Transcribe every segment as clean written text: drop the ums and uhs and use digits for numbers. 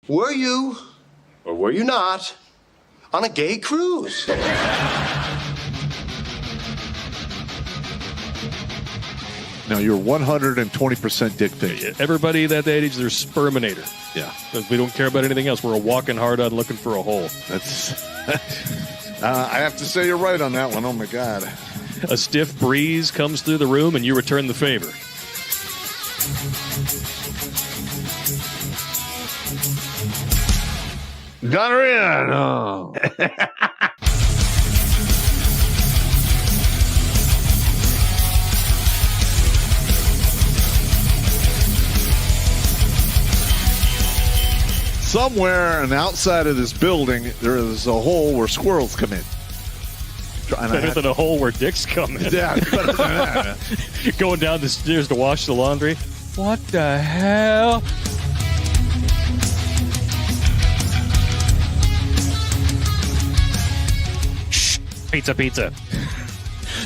Were you, or were you not, on a gay cruise? No, you're 120% dick pic. Everybody that age, they're sperminator. Yeah. We don't care about anything else. We're a walking hard on looking for a hole. That's. I have to say you're right on that one. Oh, my God. A stiff breeze comes through the room and you return the favor. Gonorrhea. No. Somewhere on the outside of this building, there is a hole where squirrels come in. Better than a hole where dicks come in. Yeah, better than that. Going down the stairs to wash the laundry. What the hell? Shh. Pizza.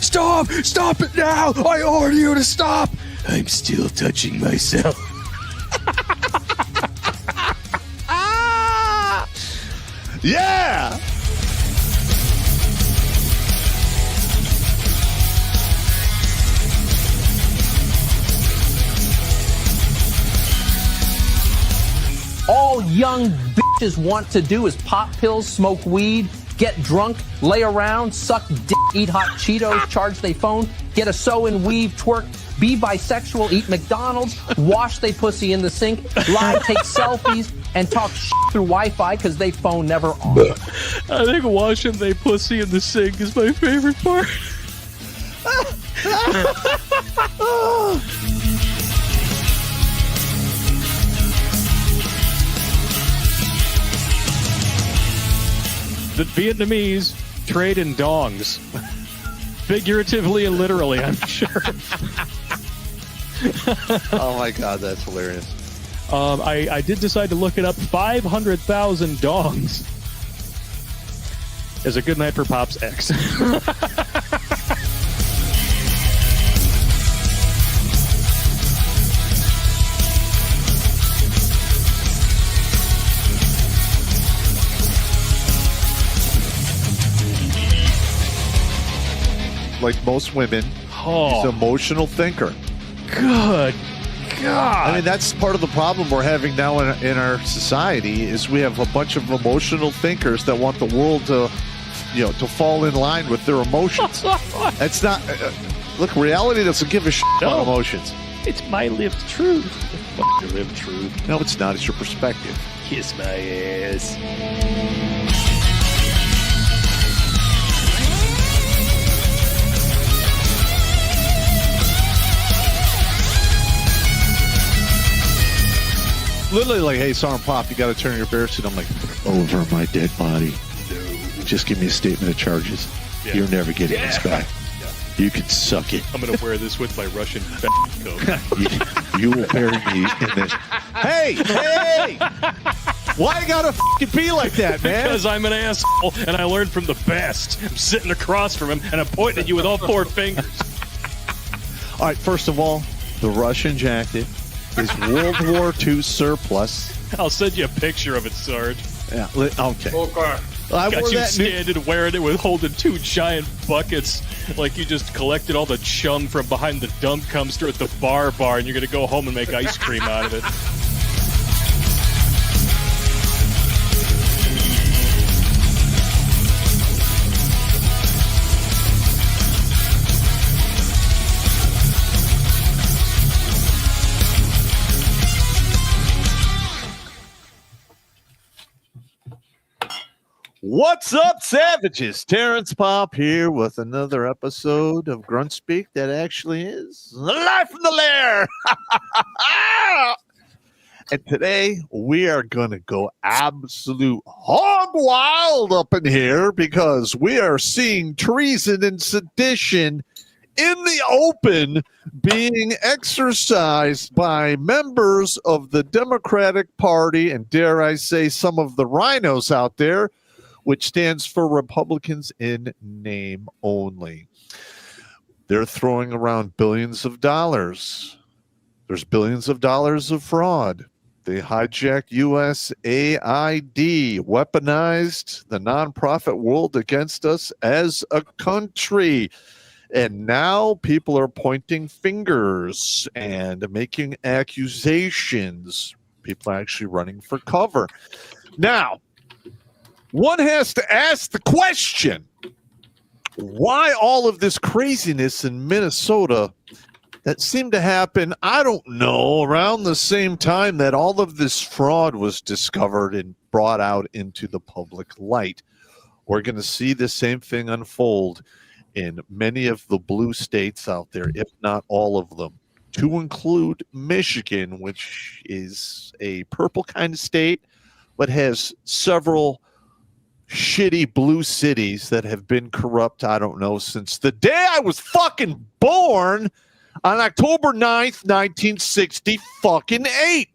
Stop it now. I order you to stop. I'm still touching myself. Yeah! All young bitches want to do is pop pills, smoke weed, get drunk, lay around, suck dick, eat hot Cheetos, charge they phone, get a sew and weave, twerk, be bisexual, eat McDonald's, wash they pussy in the sink, lie, take selfies, and talk shit through Wi-Fi because they phone never on. I think washing they pussy in the sink is my favorite part. The Vietnamese trade in dongs. Figuratively and literally, I'm sure. Oh, my God, that's hilarious. I did decide to look it up. 500,000 dongs is a good night for Pop's ex. Like most women, he's an emotional thinker. Good God. I mean, that's part of the problem we're having now in our society is we have a bunch of emotional thinkers that want the world to, to fall in line with their emotions. That's not... look, reality doesn't give a shit about emotions. It's my lived truth. Fuck your lived truth. No, it's not. It's your perspective. Kiss my ass. Literally like, hey, Sergeant Pop, you got to turn your bear suit. I'm like, over my dead body. No. Just give me a statement of charges. Yeah. You're never getting this back. Yeah. You can suck it. I'm going to wear this with my Russian coat. you will bury me in this. Hey! Why you gotta fucking be like that, man? Because I'm an asshole, and I learned from the best. I'm sitting across from him, and I'm pointing at you with all four fingers. All right, first of all, the Russian jacket is World War II surplus. I'll send you a picture of it, Sarge. Yeah, okay. I got you standing wearing it with holding two giant buckets like you just collected all the chum from behind the dump dumpster at the bar, and you're going to go home and make ice cream out of it. What's up, savages? Terrence Pop here with another episode of Grunt Speak that actually is live from the lair. And today we are going to go absolute hog wild up in here because we are seeing treason and sedition in the open being exercised by members of the Democratic Party and, dare I say, some of the rhinos out there, which stands for Republicans in name only. They're throwing around billions of dollars. There's billions of dollars of fraud. They hijacked USAID, weaponized the nonprofit world against us as a country. And now people are pointing fingers and making accusations. People are actually running for cover. Now, one has to ask the question, why all of this craziness in Minnesota that seemed to happen, I don't know, around the same time that all of this fraud was discovered and brought out into the public light? We're going to see the same thing unfold in many of the blue states out there, if not all of them, to include Michigan, which is a purple kind of state, but has several shitty blue cities that have been corrupt, I don't know, since the day I was fucking born on October 9th, 1968.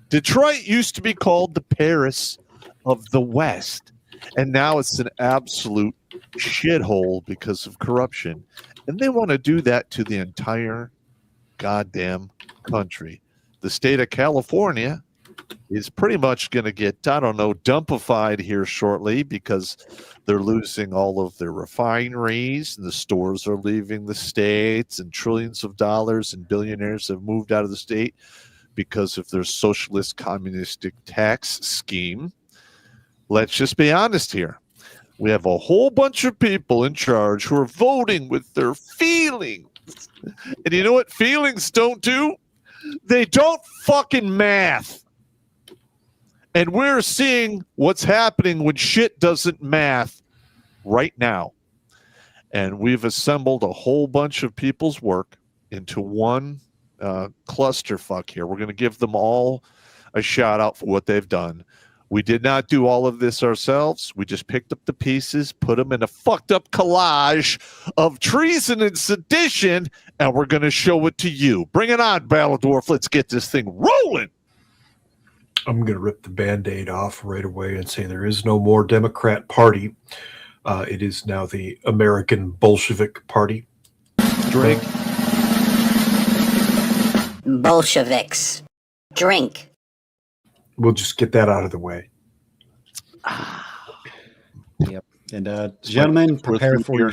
Detroit used to be called the Paris of the West, and now it's an absolute shithole because of corruption. And they want to do that to the entire goddamn country. The state of California is pretty much going to get, I don't know, dumpified here shortly because they're losing all of their refineries and the stores are leaving the states and trillions of dollars and billionaires have moved out of the state because of their socialist communistic tax scheme. Let's just be honest here. We have a whole bunch of people in charge who are voting with their feelings. And you know what feelings don't do? They don't fucking math. And we're seeing what's happening when shit doesn't math right now. And we've assembled a whole bunch of people's work into one clusterfuck here. We're going to give them all a shout out for what they've done. We did not do all of this ourselves. We just picked up the pieces, put them in a fucked up collage of treason and sedition, and we're going to show it to you. Bring it on, Balladorf. Let's get this thing rolling. I'm going to rip the Band-Aid off right away and say there is no more Democrat Party. It is now the American Bolshevik Party. Drink. Bolsheviks. Drink. We'll just get that out of the way. Yep. And gentlemen, prepare for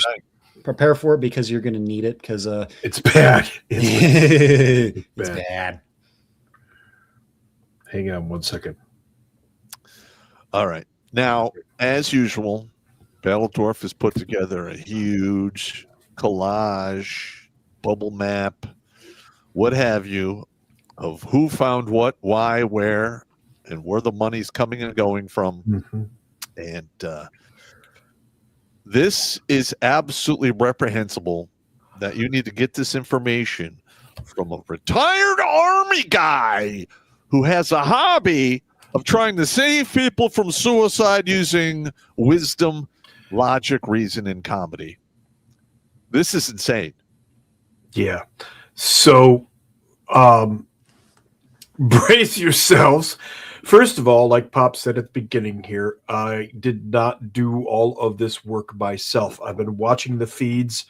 it because you're going to need it because it's bad. It's bad. Hang on one second. All right. Now, as usual, Balladorf has put together a huge collage, bubble map, what have you, of who found what, why, where, and where the money's coming and going from. Mm-hmm. And this is absolutely reprehensible that you need to get this information from a retired Army guy who has a hobby of trying to save people from suicide using wisdom, logic, reason, and comedy. This is insane. Yeah. So brace yourselves. First of all, like Pop said at the beginning here, I did not do all of this work myself. I've been watching the feeds,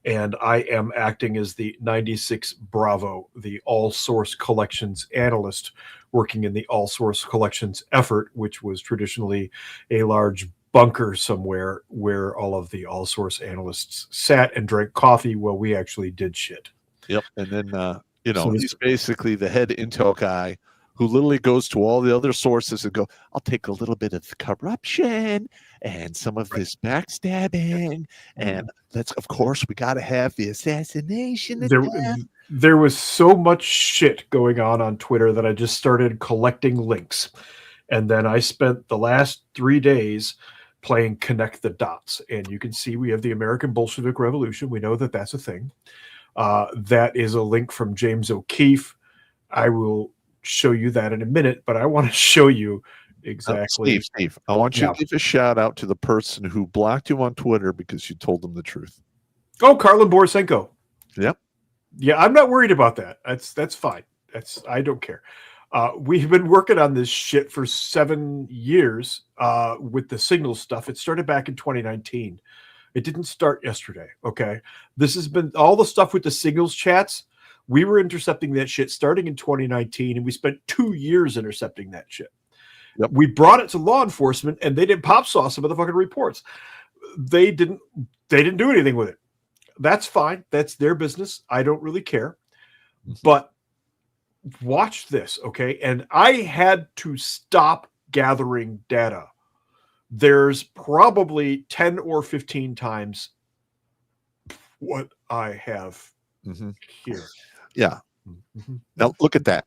and I am acting as the 96 Bravo, the all source collections analyst working in the all source collections effort, which was traditionally a large bunker somewhere where all of the all source analysts sat and drank coffee while we actually did shit. Yep. And then, he's basically the head intel guy who literally goes to all the other sources and go, I'll take a little bit of corruption and some of this backstabbing. And that's, of course, we got to have the assassination. There was so much shit going on Twitter that I just started collecting links. And then I spent the last 3 days playing Connect the Dots. And you can see we have the American Bolshevik Revolution. We know that that's a thing. That is a link from James O'Keefe. I will show you that in a minute, but I want to show you exactly. Steve, I want you to give a shout out to the person who blocked you on Twitter because you told them the truth. Oh, Karlin Borisenko. Yep. Yeah, I'm not worried about that. That's fine. I don't care. We've been working on this shit for 7 years with the Signal stuff. It started back in 2019. It didn't start yesterday. Okay. This has been all the stuff with the Signals chats. We were intercepting that shit starting in 2019, and we spent 2 years intercepting that shit. Yep. We brought it to law enforcement, and they didn't pop sauce some of the fucking reports. They didn't do anything with it. That's fine. That's their business. I don't really care. But watch this, okay? And I had to stop gathering data. There's probably 10 or 15 times what I have here. Yeah. Now look at that.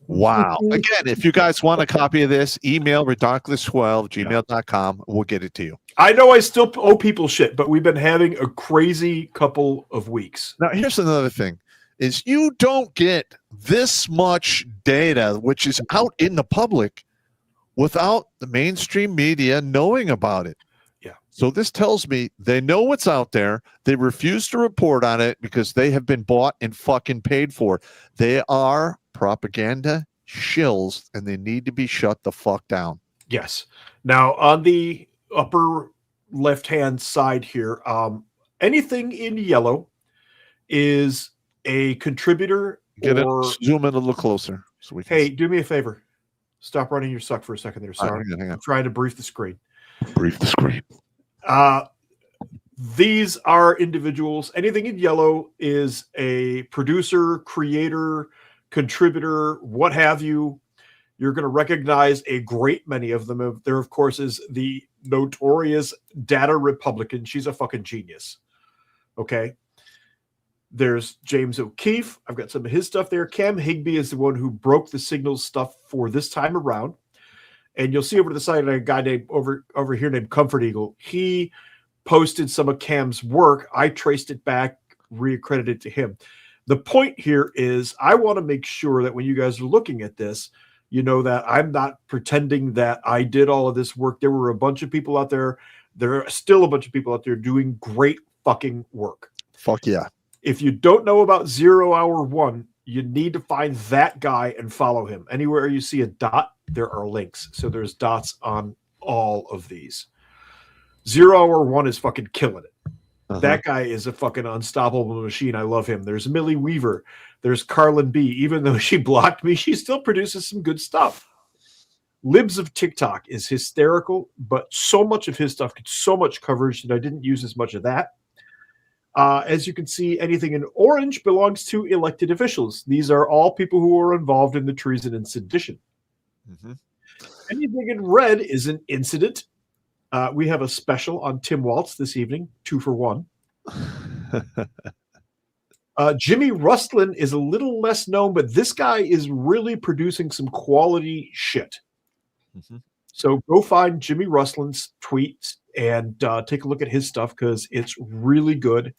Wow. Again, if you guys want a copy of this, email redonkulas12@gmail.com. We'll get it to you. I know I still owe people shit, but we've been having a crazy couple of weeks. Now, here's another thing, is you don't get this much data, which is out in the public, without the mainstream media knowing about it. Yeah. So this tells me they know what's out there. They refuse to report on it because they have been bought and fucking paid for. They are propaganda shills, and they need to be shut the fuck down. Yes. Now, on the upper left-hand side here, anything in yellow is a contributor. Get it? Zoom in a little closer. So we can Hey, do me a favor. Stop running your suck for a second there. Sorry. hang on. I'm trying to brief the screen. Brief the screen. These are individuals. Anything in yellow is a producer, creator, contributor, what have you. You're going to recognize a great many of them. There, of course, is the notorious Data Republican. She's a fucking genius. Okay. There's James O'Keefe. I've got some of his stuff there. Cam Higby is the one who broke the signals stuff for this time around. And you'll see over to the side a guy named over here named Comfort Eagle. He posted some of Cam's work. I traced it back, reaccredited to him. The point here is I want to make sure that when you guys are looking at this, you know that I'm not pretending that I did all of this work. There were a bunch of people out there. There are still a bunch of people out there doing great fucking work. Fuck yeah. If you don't know about 0 Hour 1, you need to find that guy and follow him. Anywhere you see a dot, there are links. So there's dots on all of these. 0 Hour 1 is fucking killing it. That guy is a fucking unstoppable machine. I love him. There's Millie Weaver. There's Carlin B. Even though she blocked me, she still produces some good stuff. Libs of TikTok is hysterical, but so much of his stuff gets so much coverage that I didn't use as much of that. As you can see, anything in orange belongs to elected officials. These are all people who are involved in the treason and sedition. Anything in red is an incident. We have a special on Tim Waltz this evening, 2 for 1. Jimmy Rustlin is a little less known, but this guy is really producing some quality shit. So go find Jimmy Rustlin's tweets and take a look at his stuff because it's really good.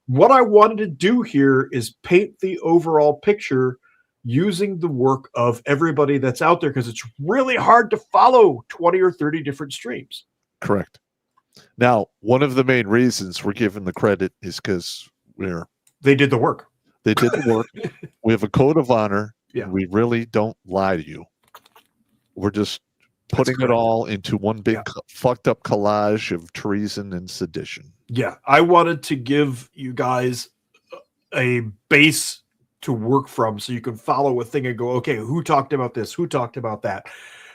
What I wanted to do here is paint the overall picture using the work of everybody that's out there because it's really hard to follow 20 or 30 different streams. Correct. Now, one of the main reasons we're giving the credit is because they did the work. They did the work. We have a code of honor. Yeah. We really don't lie to you. We're just putting it all into one big fucked up collage of treason and sedition. Yeah. I wanted to give you guys a base to work from so you can follow a thing and go, okay, who talked about this? Who talked about that?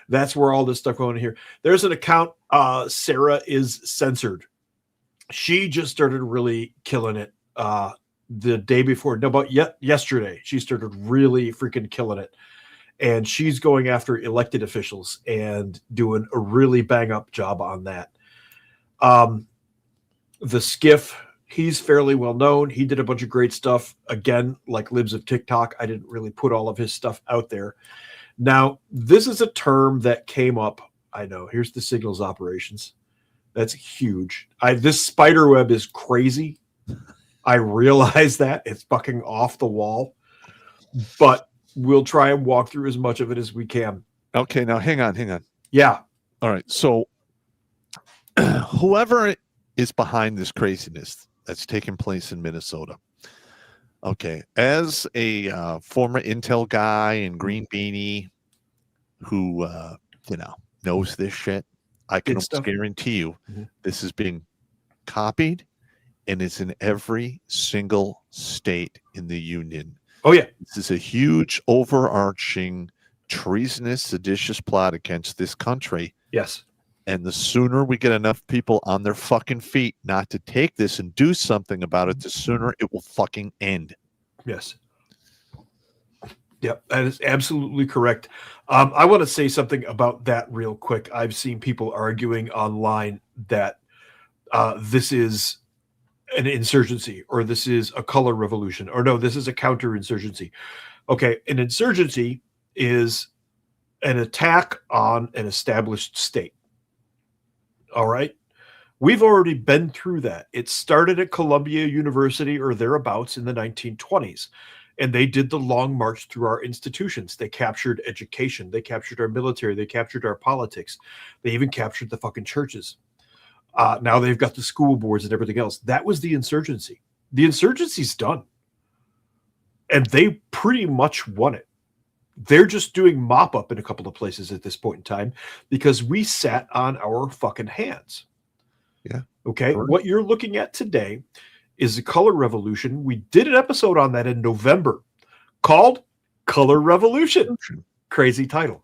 That's where all this stuff going on here. There's an account, Sarah is censored. She just started really killing it the day before. No, but yesterday she started really freaking killing it. And she's going after elected officials and doing a really bang up job on that. The Skiff, he's fairly well known. He did a bunch of great stuff. Again, like Libs of TikTok, I didn't really put all of his stuff out there. Now, this is a term that came up. I know. Here's the signals operations. That's huge. This spider web is crazy. I realize that. It's fucking off the wall. But we'll try and walk through as much of it as we can. Okay, now hang on. Yeah. All right. So whoever is behind this craziness that's taking place in Minnesota. Okay, as a former Intel guy and Green Beanie who, knows this shit, I can almost guarantee you this is being copied and it's in every single state in the Union. Oh, yeah. This is a huge, overarching, treasonous, seditious plot against this country. Yes. And the sooner we get enough people on their fucking feet not to take this and do something about it, the sooner it will fucking end. Yes. Yep, that is absolutely correct. I want to say something about that real quick. I've seen people arguing online that this is an insurgency, or this is a color revolution, or no, this is a counterinsurgency. Okay, an insurgency is an attack on an established state. All right? We've already been through that. It started at Columbia University or thereabouts in the 1920s. And they did the long march through our institutions. They captured education. They captured our military. They captured our politics. They even captured the fucking churches. Now they've got the school boards and everything else. That was the insurgency. The insurgency's done. And they pretty much won it. They're just doing mop up in a couple of places at this point in time because we sat on our fucking hands. Yeah. Okay. Correct. What you're looking at today is the color revolution. We did an episode on that in November called Color Revolution. Crazy title.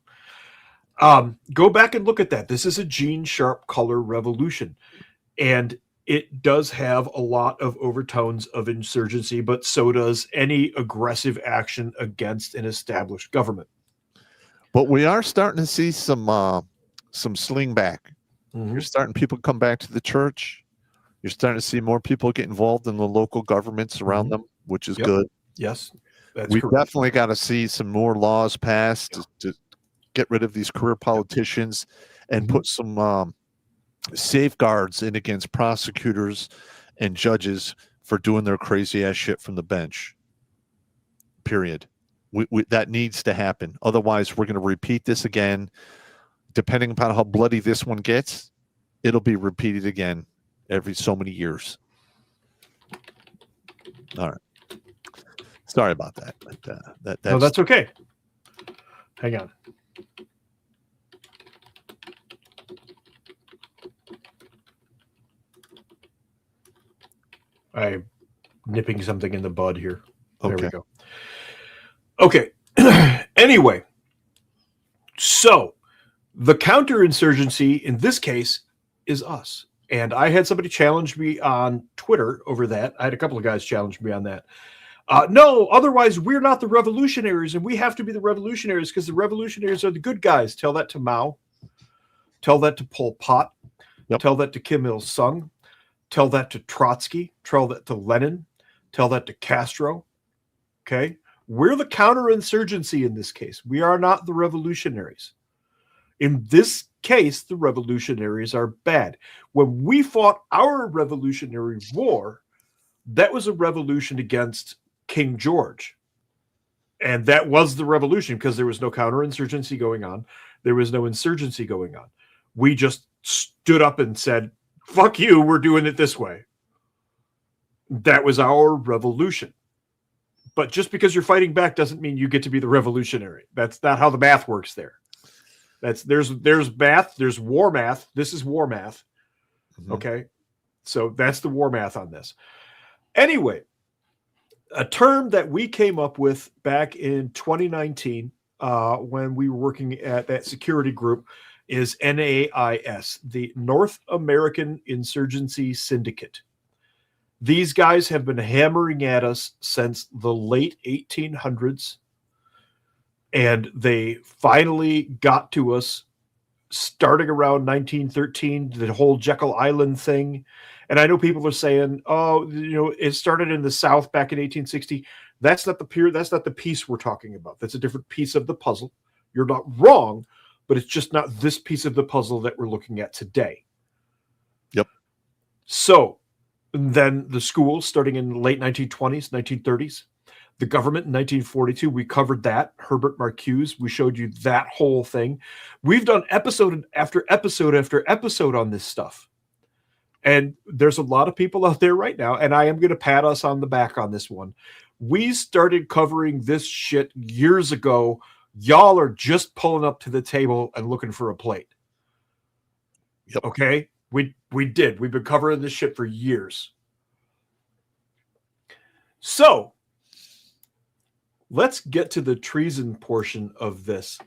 Go back and look at that. This is a Gene Sharp color revolution. And it does have a lot of overtones of insurgency, but so does any aggressive action against an established government. But we are starting to see some sling back. You're starting people come back to the church. You're starting to see more people get involved in the local governments around them, which is good. Yes, we definitely got to see some more laws passed to get rid of these career politicians and put some safeguards in against prosecutors and judges for doing their crazy ass shit from the bench. Period. That needs to happen. Otherwise, we're going to repeat this again. Depending upon how bloody this one gets, it'll be repeated again every so many years. All right. Sorry about that. No, that's okay. Hang on. I'm nipping something in the bud here. There we go. Okay. Anyway, so the counterinsurgency in this case is us. And I had somebody challenge me on Twitter over that. I had a couple of guys challenge me on that. No, otherwise we're not the revolutionaries, and we have to be the revolutionaries because the revolutionaries are the good guys. Tell that to Mao. Tell that to Pol Pot. Yep. Tell that to Kim Il-sung. Tell that to Trotsky. Tell that to Lenin. Tell that to Castro. Okay? We're the counterinsurgency in this case. We are not the revolutionaries. In this case, the revolutionaries are bad. When we fought our Revolutionary War, that was a revolution against King George. And that was the revolution because there was no counterinsurgency going on. There was no insurgency going on. We just stood up and said, fuck you, we're doing it this way. That was our revolution. But just because you're fighting back doesn't mean you get to be the revolutionary. That's not how the math works there. There's math, there's war math. This is war math. Okay. So that's the war math on this. Anyway, a term that we came up with back in 2019 when we were working at that security group is NAIS, the North American Insurgency Syndicate. These guys have been hammering at us since the late 1800s. And they finally got to us starting around 1913, the whole Jekyll Island thing. And I know people are saying, oh, it started in the South back in 1860. That's not the piece we're talking about. That's a different piece of the puzzle. You're not wrong, but it's just not this piece of the puzzle that we're looking at today. Yep. So then the schools starting in the late 1920s, 1930s. The government in 1942, we covered that. Herbert Marcuse, we showed you that whole thing. We've done episode after episode after episode on this stuff. And there's a lot of people out there right now, and I am going to pat us on the back on this one. We started covering this shit years ago. Y'all are just pulling up to the table and looking for a plate. Yep. Okay? We did. We've been covering this shit for years. So let's get to the treason portion of this.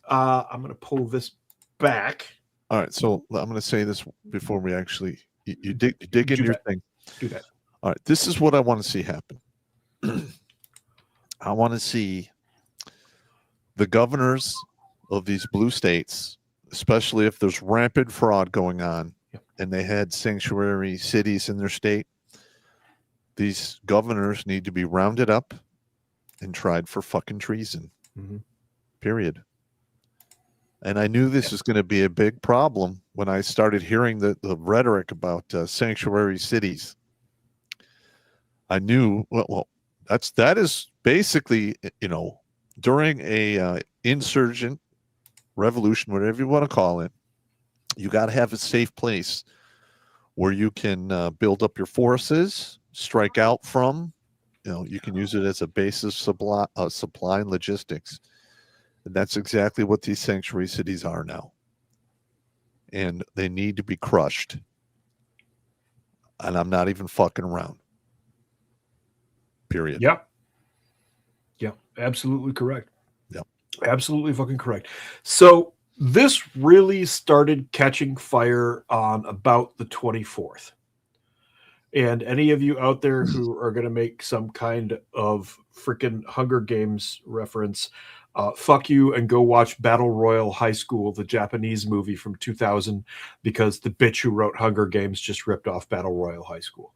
I'm going to pull this back. All right, so I'm going to say this before we actually you dig into your thing. Do that. All right, this is what I want to see happen. I want to see the governors of these blue states, especially if there's rampant fraud going on, and they had sanctuary cities in their state. These governors need to be rounded up and tried for fucking treason. Period. And I knew this was going to be a big problem when I started hearing the rhetoric about sanctuary cities. I knew, that is basically, during a insurgent revolution, whatever you want to call it, you got to have a safe place where you can build up your forces, strike out from. You can use it as a base of supply and logistics. And that's exactly what these sanctuary cities are now. And they need to be crushed. And I'm not even fucking around. Period. Yep. Absolutely correct. Yep. Absolutely fucking correct. So this really started catching fire on about the 24th. And any of you out there who are going to make some kind of freaking Hunger Games reference, fuck you and go watch Battle Royale High School, the Japanese movie from 2000, because the bitch who wrote Hunger Games just ripped off Battle Royale High School.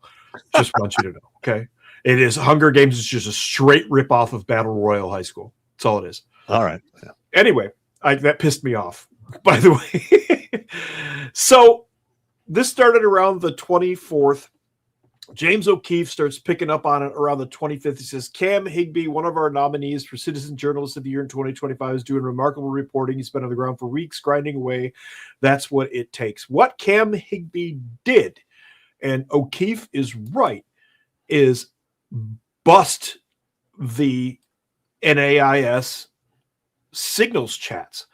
Just want you to know, okay? It is Hunger Games is just a straight rip off of Battle Royale High School. That's all it is. All right. Yeah. Anyway, that pissed me off, by the way. So this started around the 24th. James O'Keefe starts picking up on it around the 25th. He says, Cam Higbee, one of our nominees for Citizen Journalist of the Year in 2025, is doing remarkable reporting. He's been on the ground for weeks, grinding away. That's what it takes. What Cam Higbee did, and O'Keefe is right, is bust the NAIS signals chats.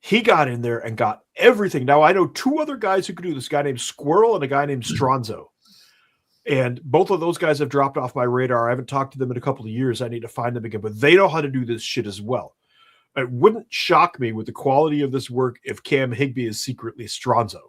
He got in there and got everything. Now, I know two other guys who could do this, a guy named Squirrel and a guy named Stronzo. And both of those guys have dropped off my radar. I haven't talked to them in a couple of years. I need to find them again, but they know how to do this shit as well. It wouldn't shock me with the quality of this work if Cam Higbee is secretly Stronzo.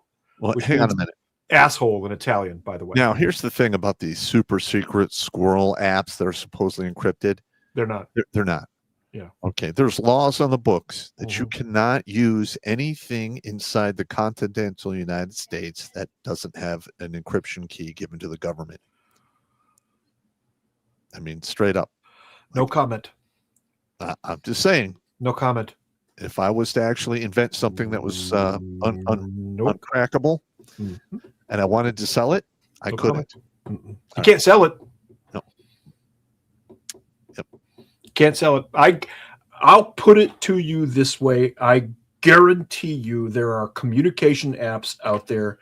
Well, hang on a minute. Asshole in Italian, by the way. Now, here's the thing about these super secret squirrel apps that are supposedly encrypted. They're not. They're not. Yeah. Okay. There's laws on the books that you cannot use anything inside the continental United States that doesn't have an encryption key given to the government. I mean, straight up. No comment. I'm just saying. No comment. If I was to actually invent something that was uncrackable and I wanted to sell it, I couldn't. You can't sell it. No. Yep. Can't sell it. I'll put it to you this way. I guarantee you there are communication apps out there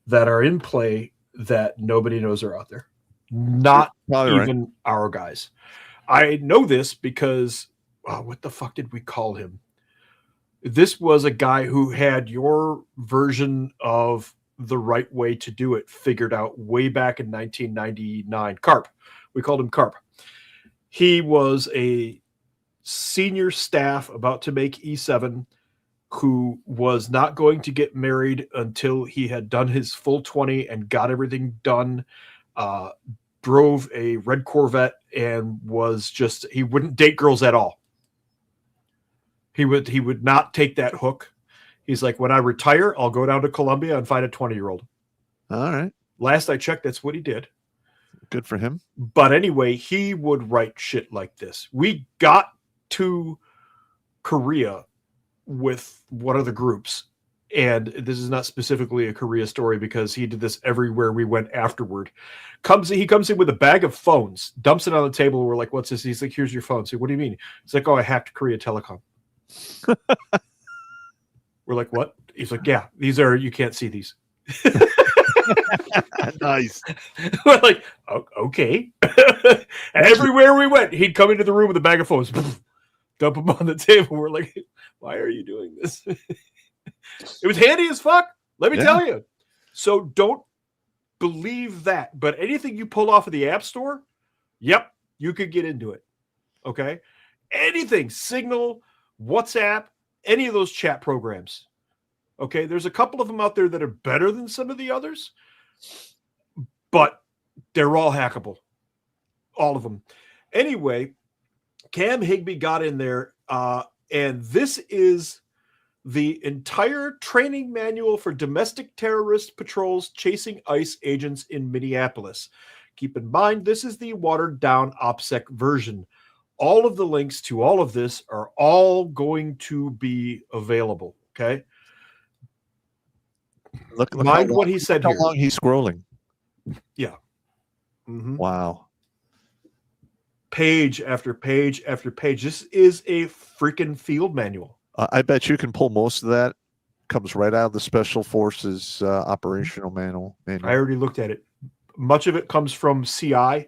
that are in play that nobody knows are out there. Not even our guys. I know this because, what the fuck did we call him? This was a guy who had your version of the right way to do it figured out way back in 1999. Carp. We called him Carp. He was a senior staff about to make E7 who was not going to get married until he had done his full 20 and got everything done. Drove a red Corvette and he wouldn't date girls at all. He would not take that hook. He's like, when I retire, I'll go down to Colombia and find a 20-year-old. All right. Last I checked, that's what he did. Good for him. But anyway, he would write shit like this. We got to Korea with one of the groups, and this is not specifically a Korea story because he did this everywhere we went afterward. He comes in with a bag of phones, dumps it on the table. We're like, what's this? He's like, here's your phone. So what do you mean? He's like, oh, I hacked Korea Telecom. We're like, what? He's like, yeah, these are, you can't see these. Nice. We're like, okay. And everywhere we went, he'd come into the room with a bag of phones, dump them on the table. We're like, why are you doing this? It was handy as fuck. Let me tell you. So don't believe that. But anything you pull off of the App Store, Yep, you could get into it. Okay? Anything, Signal, WhatsApp, any of those chat programs. Okay? There's a couple of them out there that are better than some of the others, but they're all hackable. All of them. Anyway, Cam Higbee got in there, and this is the entire training manual for domestic terrorist patrols chasing ICE agents in Minneapolis. Keep in mind, this is the watered-down OPSEC version. All of the links to all of this are all going to be available, okay? Look Mind what he said how here. long he's scrolling. Yeah. Mm-hmm. Wow. Page after page after page. This is a freaking field manual. I bet you can pull most of that. Comes right out of the Special Forces operational manual. I already looked at it. Much of it comes from CI,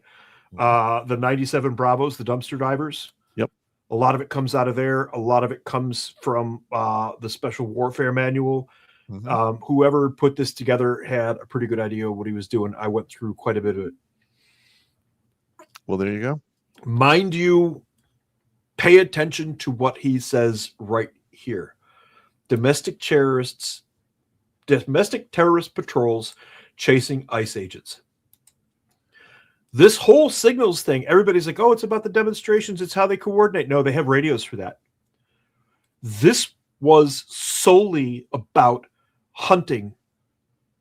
the 97 Bravos, the dumpster divers. Yep. A lot of it comes out of there. A lot of it comes from the Special Warfare manual. Mm-hmm. Whoever put this together had a pretty good idea of what he was doing. I went through quite a bit of it. Well, there you go. Mind you, pay attention to what he says right here. Domestic terrorist patrols chasing ICE agents. This whole signals thing, everybody's like, oh, it's about the demonstrations. It's how they coordinate. No, they have radios for that. This was solely about hunting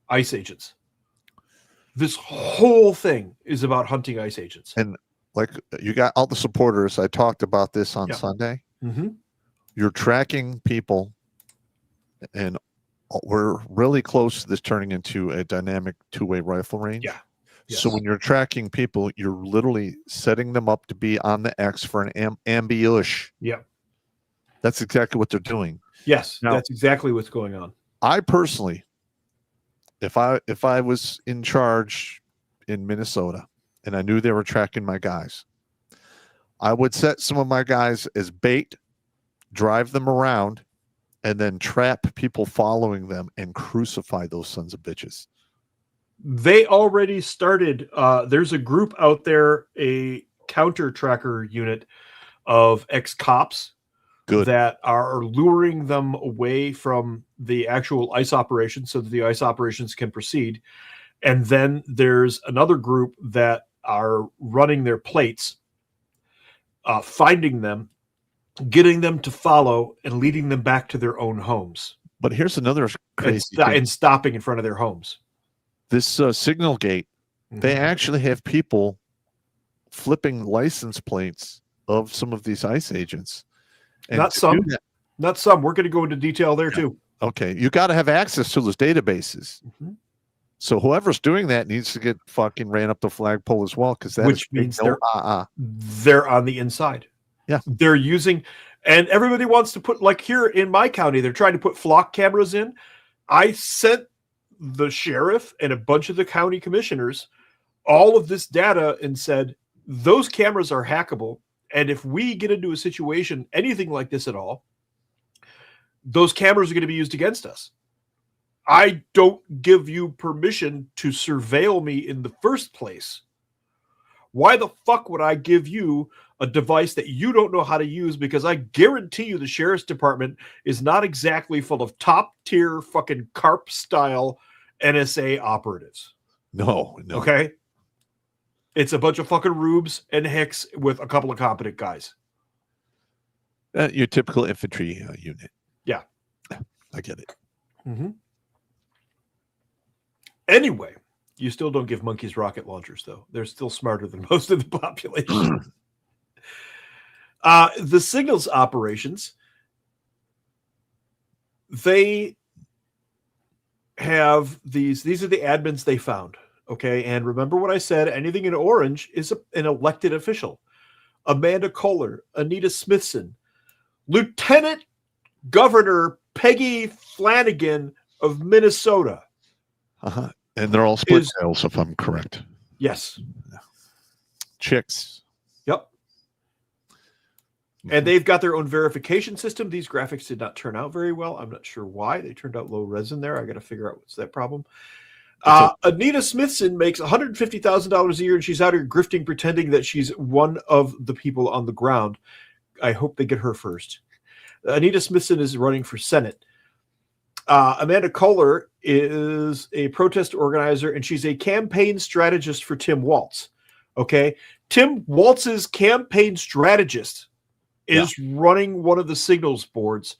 ICE agents. This whole thing is about hunting ICE agents. And like you got all the supporters. I talked about this on Sunday. Mm-hmm. You're tracking people, and we're really close to this turning into a dynamic two-way rifle range. Yeah. Yes. So when you're tracking people, you're literally setting them up to be on the X for an ambush. Yeah. That's exactly what they're doing. Yes, Now, that's exactly what's going on. I personally, if I was in charge in Minnesota and I knew they were tracking my guys, I would set some of my guys as bait, drive them around, and then trap people following them and crucify those sons of bitches. They already started. There's a group out there, a counter tracker unit of ex-cops that are luring them away from the actual ICE operations so that the ICE operations can proceed. And then there's another group that are running their plates, finding them, getting them to follow, and leading them back to their own homes. But here's another crazy and stopping in front of their homes. This signal gate, they actually have people flipping license plates of some of these ICE agents. And Not some. We're going to go into detail there too. Okay. You got to have access to those databases. Mm-hmm. So whoever's doing that needs to get fucking ran up the flagpole as well, because that which means they're on the inside. Yeah. They're using, and everybody wants to put, like here in my county, they're trying to put flock cameras in. I sent the sheriff and a bunch of the county commissioners all of this data and said, those cameras are hackable. And if we get into a situation, anything like this at all, those cameras are going to be used against us. I don't give you permission to surveil me in the first place. Why the fuck would I give you a device that you don't know how to use? Because I guarantee you the sheriff's department is not exactly full of top tier fucking CARP style NSA operatives. No. Okay. It's a bunch of fucking rubes and hicks with a couple of competent guys. Your typical infantry unit. Yeah. I get it. Mm-hmm. Anyway, you still don't give monkeys rocket launchers, though. They're still smarter than most of the population. The signals operations, they have these are the admins they found. Okay, and remember what I said, anything in orange is an elected official. Amanda Kohler, Anita Smithson, Lieutenant Governor Peggy Flanagan of Minnesota. Uh-huh. And they're all split tails, if I'm correct. Yes. Chicks. Yep. And they've got their own verification system. These graphics did not turn out very well. I'm not sure why. They turned out low res in there. I got to figure out what's that problem. Anita Smithson makes $150,000 a year, and she's out here grifting, pretending that she's one of the people on the ground. I hope they get her first. Anita Smithson is running for Senate. Amanda Kohler is a protest organizer, and she's a campaign strategist for Tim Walz. Okay, Tim Walz's campaign strategist is running one of the signals boards,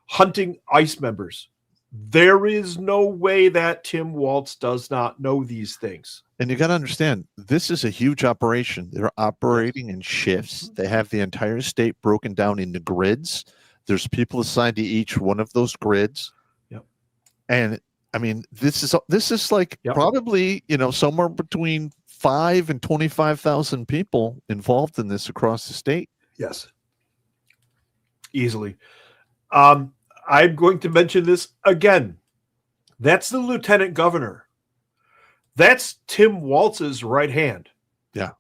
hunting ICE members. There is no way that Tim Walz does not know these things. And you got to understand, this is a huge operation. They're operating in shifts. They have the entire state broken down into grids. There's people assigned to each one of those grids. Yep. And I mean, this is like probably, somewhere between 5 and 25,000 people involved in this across the state. Yes. Easily. I'm going to mention this again. That's the lieutenant governor. That's Tim Walz's right hand. Yeah.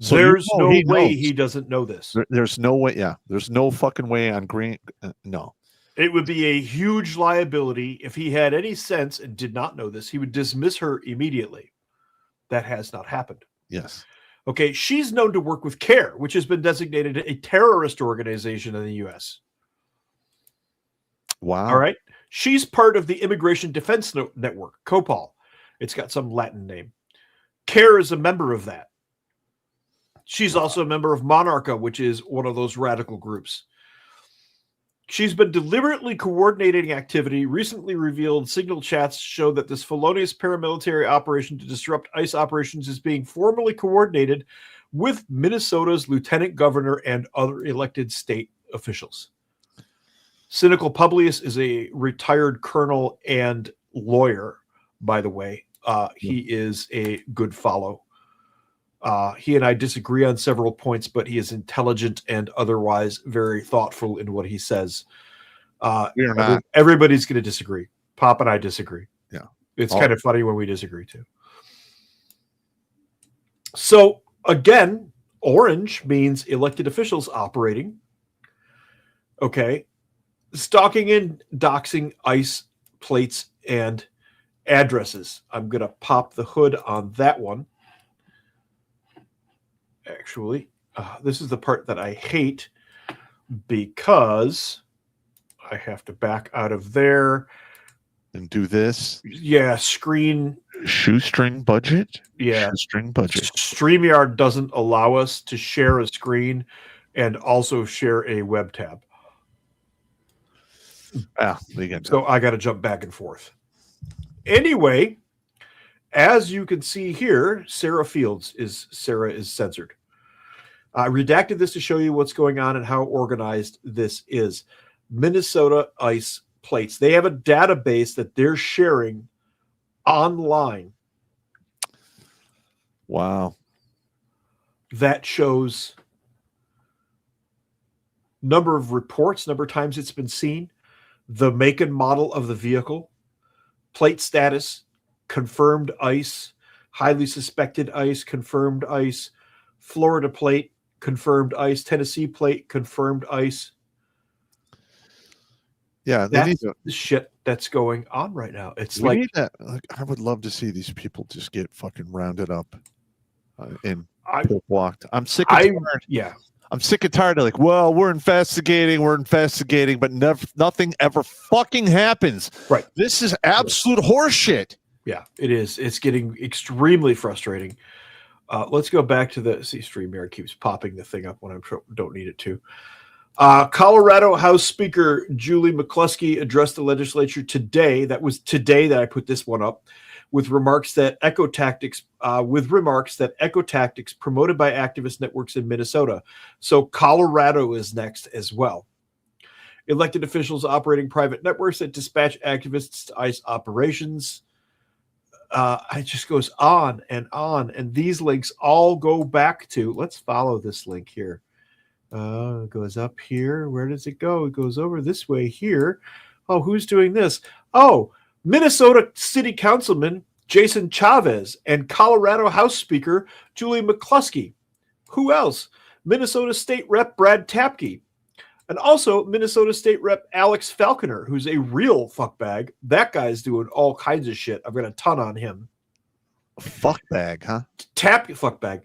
So there's no way he doesn't know this. There's no way. Yeah. There's no fucking way on Green. No. It would be a huge liability if he had any sense and did not know this. He would dismiss her immediately. That has not happened. Yes. Okay. She's known to work with CARE, which has been designated a terrorist organization in the U.S. Wow. All right. She's part of the Immigration Defense Network, COPOL. It's got some Latin name. CARE is a member of that. She's also a member of Monarcha, which is one of those radical groups. She's been deliberately coordinating activity. Recently revealed signal chats show that this felonious paramilitary operation to disrupt ICE operations is being formally coordinated with Minnesota's lieutenant governor and other elected state officials. Cynical Publius is a retired colonel and lawyer, by the way. He is a good follow. He and I disagree on several points, but he is intelligent and otherwise very thoughtful in what he says. Everybody's going to disagree. Pop and I disagree. Yeah. It's kind of funny when we disagree too. So again, orange means elected officials operating. Okay. Stalking and doxing ICE plates and addresses. I'm going to pop the hood on that one. Actually, this is the part that I hate because I have to back out of there and do this. Yeah, shoestring budget. Yeah, shoestring budget. StreamYard doesn't allow us to share a screen and also share a web tab. So I got to jump back and forth. Anyway, as you can see here, Sarah is censored. I redacted this to show you what's going on and how organized this is. Minnesota ICE plates. They have a database that they're sharing online. Wow. That shows number of reports, number of times it's been seen, the make and model of the vehicle, plate status, confirmed ICE, highly suspected ICE, confirmed ICE, Florida plate, confirmed ICE, Tennessee plate, confirmed ICE. Yeah, that's the shit that's going on right now. It's like I would love to see these people just get fucking rounded up and walked. I'm sick and tired. Yeah. I'm sick and tired of like, well, we're investigating, but nothing ever fucking happens. Right. This is absolute horseshit. Yeah, it is. It's getting extremely frustrating. Let's go back to StreamYard keeps popping the thing up when I don't need it to. Colorado House Speaker Julie McCluskey addressed the legislature today. That was today that I put this one up, with remarks that echo tactics promoted by activist networks in Minnesota. So Colorado is next as well. Elected officials operating private networks that dispatch activists to ICE operations. It just goes on, and these links all go back to. Let's follow this link here. It goes up here. Where does it go? It goes over this way here. Oh, who's doing this? Oh, Minnesota City Councilman Jason Chavez and Colorado House Speaker Julie McCluskey. Who else? Minnesota State Rep Brad Tapke. And also Minnesota State Rep Alex Falconer, who's a real fuckbag. That guy's doing all kinds of shit. I've got a ton on him. Fuckbag, huh? Fuckbag.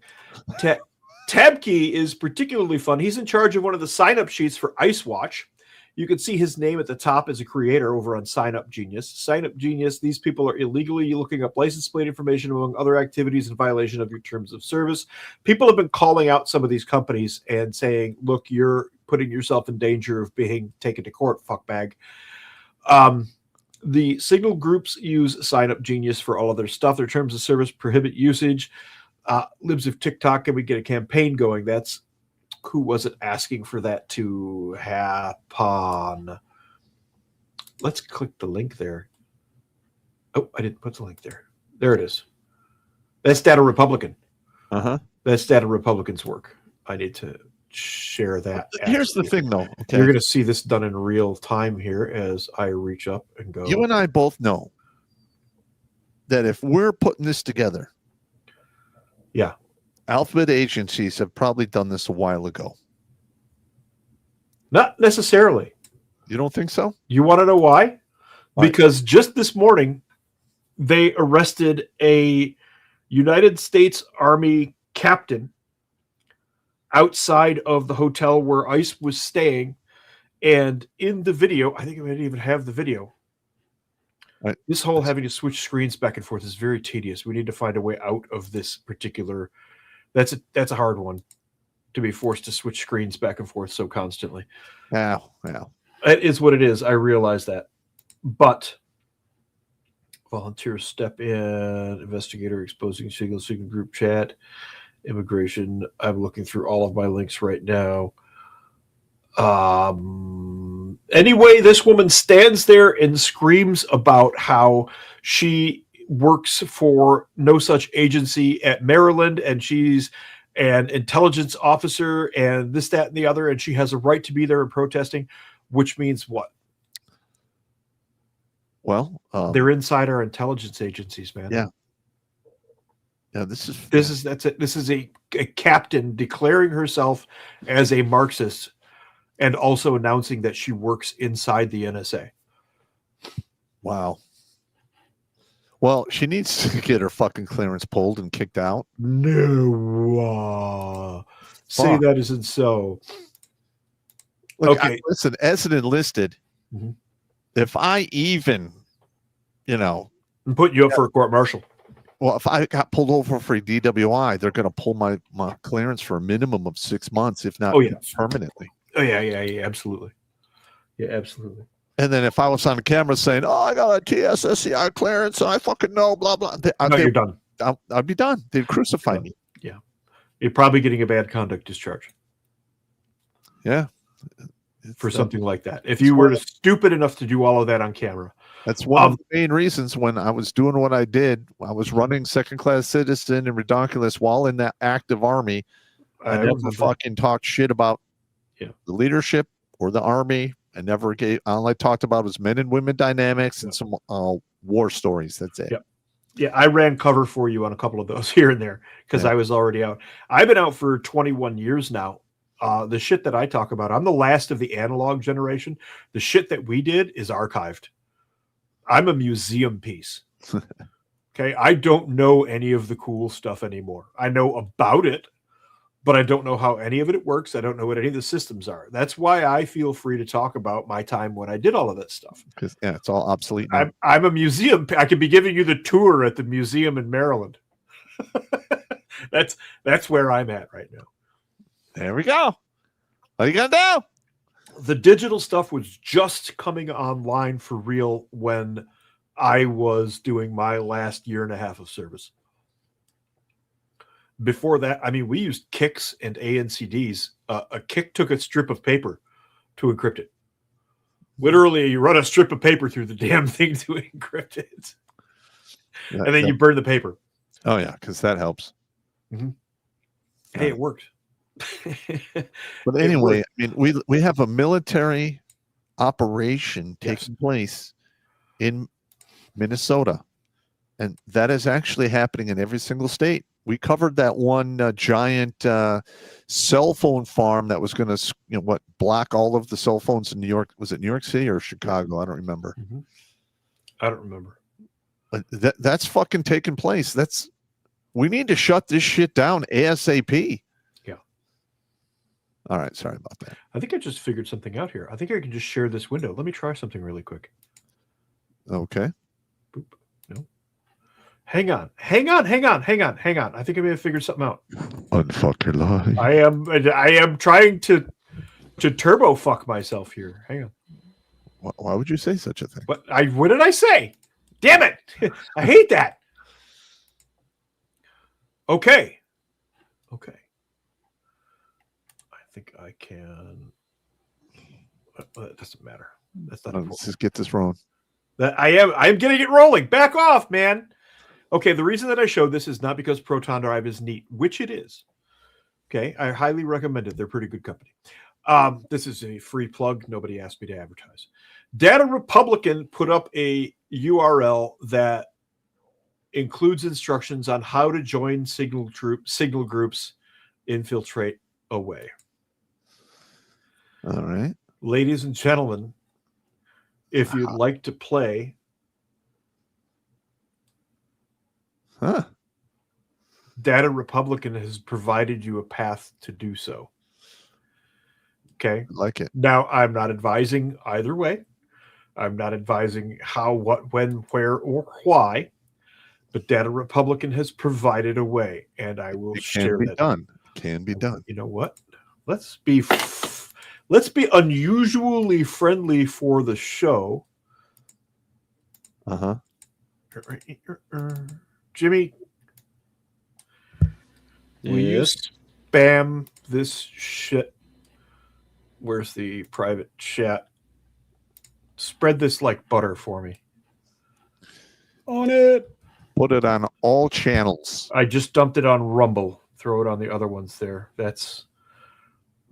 Tabkey is particularly fun. He's in charge of one of the sign-up sheets for Ice Watch. You can see his name at the top as a creator over on Sign Up Genius. Sign Up Genius, these people are illegally looking up license plate information among other activities in violation of your terms of service. People have been calling out some of these companies and saying, look, you're putting yourself in danger of being taken to court, fuckbag. The signal groups use Sign Up Genius for all of their stuff. Their terms of service prohibit usage. Libs of TikTok, and we get a campaign going. That's who was it asking for that to happen? Let's click the link there. Oh, I didn't put the link there. There it is. That's Data Republican. That's Data Republican's work. I need to share that. Here's the thing, though. Okay. You're going to see this done in real time here as I reach up and go. You and I both know that if we're putting this together, yeah, alphabet agencies have probably done this a while ago. Not necessarily. You don't think so? You want to know why? Why? Because just this morning, they arrested a United States Army captain outside of the hotel where ICE was staying. And in the video, I think I might even have the video. Right. This whole having to switch screens back and forth is very tedious. We need to find a way out of this particular. That's a hard one, to be forced to switch screens back and forth so constantly. Yeah. It is what it is. I realize that. But volunteers step in, investigator exposing single group chat, immigration. I'm looking through all of my links right now. Anyway, this woman stands there and screams about how she works for no such agency at Maryland, and she's an intelligence officer and this, that, and the other, and she has a right to be there and protesting, which means what? Well, they're inside our intelligence agencies, man. Yeah. This is a captain declaring herself as a Marxist and also announcing that she works inside the NSA. Wow. Well, she needs to get her fucking clearance pulled and kicked out. No. Say that isn't so. Look, okay. Listen, as an enlisted, if I even, I'm putting you up for a court martial. Well, if I got pulled over for a DWI, they're going to pull my clearance for a minimum of 6 months, if not permanently. Oh, yeah, absolutely. Yeah, absolutely. And then if I was on the camera saying, oh, I got a TSSCI clearance and I fucking know, blah, blah. You're done. I'd be done. They'd crucify me. Yeah. You're probably getting a bad conduct discharge. Yeah. For something like that. If you were stupid enough to do all of that on camera. That's one of the main reasons when I was doing what I did. I was running second-class citizen in Redonkulas while in that active army. I never fucking talked shit about the leadership or the army. I never gave. All I talked about was men and women dynamics and some war stories. That's it. Yeah, I ran cover for you on a couple of those here and there because I was already out. I've been out for 21 years now. The shit that I talk about, I'm the last of the analog generation. The shit that we did is archived. I'm a museum piece. Okay, I don't know any of the cool stuff anymore. I know about it, but I don't know how any of it works. I don't know what any of the systems are. That's why I feel free to talk about my time when I did all of that stuff. Because it's all obsolete now. I'm a museum. I could be giving you the tour at the museum in Maryland. That's where I'm at right now. There we go. What are you gonna do? The digital stuff was just coming online for real when I was doing my last year and a half of service. Before that, I mean, we used kicks and ANCDs. A kick took a strip of paper to encrypt it. Literally, you run a strip of paper through the damn thing to encrypt it. And then you burn the paper. Oh, yeah, because that helps. Mm-hmm. Hey, it worked. But anyway, I mean, we have a military operation taking place in Minnesota, and that is actually happening in every single state. We covered that one giant cell phone farm that was going to, block all of the cell phones in New York. Was it New York City or Chicago? I don't remember. Mm-hmm. I don't remember. That's fucking taking place. We need to shut this shit down ASAP. Yeah. All right. Sorry about that. I think I just figured something out here. I think I can just share this window. Let me try something really quick. Okay. Boop. No. Hang on. I think I may have figured something out. Unfuck your life. I am trying to turbo fuck myself here. Hang on. Why would you say such a thing? What did I say? Damn it! I hate that. Okay. I think I can. It doesn't matter. That's not. Let's just get this wrong. That I am getting it rolling. Back off, man. Okay, the reason that I showed this is not because Proton Drive is neat, which it is. Okay, I highly recommend it. They're pretty good company. This is a free plug. Nobody asked me to advertise. Data Republican put up a URL that includes instructions on how to join signal groups, infiltrate away. All right. Ladies and gentlemen, if you'd like to play, Data Republican has provided you a path to do so. Okay. I like it. Now, I'm not advising either way. I'm not advising how, what, when, where, or why. But Data Republican has provided a way, and I will share that. Can be done. You know what? Let's be unusually friendly for the show. Jimmy, will you spam this shit? Where's the private chat? Spread this like butter for me. On it. Put it on all channels. I just dumped it on Rumble. Throw it on the other ones there. That's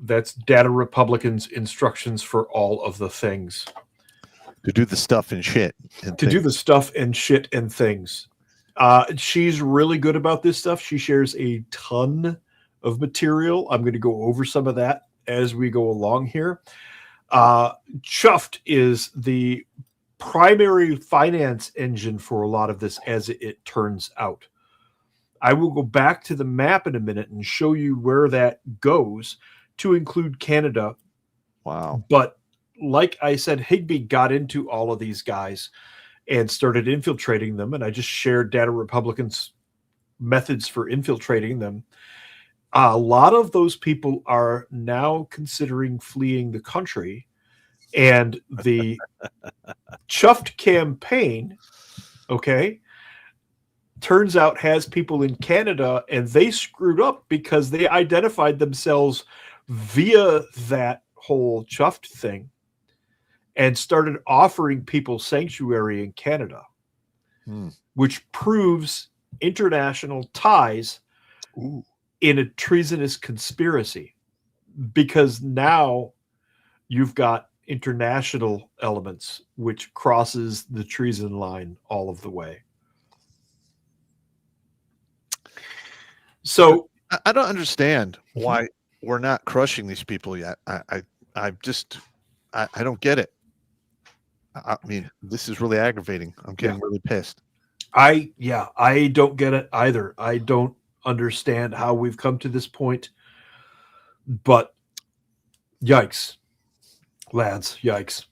Data Republican's instructions for all of the things. To do the stuff and shit. Do the stuff and shit and things. She's really good about this stuff. She shares a ton of material. I'm going to go over some of that as we go along here. Chuffed is the primary finance engine for a lot of this, as it turns out. I will go back to the map in a minute and show you where that goes to include Canada. Wow. But like I said, Higbee got into all of these guys and started infiltrating them. And I just shared Data Republicans' methods for infiltrating them. A lot of those people are now considering fleeing the country. And the Chuffed campaign, turns out has people in Canada, and they screwed up because they identified themselves via that whole Chuffed thing and started offering people sanctuary in Canada, which proves international ties in a treasonous conspiracy, because now you've got international elements, which crosses the treason line all of the way. So I don't understand why we're not crushing these people yet. I don't get it. I mean, this is really aggravating. I'm getting really pissed. I don't get it either. I don't understand how we've come to this point, but yikes. Lads, yikes.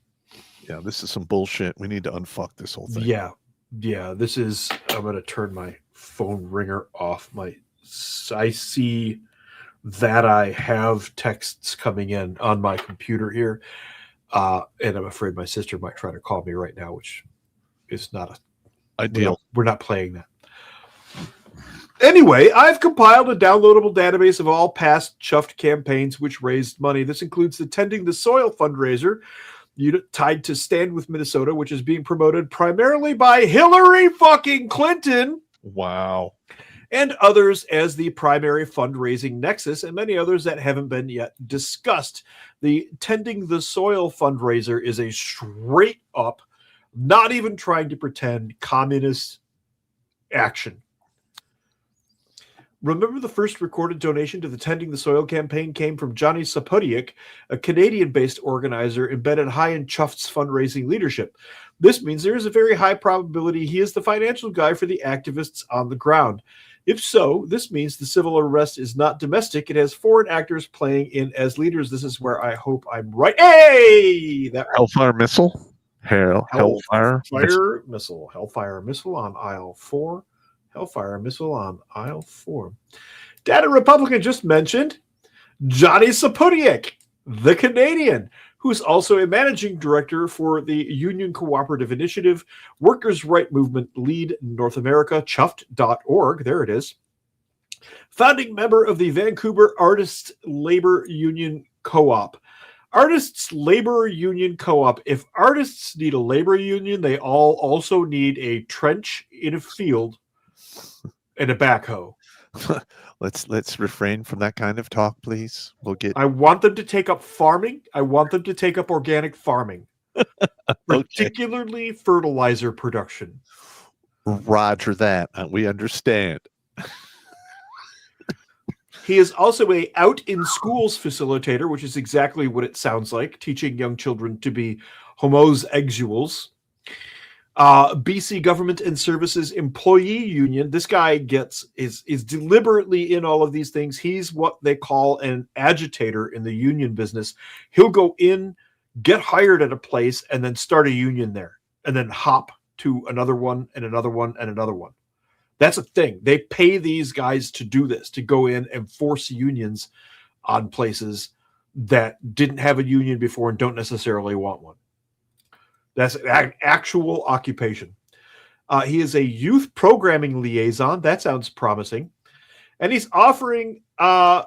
Yeah, this is some bullshit. We need to unfuck this whole thing. Yeah, this is... I'm going to turn my phone ringer off. I see that I have texts coming in on my computer here, and I'm afraid my sister might try to call me right now, which is not ideal. We're not playing that. Anyway, I've compiled a downloadable database of all past Chuffed campaigns which raised money. This includes the Tending the Soil fundraiser tied to Stand with Minnesota, which is being promoted primarily by Hillary fucking Clinton. Wow. And others as the primary fundraising nexus, and many others that haven't been yet discussed. The Tending the Soil fundraiser is a straight up, not even trying to pretend, communist action. Remember the first recorded donation to the Tending the Soil campaign came from Johnny Sapodiak, a Canadian-based organizer embedded high in Chuft's fundraising leadership. This means there is a very high probability he is the financial guy for the activists on the ground. If so, this means the civil arrest is not domestic. It has foreign actors playing in as leaders. This is where I hope I'm right. Hey! That Hellfire missile. Hellfire missile. Hellfire missile on aisle 4. Hellfire missile on aisle 4. Data Republican just mentioned Johnny Sapodiak, the Canadian, who's also a managing director for the Union Cooperative Initiative, Workers' Right Movement Lead North America, chuft.org. There it is. Founding member of the Vancouver Artists Labor Union Co-op. Artists Labor Union Co-op. If artists need a labor union, they all also need a trench in a field and a backhoe. Let's refrain from that kind of talk, please. I want them to take up farming. I want them to take up organic farming, particularly fertilizer production. Roger that. We understand. He is also a out in schools facilitator, which is exactly what it sounds like, teaching young children to be homosexuals. BC Government and Services Employee Union. This guy is deliberately in all of these things. He's what they call an agitator in the union business. He'll go in, get hired at a place, and then start a union there, and then hop to another one and another one and another one. That's a thing. They pay these guys to do this, to go in and force unions on places that didn't have a union before and don't necessarily want one. That's an actual occupation. He is a youth programming liaison. That sounds promising. And he's offering to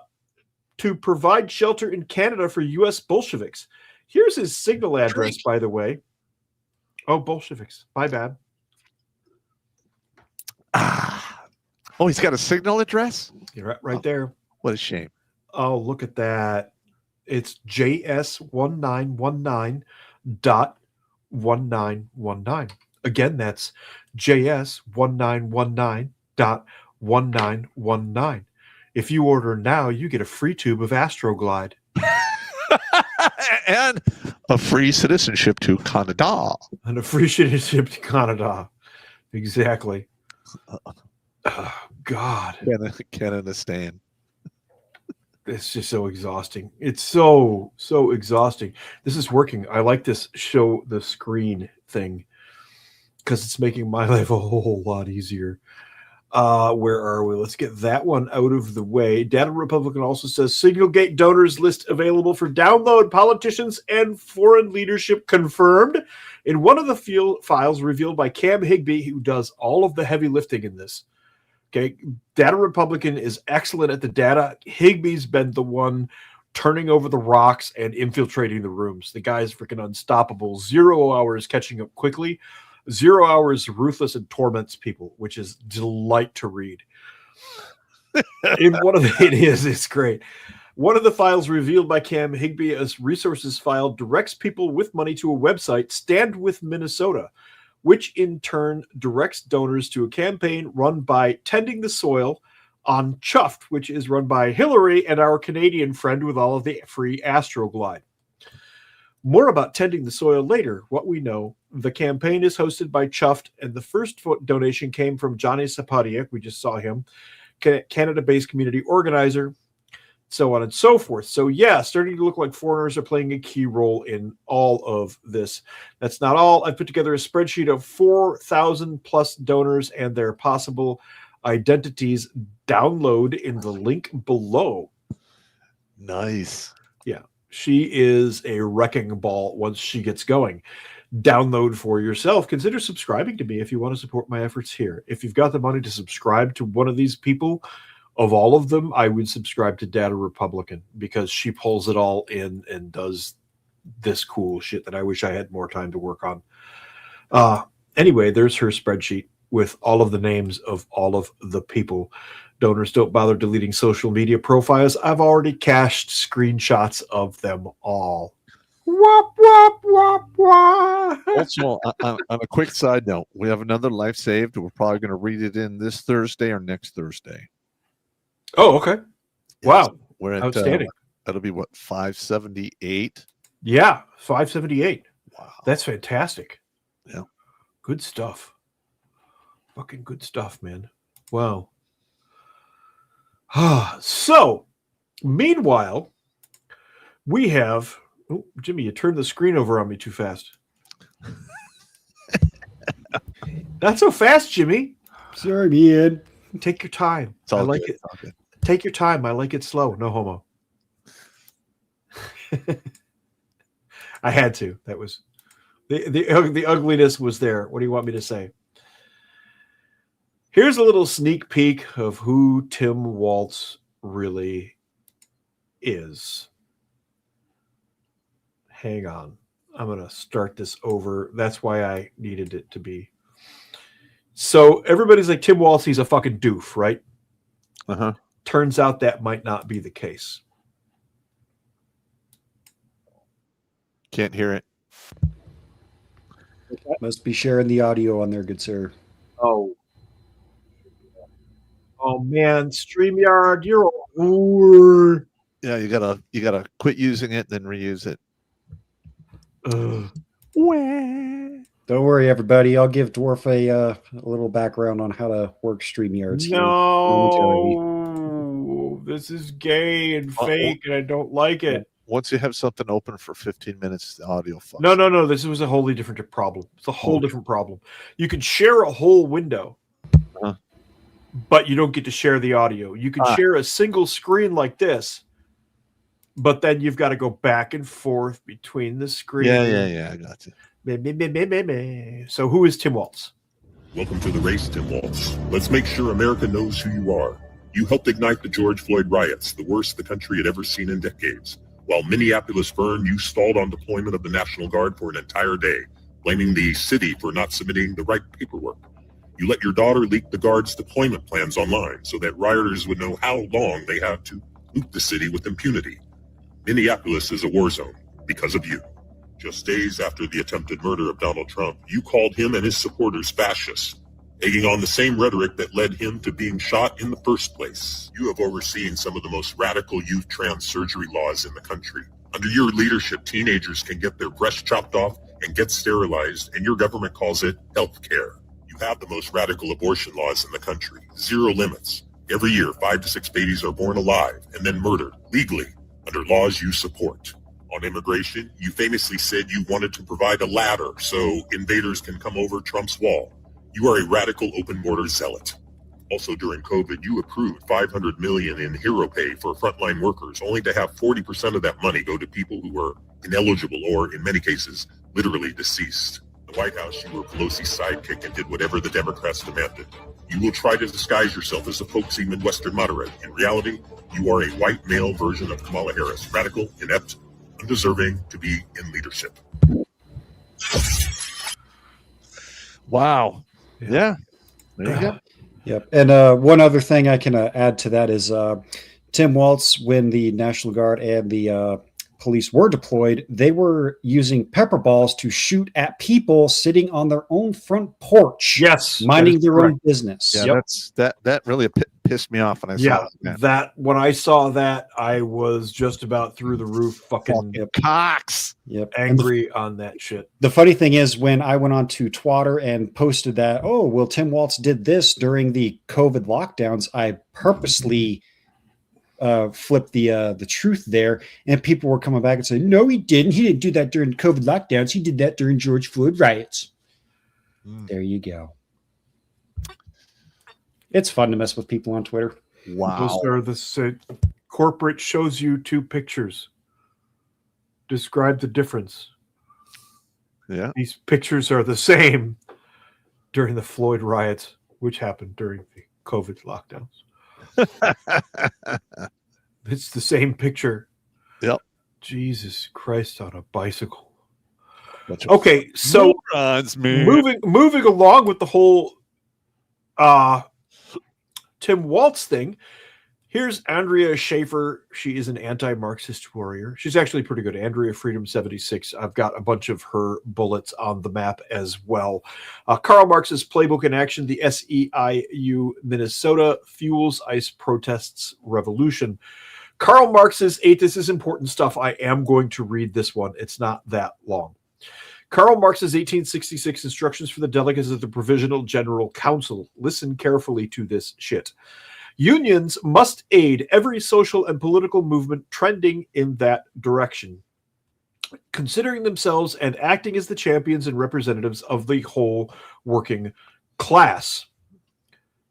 provide shelter in Canada for U.S. Bolsheviks. Here's his Signal address, by the way. Oh, Bolsheviks. My bad. Oh, he's got a Signal address? You're right there. What a shame. Oh, look at that. It's JS1919.1919. Again, that's JS1919.1919. If you order now, you get a free tube of Astroglide. And a free citizenship to Canada. And a free citizenship to Canada. Exactly. Oh, God. Can't understand. It's just so exhausting. It's so exhausting. This is working. I like this show the screen thing because it's making my life a whole lot easier. Where are we? Let's get that one out of the way. Data Republican also says Signalgate donors list available for download. Politicians and foreign leadership confirmed. In one of the files revealed by Cam Higbee, who does all of the heavy lifting in this. Okay, Data Republican is excellent at the data. Higbee's been the one turning over the rocks and infiltrating the rooms. The guy's freaking unstoppable. 0 hours catching up quickly. 0 hours ruthless and torments people, which is delight to read. It's great. One of the files revealed by Cam Higbee as resources file directs people with money to a website, Stand With Minnesota, which in turn directs donors to a campaign run by Tending the Soil on Chuft, which is run by Hillary and our Canadian friend with all of the free Astroglide. More about Tending the Soil later. What we know, the campaign is hosted by Chuft, and the first donation came from Johnny Sapodiak. We just saw him, Canada-based community organizer, so on and so forth. So yeah, starting to look like foreigners are playing a key role in all of this. That's not all. I've put together a spreadsheet of 4,000 plus donors and their possible identities. Download in the link below. Nice. Yeah, she is a wrecking ball once she gets going. Download for yourself. Consider subscribing to me if you want to support my efforts here. If you've got the money to subscribe to one of these people, of all of them, I would subscribe to Data Republican because she pulls it all in and does this cool shit that I wish I had more time to work on. Anyway, there's her spreadsheet with all of the names of all of the people. Donors don't bother deleting social media profiles. I've already cached screenshots of them all. Wop, wop, wop, wop. Also, on a quick side note, we have another life saved. We're probably going to read it in this Thursday or next Thursday. Oh, okay. Wow. We're at Outstanding. That'll be what, 578? Yeah, 578. Wow. That's fantastic. Yeah. Good stuff. Fucking good stuff, man. Wow. So, meanwhile, we have... Oh, Jimmy, you turned the screen over on me too fast. Not so fast, Jimmy. Sorry, man. Take your time. It's all I like good. it. It's all good. Take your time. I like it slow. No homo. I had to. That was the ugliness was there. What do you want me to say? Here's a little sneak peek of who Tim Waltz really is. Hang on. I'm going to start this over. That's why I needed it to be. So everybody's like, Tim Waltz, he's a fucking doof, right? Uh-huh. Turns out that might not be the case. Can't hear it. Must be sharing the audio on there, good sir. Oh man, StreamYard, you're a whore. Yeah, you gotta quit using it, then reuse it. Don't worry, everybody. I'll give Dwarf a little background on how to work StreamYards. No, this is gay and fake, and I don't like it. Once you have something open for 15 minutes, the audio fucks. No. This was a wholly different problem. It's a whole different problem. You can share a whole window, but you don't get to share the audio. You can share a single screen like this, but then you've got to go back and forth between the screens. Yeah. I got you. So who is Tim Waltz? Welcome to the race, Tim Waltz. Let's make sure America knows who you are. You helped ignite the George Floyd riots, the worst the country had ever seen in decades. While Minneapolis burned, you stalled on deployment of the National Guard for an entire day, blaming the city for not submitting the right paperwork. You let your daughter leak the Guard's deployment plans online so that rioters would know how long they had to loot the city with impunity. Minneapolis is a war zone because of you. Just days after the attempted murder of Donald Trump, you called him and his supporters fascists, egging on the same rhetoric that led him to being shot in the first place. You have overseen some of the most radical youth trans surgery laws in the country. Under your leadership, teenagers can get their breasts chopped off and get sterilized, and your government calls it health care. You have the most radical abortion laws in the country. 0 limits. Every year, 5 to 6 babies are born alive and then murdered legally under laws you support. On immigration, you famously said you wanted to provide a ladder so invaders can come over Trump's wall. You are a radical open border zealot. Also during COVID, you approved $500 million in hero pay for frontline workers, only to have 40% of that money go to people who were ineligible or, in many cases, literally deceased. In the White House, you were Pelosi's sidekick and did whatever the Democrats demanded. You will try to disguise yourself as a folksy Midwestern moderate. In reality, you are a white male version of Kamala Harris, radical, inept, undeserving to be in leadership. Wow. Yeah. There you go. Yep. And one other thing I can add to that is Tim Waltz, when the National Guard and the police were deployed, they were using pepper balls to shoot at people sitting on their own front porch. Yes, minding their own business. Yeah, that really pissed me off when I saw that. When I saw that, I was just about through the roof, fucking cocks. Yep, angry on that shit. The funny thing is, when I went on to Twitter and posted that, oh well, Tim Waltz did this during the COVID lockdowns, I purposely flipped the truth there, and people were coming back and saying, no, he didn't. He didn't do that during COVID lockdowns. He did that during George Floyd riots. There you go. It's fun to mess with people on Twitter. Wow. Those are the corporate shows you 2 pictures. Describe the difference. Yeah. These pictures are the same during the Floyd riots, which happened during the COVID lockdowns. It's the same picture. Yep. Jesus Christ on a bicycle. Okay, so moving along with the whole Tim Waltz thing, Here's Andrea Schaefer. She is an anti-Marxist warrior. She's actually pretty good. Andrea Freedom 76. I've got a bunch of her bullets on the map as well. Karl Marx's playbook in action, the SEIU Minnesota Fuels ICE Protests Revolution. Karl Marx's this is important stuff. I am going to read this one. It's not that long. Karl Marx's 1866 instructions for the delegates of the Provisional General Council. Listen carefully to this shit. Unions must aid every social and political movement trending in that direction, considering themselves and acting as the champions and representatives of the whole working class.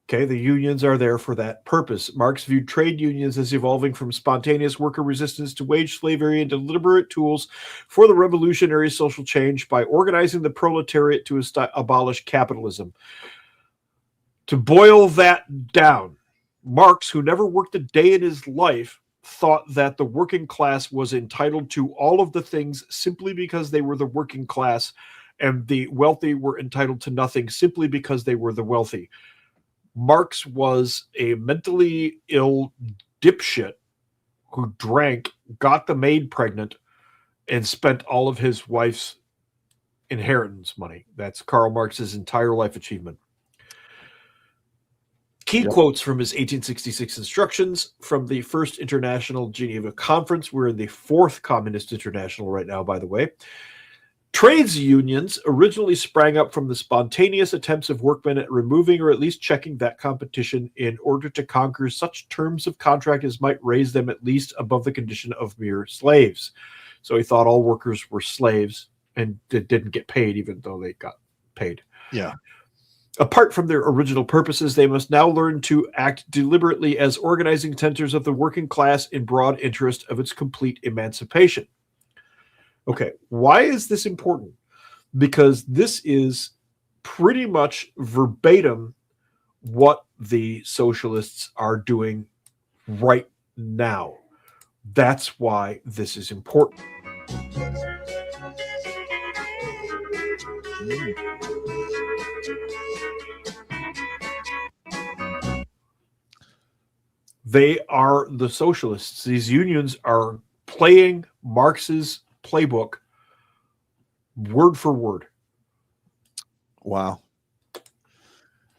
Okay, the unions are there for that purpose. Marx viewed trade unions as evolving from spontaneous worker resistance to wage slavery and deliberate tools for the revolutionary social change by organizing the proletariat to abolish capitalism. To boil that down, Marx, who never worked a day in his life, thought that the working class was entitled to all of the things simply because they were the working class, and the wealthy were entitled to nothing simply because they were the wealthy. Marx was a mentally ill dipshit who drank, got the maid pregnant, and spent all of his wife's inheritance money. That's Karl Marx's entire life achievement. Key quotes from his 1866 instructions from the First International Geneva Conference. We're in the Fourth Communist International right now, by the way. Trades unions originally sprang up from the spontaneous attempts of workmen at removing or at least checking that competition in order to conquer such terms of contract as might raise them at least above the condition of mere slaves. So he thought all workers were slaves and didn't get paid even though they got paid. Yeah. Apart from their original purposes, they must now learn to act deliberately as organizing centers of the working class in broad interest of its complete emancipation. Okay, why is this important? Because this is pretty much verbatim what the socialists are doing right now. That's why this is important. They are the socialists. These unions are playing Marx's playbook word for word. Wow.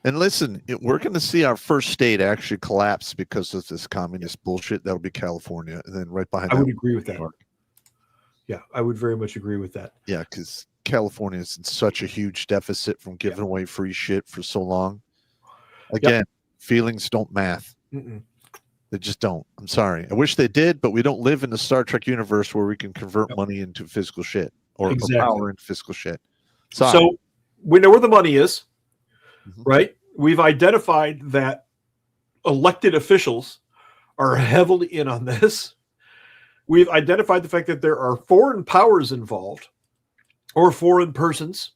And listen, we're going to see our first state actually collapse because of this communist bullshit. That'll be California. And then right behind I that, would agree with that. Yeah, I would very much agree with that. Yeah, because California is in such a huge deficit from giving away free shit for so long. Again, feelings don't math. Mm-mm. They just don't. I'm sorry. I wish they did, but we don't live in the Star Trek universe where we can convert money into physical shit or power into physical shit. Sorry. So we know where the money is, right? We've identified that elected officials are heavily in on this. We've identified the fact that there are foreign powers involved, or foreign persons,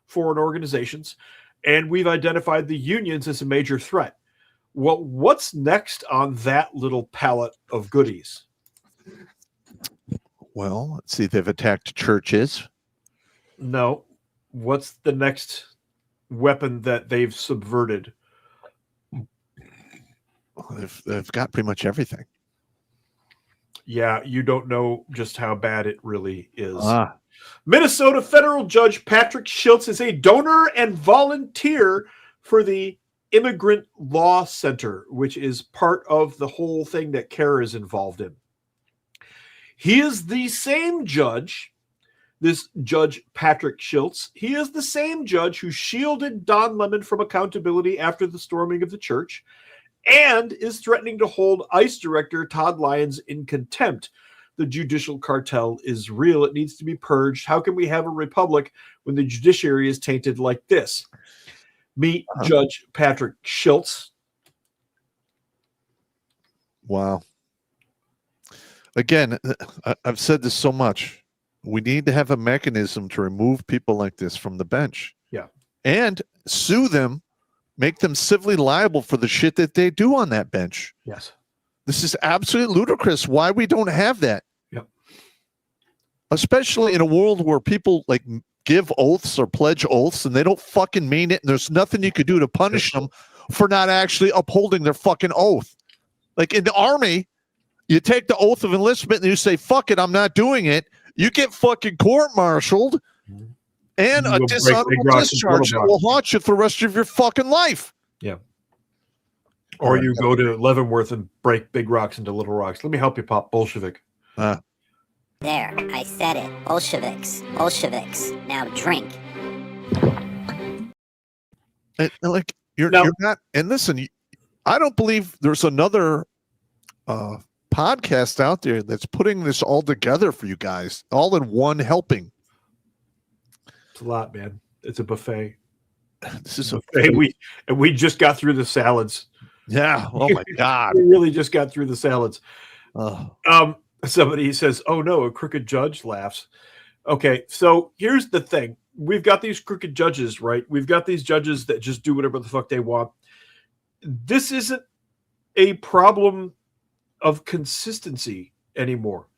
foreign organizations, and we've identified the unions as a major threat. Well, what's next on that little palette of goodies? Well, let's see. They've attacked churches. No. What's the next weapon that they've subverted? They've got pretty much everything. Yeah, you don't know just how bad it really is. Minnesota federal judge Patrick Schiltz is a donor and volunteer for the Immigrant Law Center, which is part of the whole thing that CARE is involved in. He is the same judge, this Judge Patrick Schiltz, he is the same judge who shielded Don Lemon from accountability after the storming of the church and is threatening to hold ICE Director Todd Lyons in contempt. The judicial cartel is real. It needs to be purged. How can we have a republic when the judiciary is tainted like this? Meet Judge Patrick Schiltz. Wow. Again, I've said this so much. We need to have a mechanism to remove people like this from the bench. Yeah. And sue them, make them civilly liable for the shit that they do on that bench. Yes. This is absolutely ludicrous. Why we don't have that. Yep. Especially in a world where people like give oaths or pledge oaths and they don't fucking mean it, and there's nothing you could do to punish them for not actually upholding their fucking oath. Like in the Army, you take the oath of enlistment and you say, fuck it, I'm not doing it. You get fucking court-martialed and You a will break big dishonorable rocks and discharge that little will haunt you for the rest of your fucking life. Yeah. Or you go to Leavenworth and break big rocks into little rocks. Let me help you, Pop. Bolshevik. There, I said it. Bolsheviks. Bolsheviks. Now drink. And, like you're not. And listen, I don't believe there's another podcast out there that's putting this all together for you guys, all in one helping. It's a lot, man. It's a buffet. This is a buffet. We just got through the salads. Yeah. Oh my God. We really just got through the salads. Somebody says, "Oh no, a crooked judge," laughs. Okay, so here's the thing. We've got these crooked judges, right? We've got these judges that just do whatever the fuck they want. This isn't a problem of consistency anymore.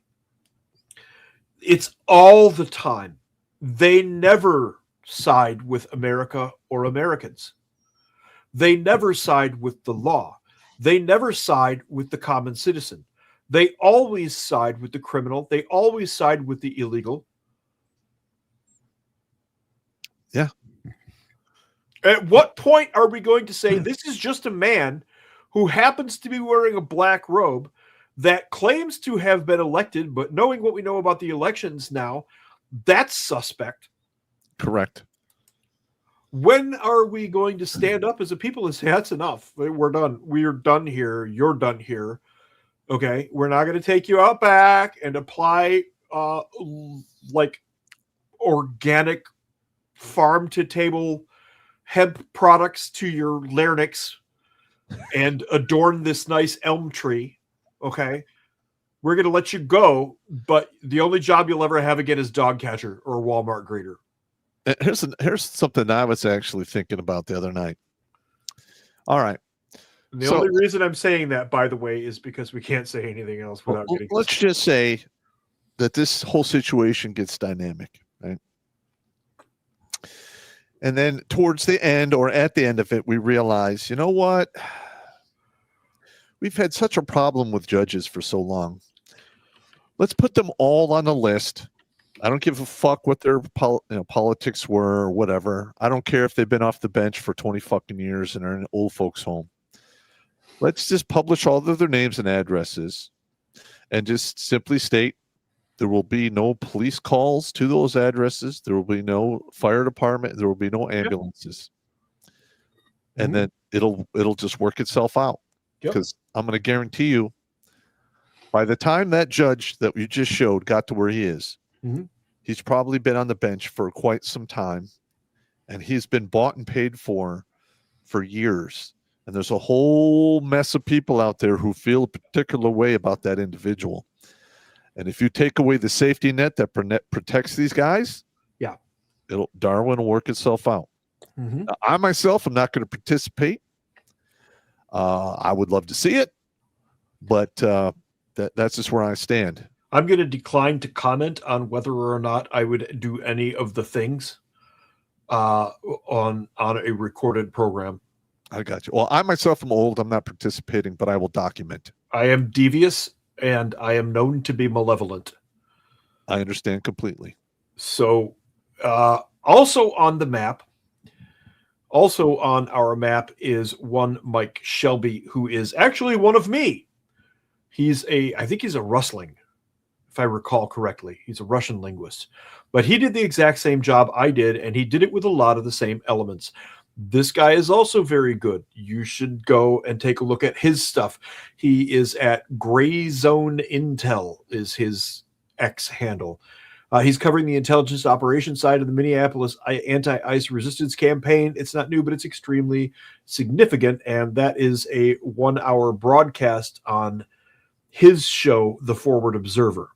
It's all the time. They never side with America or Americans. They never side with the law. They never side with the common citizen. They always side with the criminal. They always side with the illegal. Yeah. At what point are we going to say this is just a man who happens to be wearing a black robe that claims to have been elected, but knowing what we know about the elections now, that's suspect? Correct. When are we going to stand up as a people and say, that's enough? We're done. We're done here. You're done here. Okay. We're not going to take you out back and apply like organic farm to table hemp products to your larynx and adorn this nice elm tree. Okay. We're going to let you go, but the only job you'll ever have again is dog catcher or Walmart greeter. Here's something I was actually thinking about the other night. All right. The only reason I'm saying that, by the way, is because we can't say anything else without getting. Let's just say that this whole situation gets dynamic, right? And then towards the end or at the end of it, we realize, you know what? We've had such a problem with judges for so long. Let's put them all on a list. I don't give a fuck what their politics were or whatever. I don't care if they've been off the bench for 20 fucking years and are in an old folks' home. Let's just publish all of their names and addresses and just simply state there will be no police calls to those addresses. There will be no fire department. There will be no ambulances. And then it'll just work itself out. Because I'm going to guarantee you, by the time that judge that you just showed got to where he is, he's probably been on the bench for quite some time, and he's been bought and paid for years. And there's a whole mess of people out there who feel a particular way about that individual. And if you take away the safety net that protects these guys, Darwin will work itself out. Now, I myself am not going to participate. I would love to see it, but that's just where I stand. I'm going to decline to comment on whether or not I would do any of the things on a recorded program. I got you. Well, I myself am old. I'm not participating, but I will document. I am devious, and I am known to be malevolent. I understand completely. So, also on the map, also on our map is one Mike Shelby, who is actually one of me. I think he's a Rusling, if I recall correctly. He's a Russian linguist. But he did the exact same job I did, and he did it with a lot of the same elements. This guy is also very good. You should go and take a look at his stuff. He is at Gray Zone Intel is his X handle. He's covering the intelligence operations side of the Minneapolis anti-ICE resistance campaign. It's not new, but it's extremely significant, and that is a 1-hour broadcast on his show, The Forward Observer.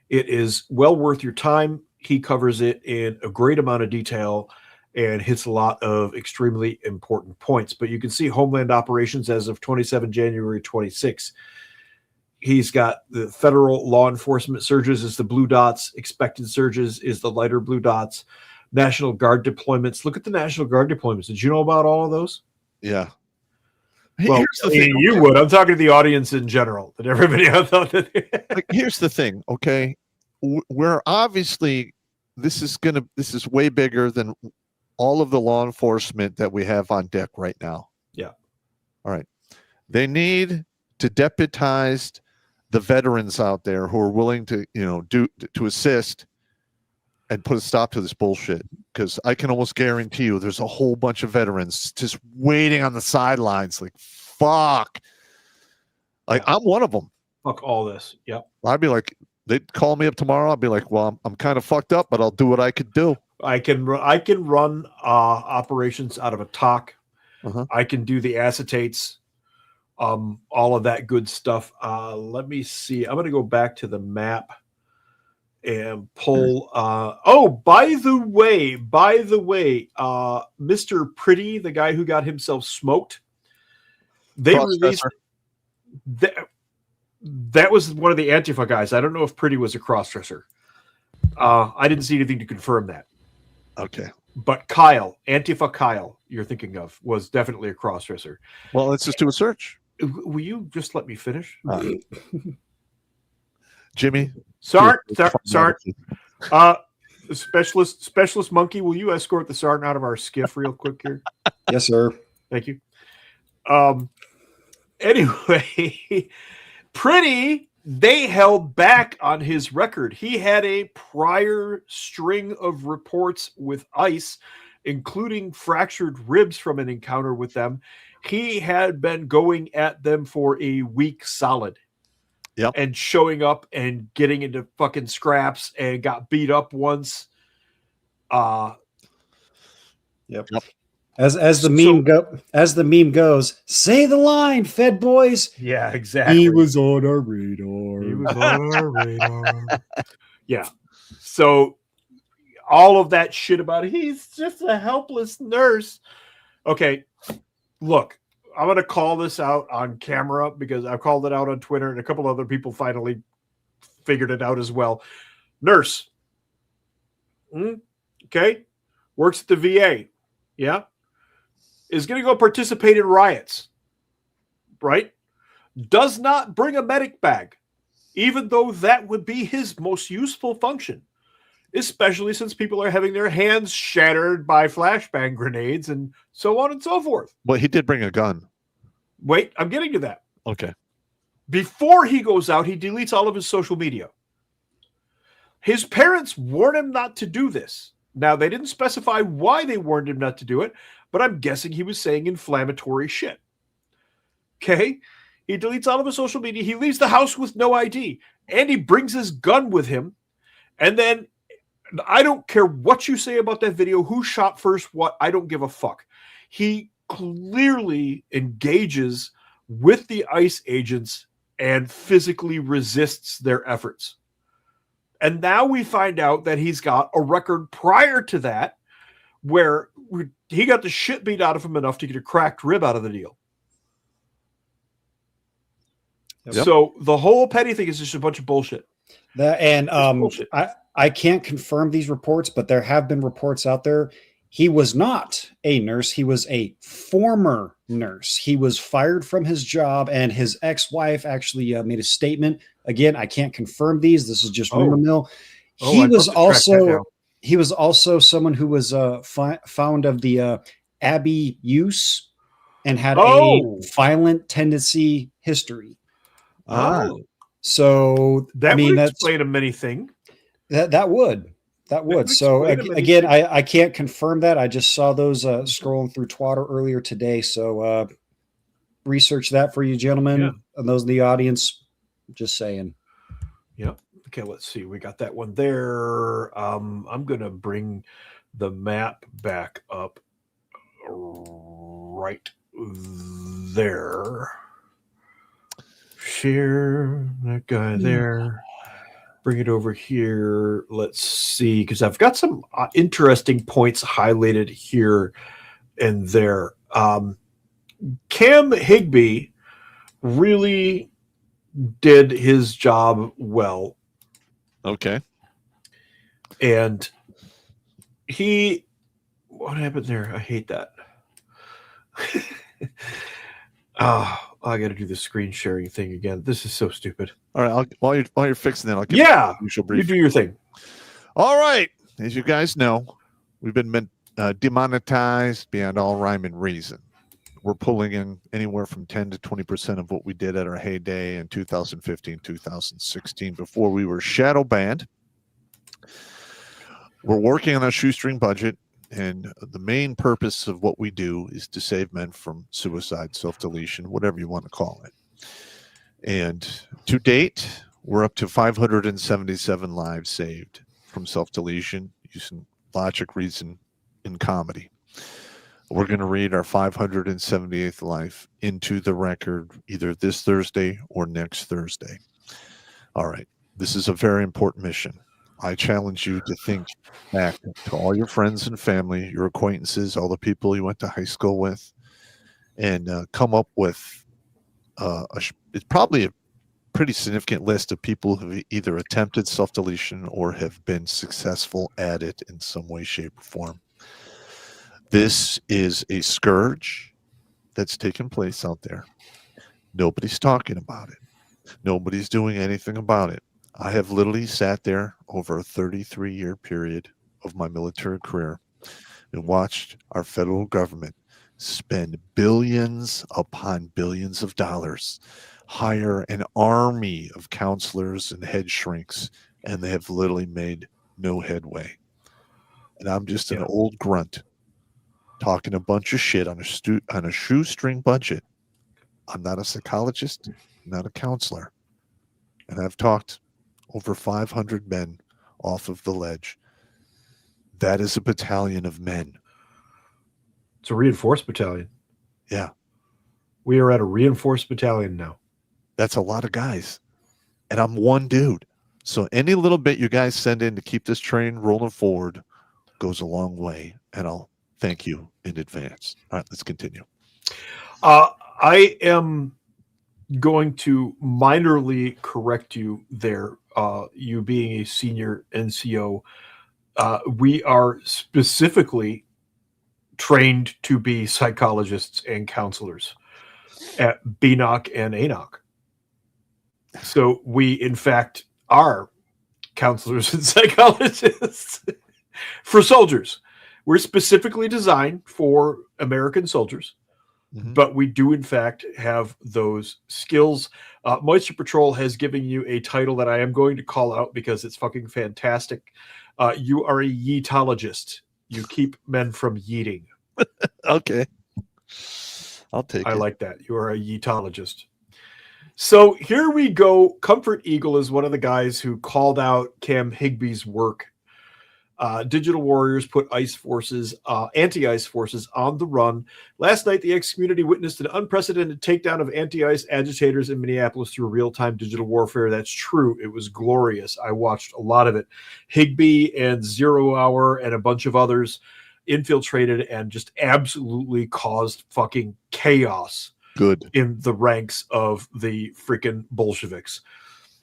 It is well worth your time. He covers it in a great amount of detail and hits a lot of extremely important points. But you can see Homeland Operations as of 27 January 26. He's got the federal law enforcement surges is the blue dots. Expected surges is the lighter blue dots. National Guard deployments. Look at the National Guard deployments. Did you know about all of those? Yeah. Well, Here's the thing. you would. I'm talking to the audience in general. That everybody I thought that. Like, here's the thing. Okay, we're obviously this is way bigger than all of the law enforcement that we have on deck right now. Yeah. All right. They need to deputize the veterans out there who are willing to, to assist and put a stop to this bullshit. Because I can almost guarantee you there's a whole bunch of veterans just waiting on the sidelines like, fuck. Like, I'm one of them. Fuck all this. Yep. I'd be like, they'd call me up tomorrow. I'd be like, well, I'm kind of fucked up, but I'll do what I could do. I can run operations out of a talk. I can do the acetates, all of that good stuff. Let me see. I'm going to go back to the map and pull. By the way, Mr. Pretty, the guy who got himself smoked, they released that was one of the Antifa guys. I don't know if Pretty was a crossdresser. I didn't see anything to confirm that. Okay. But Kyle, Antifa Kyle, you're thinking of, was definitely a crossdresser. Well, let's just do a search. Will you just let me finish? Jimmy? Sergeant. Specialist Monkey, will you escort the sergeant out of our skiff real quick here? Yes, sir. Thank you. Anyway, Pretty, they held back on his record. He had a prior string of reports with ICE, including fractured ribs from an encounter with them. He had been going at them for a week solid. Yep. And showing up and getting into fucking scraps and got beat up once. Yep. As the meme goes, say the line, Fed boys. Yeah, exactly. He was on our radar. Yeah. So all of that shit about he's just a helpless nurse. Okay, look, I'm going to call this out on camera because I've called it out on Twitter and a couple other people finally figured it out as well. Nurse. Okay. Works at the VA. Yeah. Is going to go participate in riots. Right? Does not bring a medic bag, even though that would be his most useful function, especially since people are having their hands shattered by flashbang grenades and so on and so forth. Well, he did bring a gun. Wait, I'm getting to that. Okay. Before he goes out, he deletes all of his social media. His parents warn him not to do this. Now, they didn't specify why they warned him not to do it, but I'm guessing he was saying inflammatory shit. Okay? He deletes all of his social media. He leaves the house with no ID. And he brings his gun with him. And then, I don't care what you say about that video, who shot first, what, I don't give a fuck. He clearly engages with the ICE agents and physically resists their efforts. And now we find out that he's got a record prior to that where he got the shit beat out of him enough to get a cracked rib out of the deal. Yep. So the whole petty thing is just a bunch of bullshit. I can't confirm these reports, but there have been reports out there. He was not a nurse. He was a former nurse. He was fired from his job, and his ex-wife actually made a statement. Again, I can't confirm these. This is just rumor mill. He was also someone who was found of the Abbey use and had a violent tendency history. So that would explain a many thing. That would. So again, I can't confirm that. I just saw those scrolling through Twitter earlier today. So research that for you, gentlemen, and those in the audience. Just saying. Yep. Okay, let's see. We got that one there. I'm going to bring the map back up right there. Share that guy there. Bring it over here. Let's see, because I've got some interesting points highlighted here and there. Cam Higbee really did his job well. Okay. And what happened there? I hate that. Oh, I got to do the screen sharing thing again. This is so stupid. All right, while you're fixing that, I'll give Yeah, you usual you brief. do your thing. All right, as you guys know, we've been demonetized beyond all rhyme and reason. We're pulling in anywhere from 10 to 20% of what we did at our heyday in 2015, 2016, before we were shadow banned. We're working on a shoestring budget, and the main purpose of what we do is to save men from suicide, self-deletion, whatever you want to call it. And to date, we're up to 577 lives saved from self-deletion using logic, reason, and comedy. We're going to read our 578th life into the record either this Thursday or next Thursday. All right. This is a very important mission. I challenge you to think back to all your friends and family, your acquaintances, all the people you went to high school with, and come up with it's probably a pretty significant list of people who have either attempted self-deletion or have been successful at it in some way, shape, or form. This is a scourge that's taken place out there. Nobody's talking about it. Nobody's doing anything about it. I have literally sat there over a 33-year period of my military career and watched our federal government spend billions upon billions of dollars, hire an army of counselors and head shrinks, and they have literally made no headway. And I'm just an old grunt talking a bunch of shit on a shoestring budget. I'm not a psychologist, I'm not a counselor. And I've talked over 500 men off of the ledge. That is a battalion of men. It's a reinforced battalion. Yeah. We are at a reinforced battalion now. That's a lot of guys. And I'm one dude. So any little bit you guys send in to keep this train rolling forward goes a long way. And I'll thank you in advance. All right, let's continue. I am going to minorly correct you there, you being a senior NCO. We are specifically trained to be psychologists and counselors at BNOC and ANOC. So we, in fact, are counselors and psychologists for soldiers. We're specifically designed for American soldiers, but we do, in fact, have those skills. Moisture Patrol has given you a title that I am going to call out because it's fucking fantastic. You are a yeetologist. You keep men from yeeting. Okay. I'll take it. I like that. You are a yeetologist. So here we go. Comfort Eagle is one of the guys who called out Cam Higby's work. Digital Warriors put ICE forces, anti-ICE forces on the run. Last night, the X community witnessed an unprecedented takedown of anti-ICE agitators in Minneapolis through real-time digital warfare. That's true. It was glorious. I watched a lot of it. Higby and 0 Hour and a bunch of others infiltrated and just absolutely caused fucking chaos. Good. In the ranks of the freaking Bolsheviks.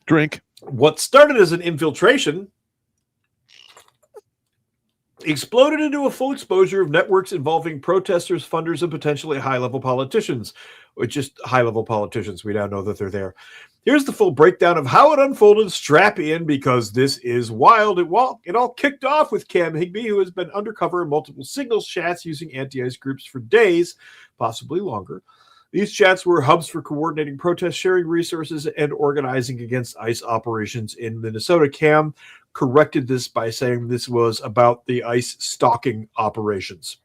Drink. What started as an infiltration exploded into a full exposure of networks involving protesters, funders, and potentially high-level politicians. Or just high-level politicians. We now know that they're there. Here's the full breakdown of how it unfolded. Strap in, because this is wild. It all kicked off with Cam Higby, who has been undercover in multiple signals chats using anti-ICE groups for days, possibly longer. These chats were hubs for coordinating protests, sharing resources, and organizing against ICE operations in Minnesota. Cam corrected this by saying this was about the ICE stalking operations,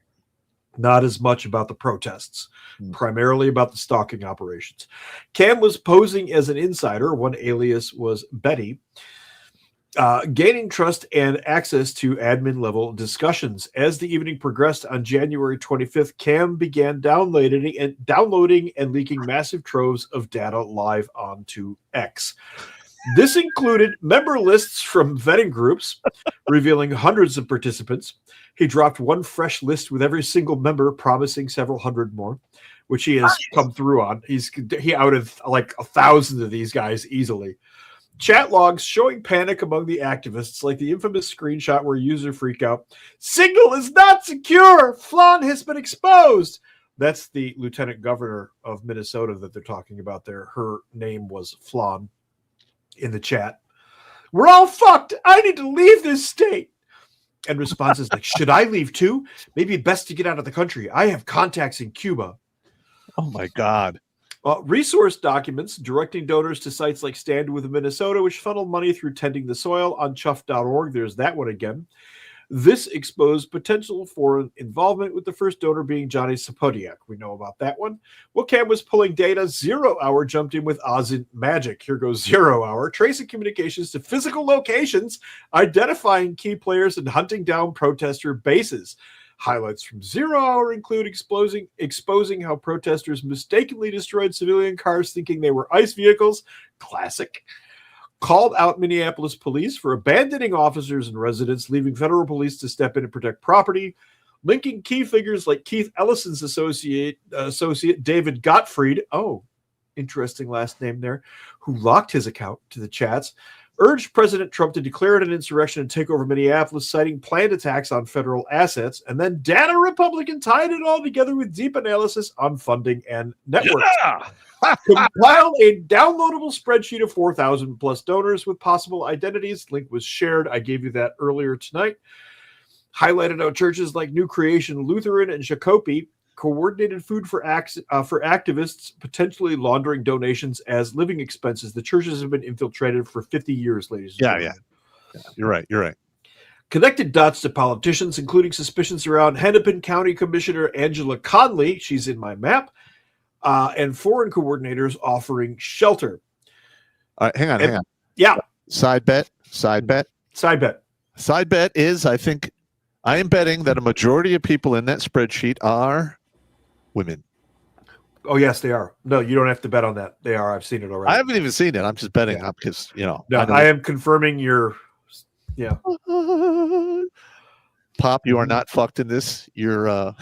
not as much about the protests, primarily about the stalking operations. Cam was posing as an insider. One alias was Betty, gaining trust and access to admin-level discussions. As the evening progressed on January 25th, Cam began downloading and leaking massive troves of data live onto X. This included member lists from vetting groups, revealing hundreds of participants. He dropped one fresh list with every single member, promising several hundred more, which he has come through on. He outed like 1,000 of these guys easily. Chat logs showing panic among the activists, like the infamous screenshot where user freak out. Signal is not secure. Flan has been exposed. That's the lieutenant governor of Minnesota that they're talking about there. Her name was Flan in the chat. We're all fucked. I need to leave this state. And response is like, should I leave too? Maybe best to get out of the country. I have contacts in Cuba. Oh my God. Resource documents directing donors to sites like Stand With Minnesota, which funnel money through Tending the Soil on chuff.org. There's that one again. This exposed potential for involvement with the first donor being Johnny Sapodiak. We know about that one. WCAM was pulling data. 0 Hour jumped in with Ozint Magic. Here goes 0 Hour. Tracing communications to physical locations, identifying key players, and hunting down protester bases. Highlights from 0 Hour include exposing how protesters mistakenly destroyed civilian cars thinking they were ICE vehicles. Classic. Called out Minneapolis police for abandoning officers and residents, leaving federal police to step in and protect property. Linking key figures like Keith Ellison's associate David Gottfried. Oh, interesting last name there. Who locked his account to the chats. Urged President Trump to declare it an insurrection and take over Minneapolis, citing planned attacks on federal assets. And then Data Republican tied it all together with deep analysis on funding and networks. Yeah. Compiled a downloadable spreadsheet of 4,000 plus donors with possible identities. Link was shared. I gave you that earlier tonight. Highlighted how churches like New Creation Lutheran and Shakopee coordinated food for activists, potentially laundering donations as living expenses. The churches have been infiltrated for 50 years, ladies and gentlemen. Yeah. You're right. Connected dots to politicians, including suspicions around Hennepin County Commissioner Angela Conley. She's in my map. And foreign coordinators offering shelter. All right, hang on. Yeah. Side bet. Side bet is, I am betting that a majority of people in that spreadsheet are women. Oh, yes, they are. No, you don't have to bet on that. They are. I've seen it already. I haven't even seen it. I'm just betting because, No, I am confirming your, Pop, you are not fucked in this. You're,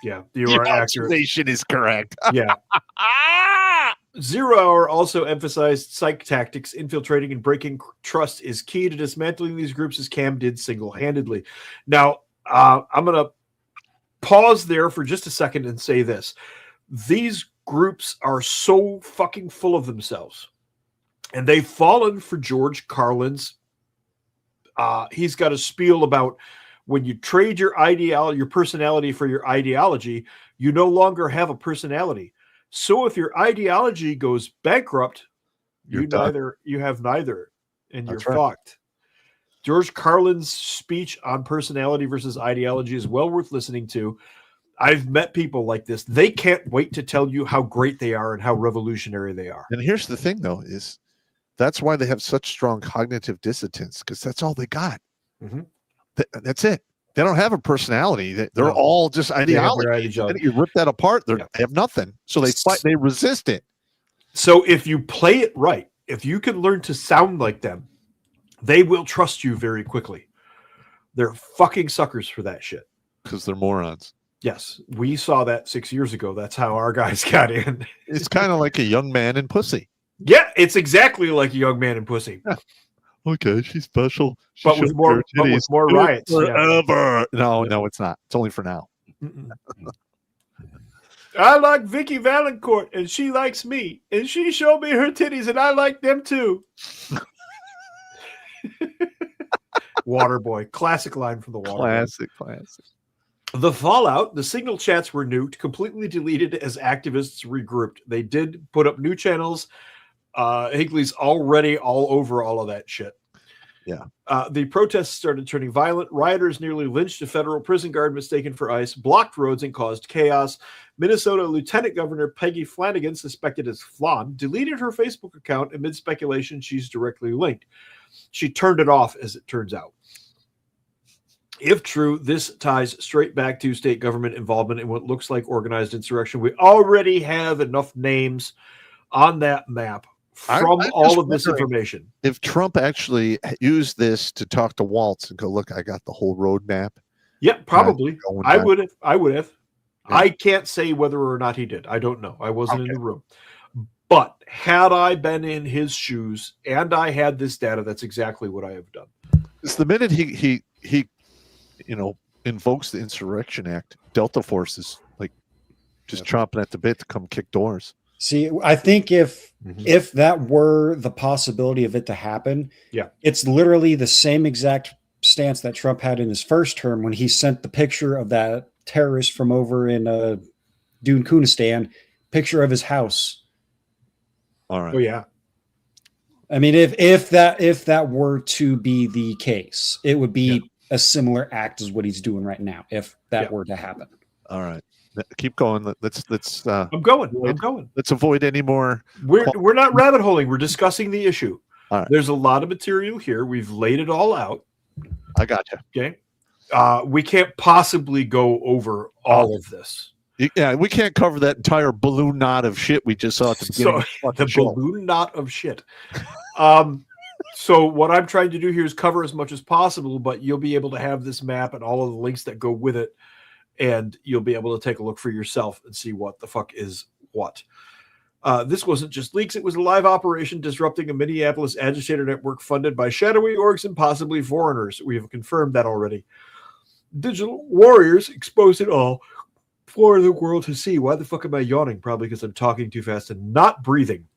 your observation is correct. Yeah. 0 Hour also emphasized psych tactics. Infiltrating and breaking trust is key to dismantling these groups, as Cam did single-handedly. Now, I'm going to pause there for just a second and say this. These groups are so fucking full of themselves. And they've fallen for George Carlin's. He's got a spiel about when you trade your personality for your ideology, you no longer have a personality. So if your ideology goes bankrupt, you have neither, and you're fucked. George Carlin's speech on personality versus ideology is well worth listening to. I've met people like this. They can't wait to tell you how great they are and how revolutionary they are. And here's the thing, though, is that's why they have such strong cognitive dissonance, because that's all they got. Mm-hmm. That's it. They don't have a personality. They're all just ideology. And you rip that apart, they have nothing. So they fight. They resist it. So if you play it right, if you can learn to sound like them, they will trust you very quickly. They're fucking suckers for that shit. Because they're morons. Yes. We saw that 6 years ago. That's how our guys got in. It's kind of like a young man in pussy. Yeah, it's exactly like a young man in pussy. Okay, she's special. But with more riots. Forever. Yeah. No, it's not. It's only for now. I like Vicky Valancourt, and she likes me. And she showed me her titties, and I like them too. Waterboy. Classic line from the Waterboy. Classic. The fallout, the signal chats were nuked, completely deleted as activists regrouped. They did put up new channels. Higley's already all over all of that shit. Yeah. The protests started turning violent. Rioters nearly lynched a federal prison guard mistaken for ICE, blocked roads, and caused chaos. Minnesota Lieutenant Governor Peggy Flanagan, suspected as Flan, deleted her Facebook account amid speculation she's directly linked. She turned it off, as it turns out. If true, this ties straight back to state government involvement in what looks like organized insurrection. We already have enough names on that map from all of this information. If Trump actually used this to talk to Waltz and go, look, I got the whole roadmap. Yeah, probably. I would have. Yeah. I can't say whether or not he did. I don't know. I wasn't in the room. But had I been in his shoes and I had this data, that's exactly what I have done. It's the minute he invokes the Insurrection Act, Delta Force is like just chomping at the bit to come kick doors. See, I think if that were the possibility of it to happen, it's literally the same exact stance that Trump had in his first term when he sent the picture of that terrorist from over in Kunistan, picture of his house. All right. Oh yeah. I mean, if that were to be the case, it would be a similar act as what he's doing right now. If that were to happen. All right. Keep going. Let's. I'm going. Let's avoid any more. We're not rabbit holing. We're discussing the issue. All right. There's a lot of material here. We've laid it all out. I got you. Okay. We can't possibly go over all of this. Yeah, we can't cover that entire balloon knot of shit we just saw at the beginning. The balloon knot of shit. So what I'm trying to do here is cover as much as possible, but you'll be able to have this map and all of the links that go with it, and you'll be able to take a look for yourself and see what the fuck is what. This wasn't just leaks. It was a live operation disrupting a Minneapolis agitator network funded by shadowy orgs and possibly foreigners. We have confirmed that already. Digital warriors exposed it all for the world to see. Why the fuck am I yawning? Probably because I'm talking too fast and not breathing.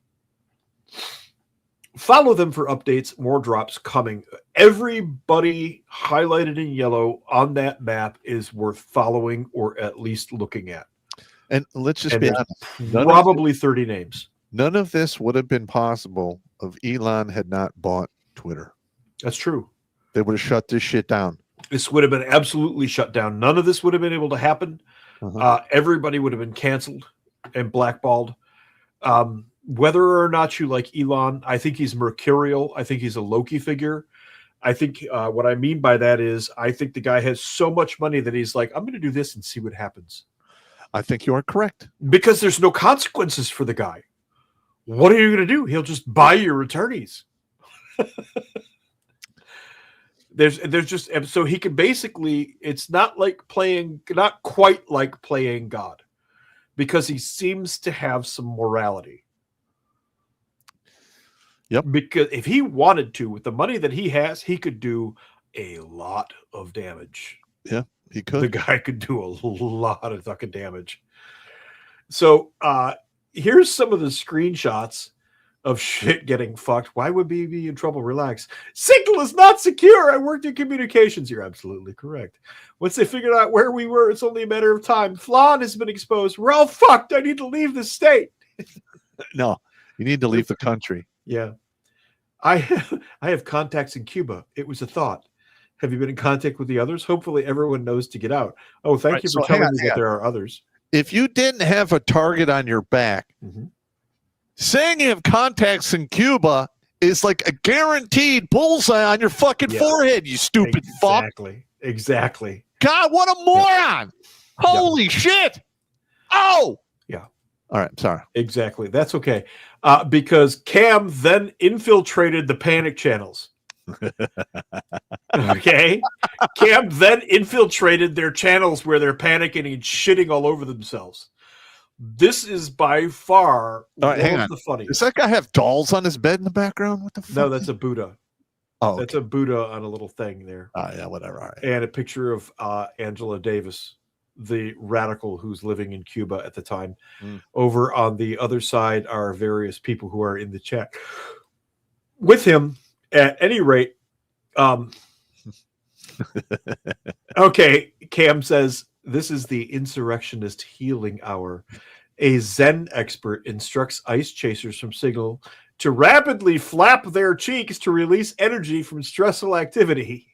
Follow them for updates. More drops coming. Everybody highlighted in yellow on that map is worth following or at least looking at. And let's just be honest. Probably 30 names. None of this would have been possible if Elon had not bought Twitter. That's true. They would have shut this shit down. This would have been absolutely shut down. None of this would have been able to happen. Everybody would have been canceled and blackballed. Whether or not you like Elon, I think he's mercurial. I think he's a Loki figure. I think what I mean by that is I think the guy has so much money that he's like, I'm going to do this and see what happens. I think you are correct. Because there's no consequences for the guy. What are you going to do? He'll just buy your attorneys. There's just, so he can basically, it's not quite like playing God, because he seems to have some morality. Yep. Because if he wanted to, with the money that he has, he could do a lot of damage. Yeah, he could. The guy could do a lot of fucking damage. So here's some of the screenshots of shit getting fucked. Why would we be in trouble? Relax. Signal is not secure. I worked in communications. You're absolutely correct. Once they figured out where we were, it's only a matter of time. Flan has been exposed. We're all fucked. I need to leave the state. No, you need to leave the country. Yeah. I have contacts in Cuba. It was a thought. Have you been in contact with the others? Hopefully everyone knows to get out. Oh, thank you for telling me that there are others. If you didn't have a target on your back, saying you have contacts in Cuba is like a guaranteed bullseye on your fucking forehead, you stupid fuck. Exactly. God, what a moron. Holy shit. Oh. Yeah. All right. Sorry. Exactly. That's okay. Because Cam then infiltrated the panic channels. Okay. Cam then infiltrated their channels where they're panicking and shitting all over themselves. This is by far one of the funniest. Does that guy have dolls on his bed in the background? What the fuck? No, that's a Buddha. Oh, that's a Buddha on a little thing there. Oh, yeah, whatever. All right. And a picture of Angela Davis, the radical who's living in Cuba at the time. Over on the other side are various people who are in the chat with him. At any rate, okay, Cam says, this is the insurrectionist healing hour. A Zen expert instructs ice chasers from Signal to rapidly flap their cheeks to release energy from stressful activity.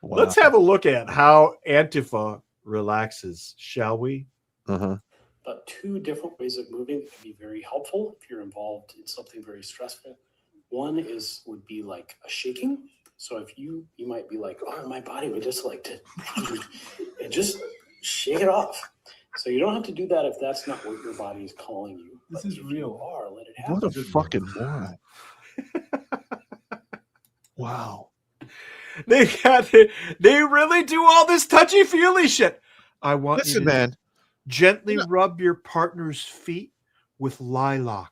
Wow. Let's have a look at how Antifa relaxes, shall we? Two different ways of moving that can be very helpful if you're involved in something very stressful. One would be like a shaking. So if you might be like, oh, my body would just like to and just shake it off. So you don't have to do that if that's not what your body is calling you. This is real. Let it happen. What a fucking moron. Wow. They really do all this touchy-feely shit. I want you to gently rub your partner's feet with lilac.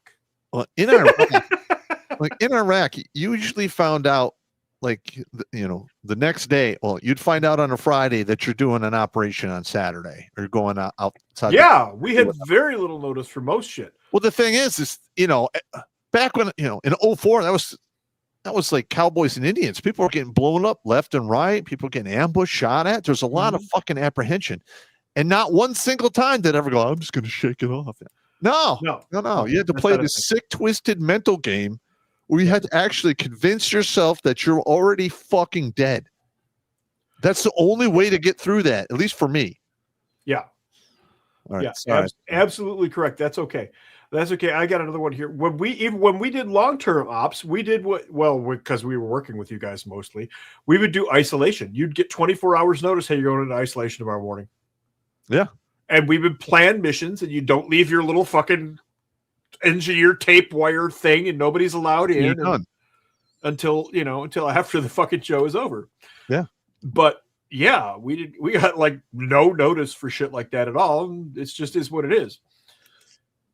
Well, in Iraq, you usually found out like, the next day, well, you'd find out on a Friday that you're doing an operation on Saturday or going outside. Yeah, we had very little notice for most shit. Well, the thing is, back when, in 2004, that was like cowboys and Indians. People were getting blown up left and right. People getting ambushed, shot at. There's a lot of fucking apprehension. And not one single time did I ever go, I'm just going to shake it off. No. You had to play this sick, twisted mental game where you had to actually convince yourself that you're already fucking dead. That's the only way to get through that, at least for me. Yeah. All right. Yeah, absolutely correct. That's okay. That's okay. I got another one here. When we did long-term ops, we did because we were working with you guys mostly, we would do isolation. You'd get 24 hours notice, hey, you're going into isolation tomorrow morning. Yeah. And we would plan missions, and you don't leave your little fucking engineer tape wire thing, and nobody's allowed in until after the fucking show is over. Yeah. But yeah, we got like no notice for shit like that at all. It's just is what it is.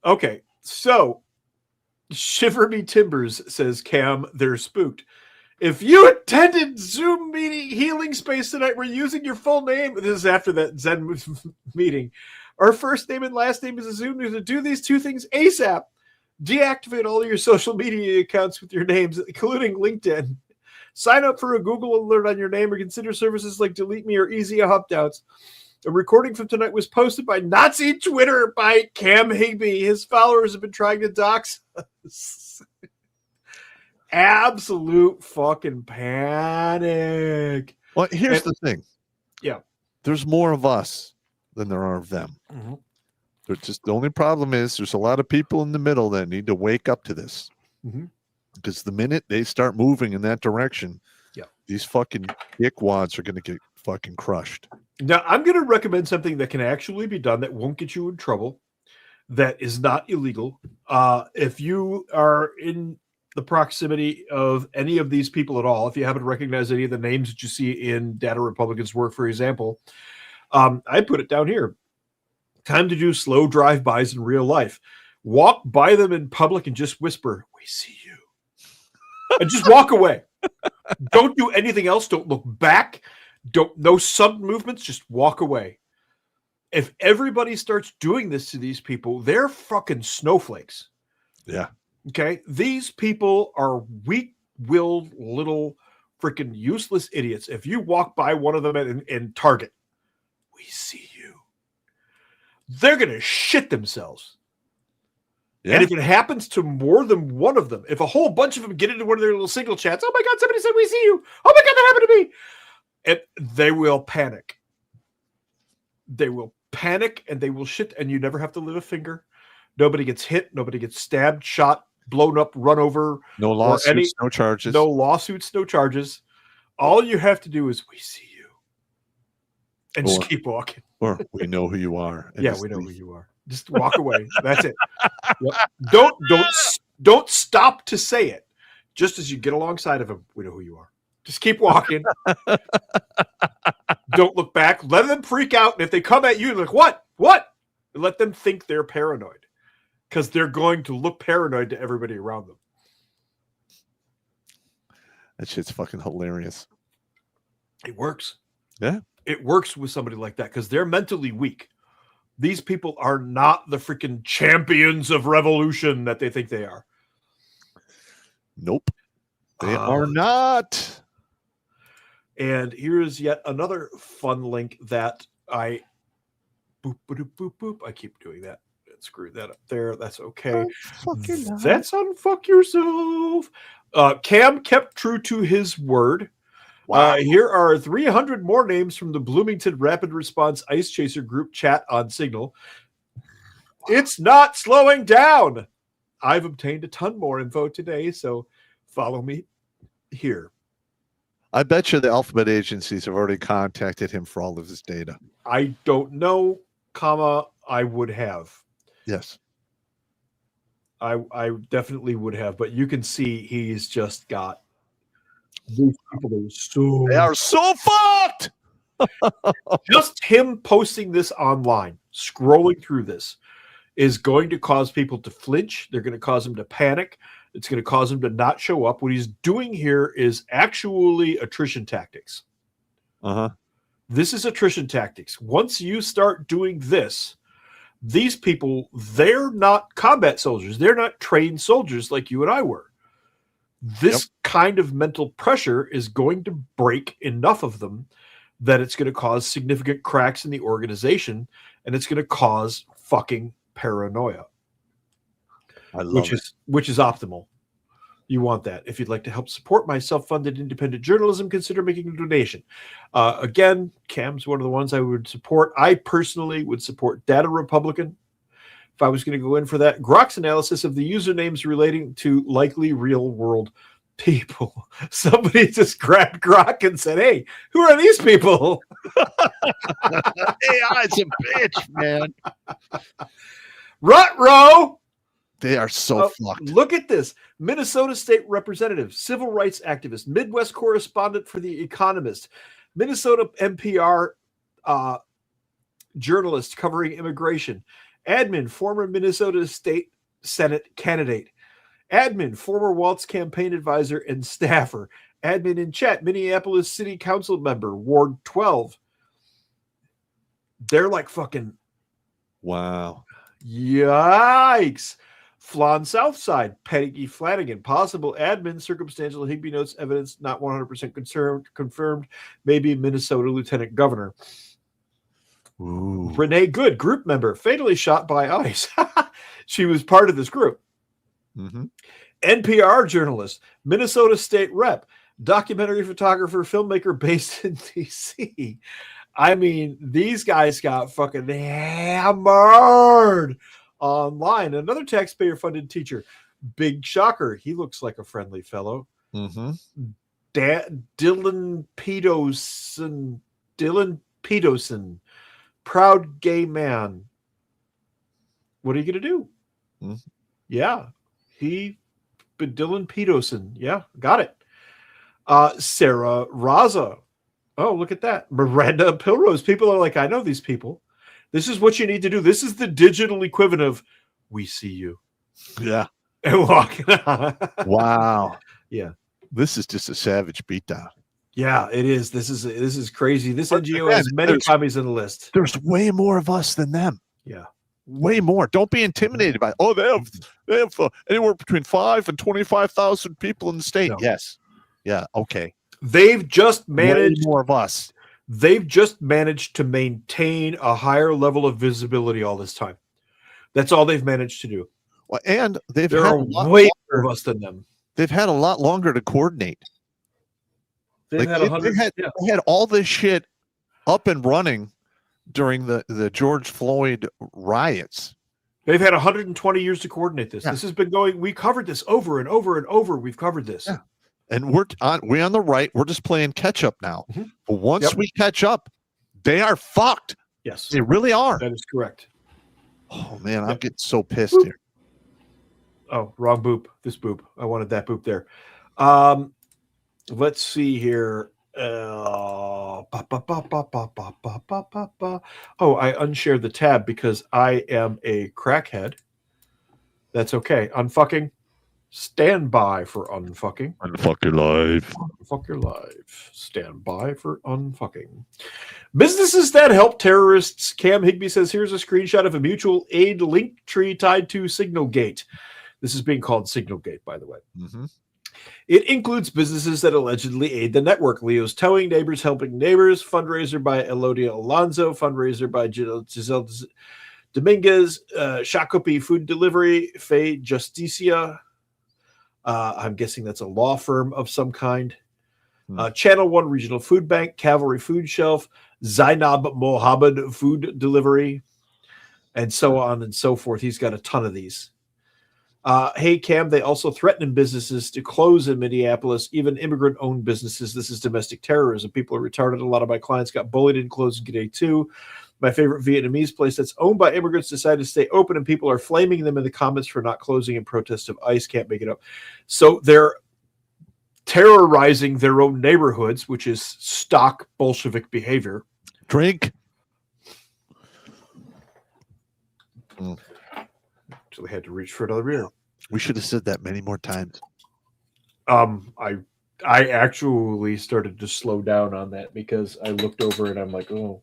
Okay, so Shiver Me Timbers says, Cam, they're spooked. If you attended Zoom meeting healing space tonight, we're using your full name. This is after that Zen meeting. Our first name and last name is a Zoom user. Do these two things ASAP. Deactivate all of your social media accounts with your names, including LinkedIn. Sign up for a Google alert on your name or consider services like Delete Me or Easy Opt-outs. A recording from tonight was posted by Nazi Twitter by Cam Higby. His followers have been trying to dox us. Absolute fucking panic. Well, here's the thing. Yeah. There's more of us than there are of them. Mm-hmm. The only problem is there's a lot of people in the middle that need to wake up to this. Mm-hmm. Because the minute they start moving in that direction, these fucking dickwads are going to get fucking crushed. Now, I'm going to recommend something that can actually be done that won't get you in trouble, that is not illegal. If you are in the proximity of any of these people at all, if you haven't recognized any of the names that you see in Data Republicans' work, for example, I put it down here. Time to do slow drive-bys in real life. Walk by them in public and just whisper, "We see you." And just walk away. Don't do anything else. Don't look back. No sudden movements. Just walk away. If everybody starts doing this to these people, they're fucking snowflakes. Yeah. Okay? These people are weak-willed little freaking useless idiots. If you walk by one of them in Target, "We see you," they're going to shit themselves. Yeah. And if it happens to more than one of them, if a whole bunch of them get into one of their little single chats, "Oh my God, somebody said we see you. Oh my God, that happened to me." And they will panic. They will panic and they will shit, and you never have to lift a finger. Nobody gets hit. Nobody gets stabbed, shot, blown up, run over. No lawsuits, no charges. No lawsuits, no charges. All you have to do is, "We see you." And just keep walking. Or, "We know who you are." Yeah, we know who you are. Just walk away. That's it. Yep. Don't stop to say it. Just as you get alongside of them, "We know who you are." Just keep walking. Don't look back. Let them freak out. And if they come at you, like, "What? What?" And let them think they're paranoid, because they're going to look paranoid to everybody around them. That shit's fucking hilarious. It works. Yeah. It works with somebody like that because they're mentally weak. These people are not the freaking champions of revolution that they think they are. Nope. They are not. And here's yet another fun link that I I keep doing that. Screw that up there. That's okay. That's unfuck yourself. Cam kept true to his word. Wow. Here are 300 more names from the Bloomington Rapid Response Ice Chaser group chat on Signal. It's not slowing down. I've obtained a ton more info today, so follow me here. I bet you the alphabet agencies have already contacted him for all of his data. I don't know, I would have. Yes. I definitely would have, but you can see he's just got these people they are so fucked. Just him posting this online, scrolling through this, is going to cause people to flinch. They're going to cause them to panic. It's going to cause him to not show up. What he's doing here is actually attrition tactics. This is attrition tactics. Once you start doing this, these people, they're not combat soldiers. They're not trained soldiers like you and I were. This kind of mental pressure is going to break enough of them that it's going to cause significant cracks in the organization, and it's going to cause fucking paranoia. Which is optimal. You want that. If you'd like to help support my self-funded independent journalism, consider making a donation. Again, Cam's one of the ones I would support. I personally would support Data Republican if I was going to go in for that. Grok's analysis of the usernames relating to likely real-world people. Somebody just grabbed Grok and said, hey, who are these people? AI's a bitch, man. Ruh-roh! They are so fucked. Look at this. Minnesota State Representative, civil rights activist, Midwest correspondent for The Economist, Minnesota NPR journalist covering immigration, admin, former Minnesota State Senate candidate, admin, former Waltz campaign advisor and staffer, admin in chat, Minneapolis City Council member, Ward 12. They're like fucking... Wow. Yikes. Flan Southside, Peggy Flanagan, possible admin, circumstantial Higby notes, evidence not 100% confirmed, maybe Minnesota Lieutenant Governor. Ooh. Renee Good, group member, fatally shot by ICE. She was part of this group. NPR journalist, Minnesota State Rep, documentary photographer, filmmaker based in D.C. I mean, these guys got fucking hammered online. Another taxpayer-funded teacher, big shocker. He looks like a friendly fellow. Dylan Peterson, proud gay man. What are you gonna do? Yeah, Dylan Peterson. Yeah, got it. Sarah Raza. Oh, look at that. Miranda Pilrose. People are like, I know these people. This is what you need to do. This is the digital equivalent of we see you. Yeah. And walking on. Wow. Yeah. This is just a savage beatdown. Yeah, it is. This is crazy. This NGO has many commies on the list. There's way more of us than them. Yeah. Way more. Don't be intimidated by it. Oh, they have anywhere between 5 and 25,000 people in the state. No. Yes. Yeah. Okay. They've just managed way more of us. They've just managed to maintain a higher level of visibility all this time. That's all they've managed to do. Well, and they've there had are way more of us than them. They've had a lot longer to coordinate. They had all this shit up and running during the George Floyd riots. They've had 120 years to coordinate this. Yeah. This has been going. We covered this over and over and over. We've covered this. Yeah. And we're on the right. We're just playing catch up now. But once we catch up, they are fucked. Yes, they really are. That is correct. Oh man, I'm getting so pissed here. Oh, wrong boop. This boop. I wanted that boop there. Let's see here. Oh, I unshared the tab because I am a crackhead. That's okay. Unfucking. Stand by for unfucking. Unfuck your life. Unfuck your life. Stand by for unfucking. Businesses that help terrorists. Cam Higby says, here's a screenshot of a mutual aid link tree tied to Signalgate. This is being called Signalgate, by the way. It includes businesses that allegedly aid the network. Leo's Towing, Neighbors Helping Neighbors, fundraiser by Elodia Alonso, fundraiser by Giselle Dominguez, Shakopee Food Delivery, Faye Justicia. I'm guessing that's a law firm of some kind. Channel 1 Regional Food Bank, Cavalry Food Shelf, Zainab Mohammed Food Delivery, and so on and so forth. He's got a ton of these. Hey, Cam, they also threaten businesses to close in Minneapolis, even immigrant-owned businesses. This is domestic terrorism. People are retarded. A lot of my clients got bullied and closed day 2. My favorite Vietnamese place that's owned by immigrants decided to stay open, and people are flaming them in the comments for not closing in protest of ICE. Can't make it up. So they're terrorizing their own neighborhoods, which is stock Bolshevik behavior. Drink. Actually had to reach for another beer. We should have said that many more times. I actually started to slow down on that because I looked over and I'm like, oh,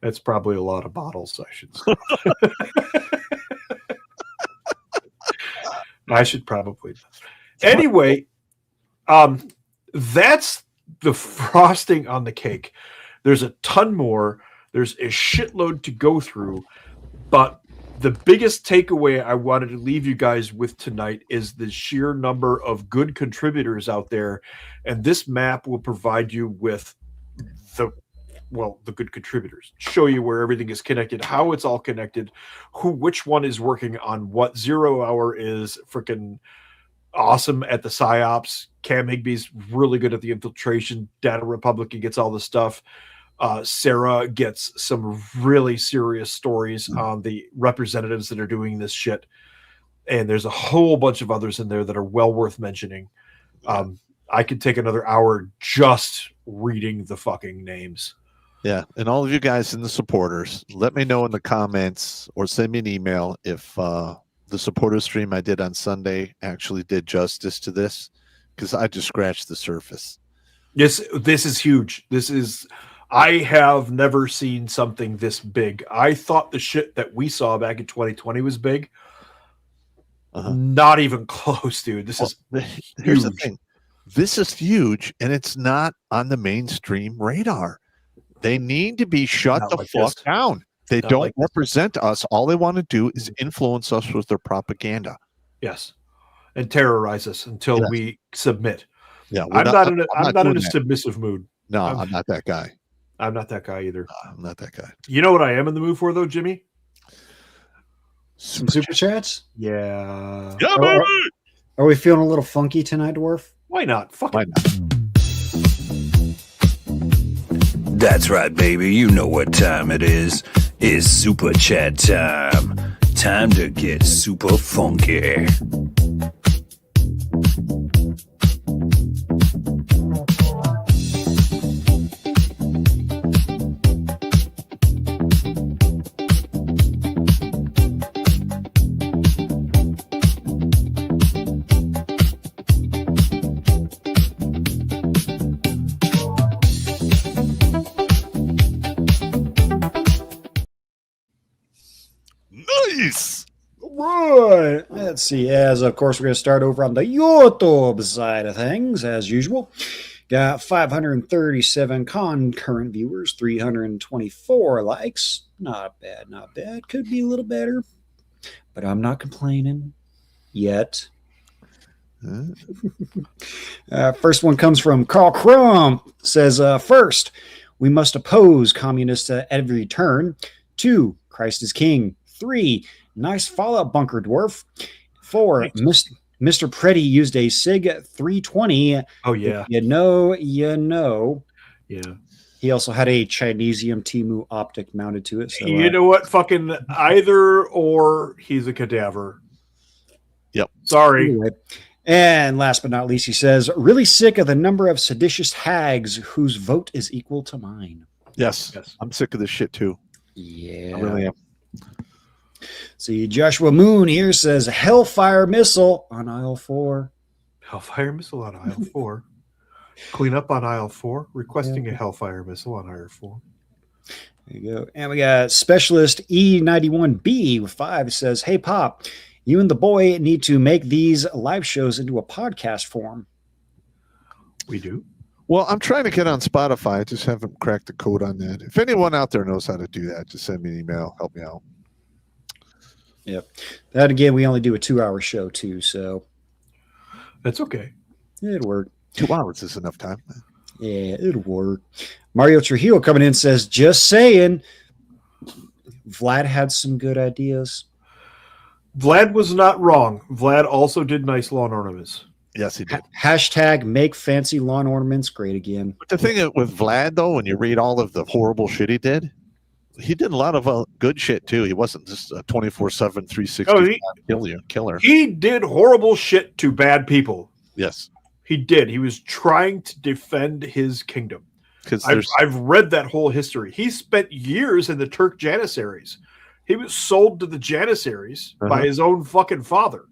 that's probably a lot of bottles. I should stop. I should probably. Anyway, that's the frosting on the cake. There's a ton more. There's a shitload to go through, but the biggest takeaway I wanted to leave you guys with tonight is the sheer number of good contributors out there, and this map will provide you with the good contributors, show you where everything is connected, how it's all connected, which one is working on what. 0 Hour is freaking awesome at the psyops. Cam Higby's really good at the infiltration. Data Republican gets all the stuff. Sarah gets some really serious stories on the representatives that are doing this shit. And there's a whole bunch of others in there that are well worth mentioning. I could take another hour just reading the fucking names. Yeah. And all of you guys and the supporters, let me know in the comments or send me an email if the supporter stream I did on Sunday actually did justice to this, because I just scratched the surface. This is huge. I have never seen something this big. I thought the shit that we saw back in 2020 was big. Not even close, dude. Here's the thing. This is huge, and it's not on the mainstream radar. They need to be shut the fuck down. They don't represent us. All they want to do is influence us with their propaganda. Yes. And terrorize us until we submit. Yeah, I'm not in a submissive mood. No, I'm not that guy. I'm not that guy either. I'm not that guy. You know what I am in the mood for, though, Jimmy? Some super chats? Yeah. Yeah, baby! Are we feeling a little funky tonight, Dwarf? Why not? Why not? That's right, baby. You know what time it is. It's super chat time. Time to get super funky. Nice. Right. Let's see. As of course, we're going to start over on the YouTube side of things, as usual. Got 537 concurrent viewers, 324 likes. Not bad, not bad. Could be a little better, but I'm not complaining yet. First one comes from Carl Crump. Says, first, we must oppose communists at every turn. 2, Christ is King. 3, nice Fallout bunker, Dwarf. 4, Mr. Pretty used a SIG 320. Oh, yeah. If you know. Yeah. He also had a Chinesium Temu optic mounted to it. So, you know what? Fucking either or, he's a cadaver. Yep. Sorry. Anyway. And last but not least, he says, really sick of the number of seditious hags whose vote is equal to mine. Yes. I'm sick of this shit too. Yeah. I really am. See, Joshua Moon here says Hellfire missile on aisle 4. Hellfire missile on aisle 4. Clean up on aisle 4. Requesting a Hellfire missile on aisle 4. There you go. And we got Specialist E91B with 5 says, hey, Pop, you and the boy need to make these live shows into a podcast form. We do? Well, I'm trying to get on Spotify. I just haven't cracked the code on that. If anyone out there knows how to do that, just send me an email. Help me out. Yep. That, again, we only do a 2-hour show, too, so. That's okay. It'll work. 2 hours is enough time. Yeah, it'll work. Mario Trujillo coming in says, just saying, Vlad had some good ideas. Vlad was not wrong. Vlad also did nice lawn ornaments. Yes, he did. Hashtag make fancy lawn ornaments great again. But the thing with Vlad, though, when you read all of the horrible shit he did a lot of good shit, too. He wasn't just a 24/7, 360 killer. He did horrible shit to bad people. Yes. He did. He was trying to defend his kingdom. I've read that whole history. He spent years in the Turk Janissaries. He was sold to the Janissaries by his own fucking father.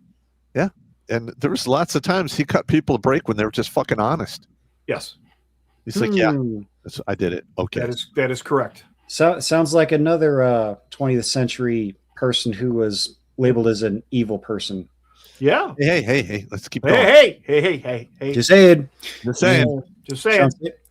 Yeah. and there was lots of times he cut people a break when they were just fucking honest. Yes. He's like, yeah, I did it. Okay. That is correct. So sounds like another 20th century person who was labeled as an evil person. Yeah. Hey. Let's keep going. Hey. Just saying. Just saying.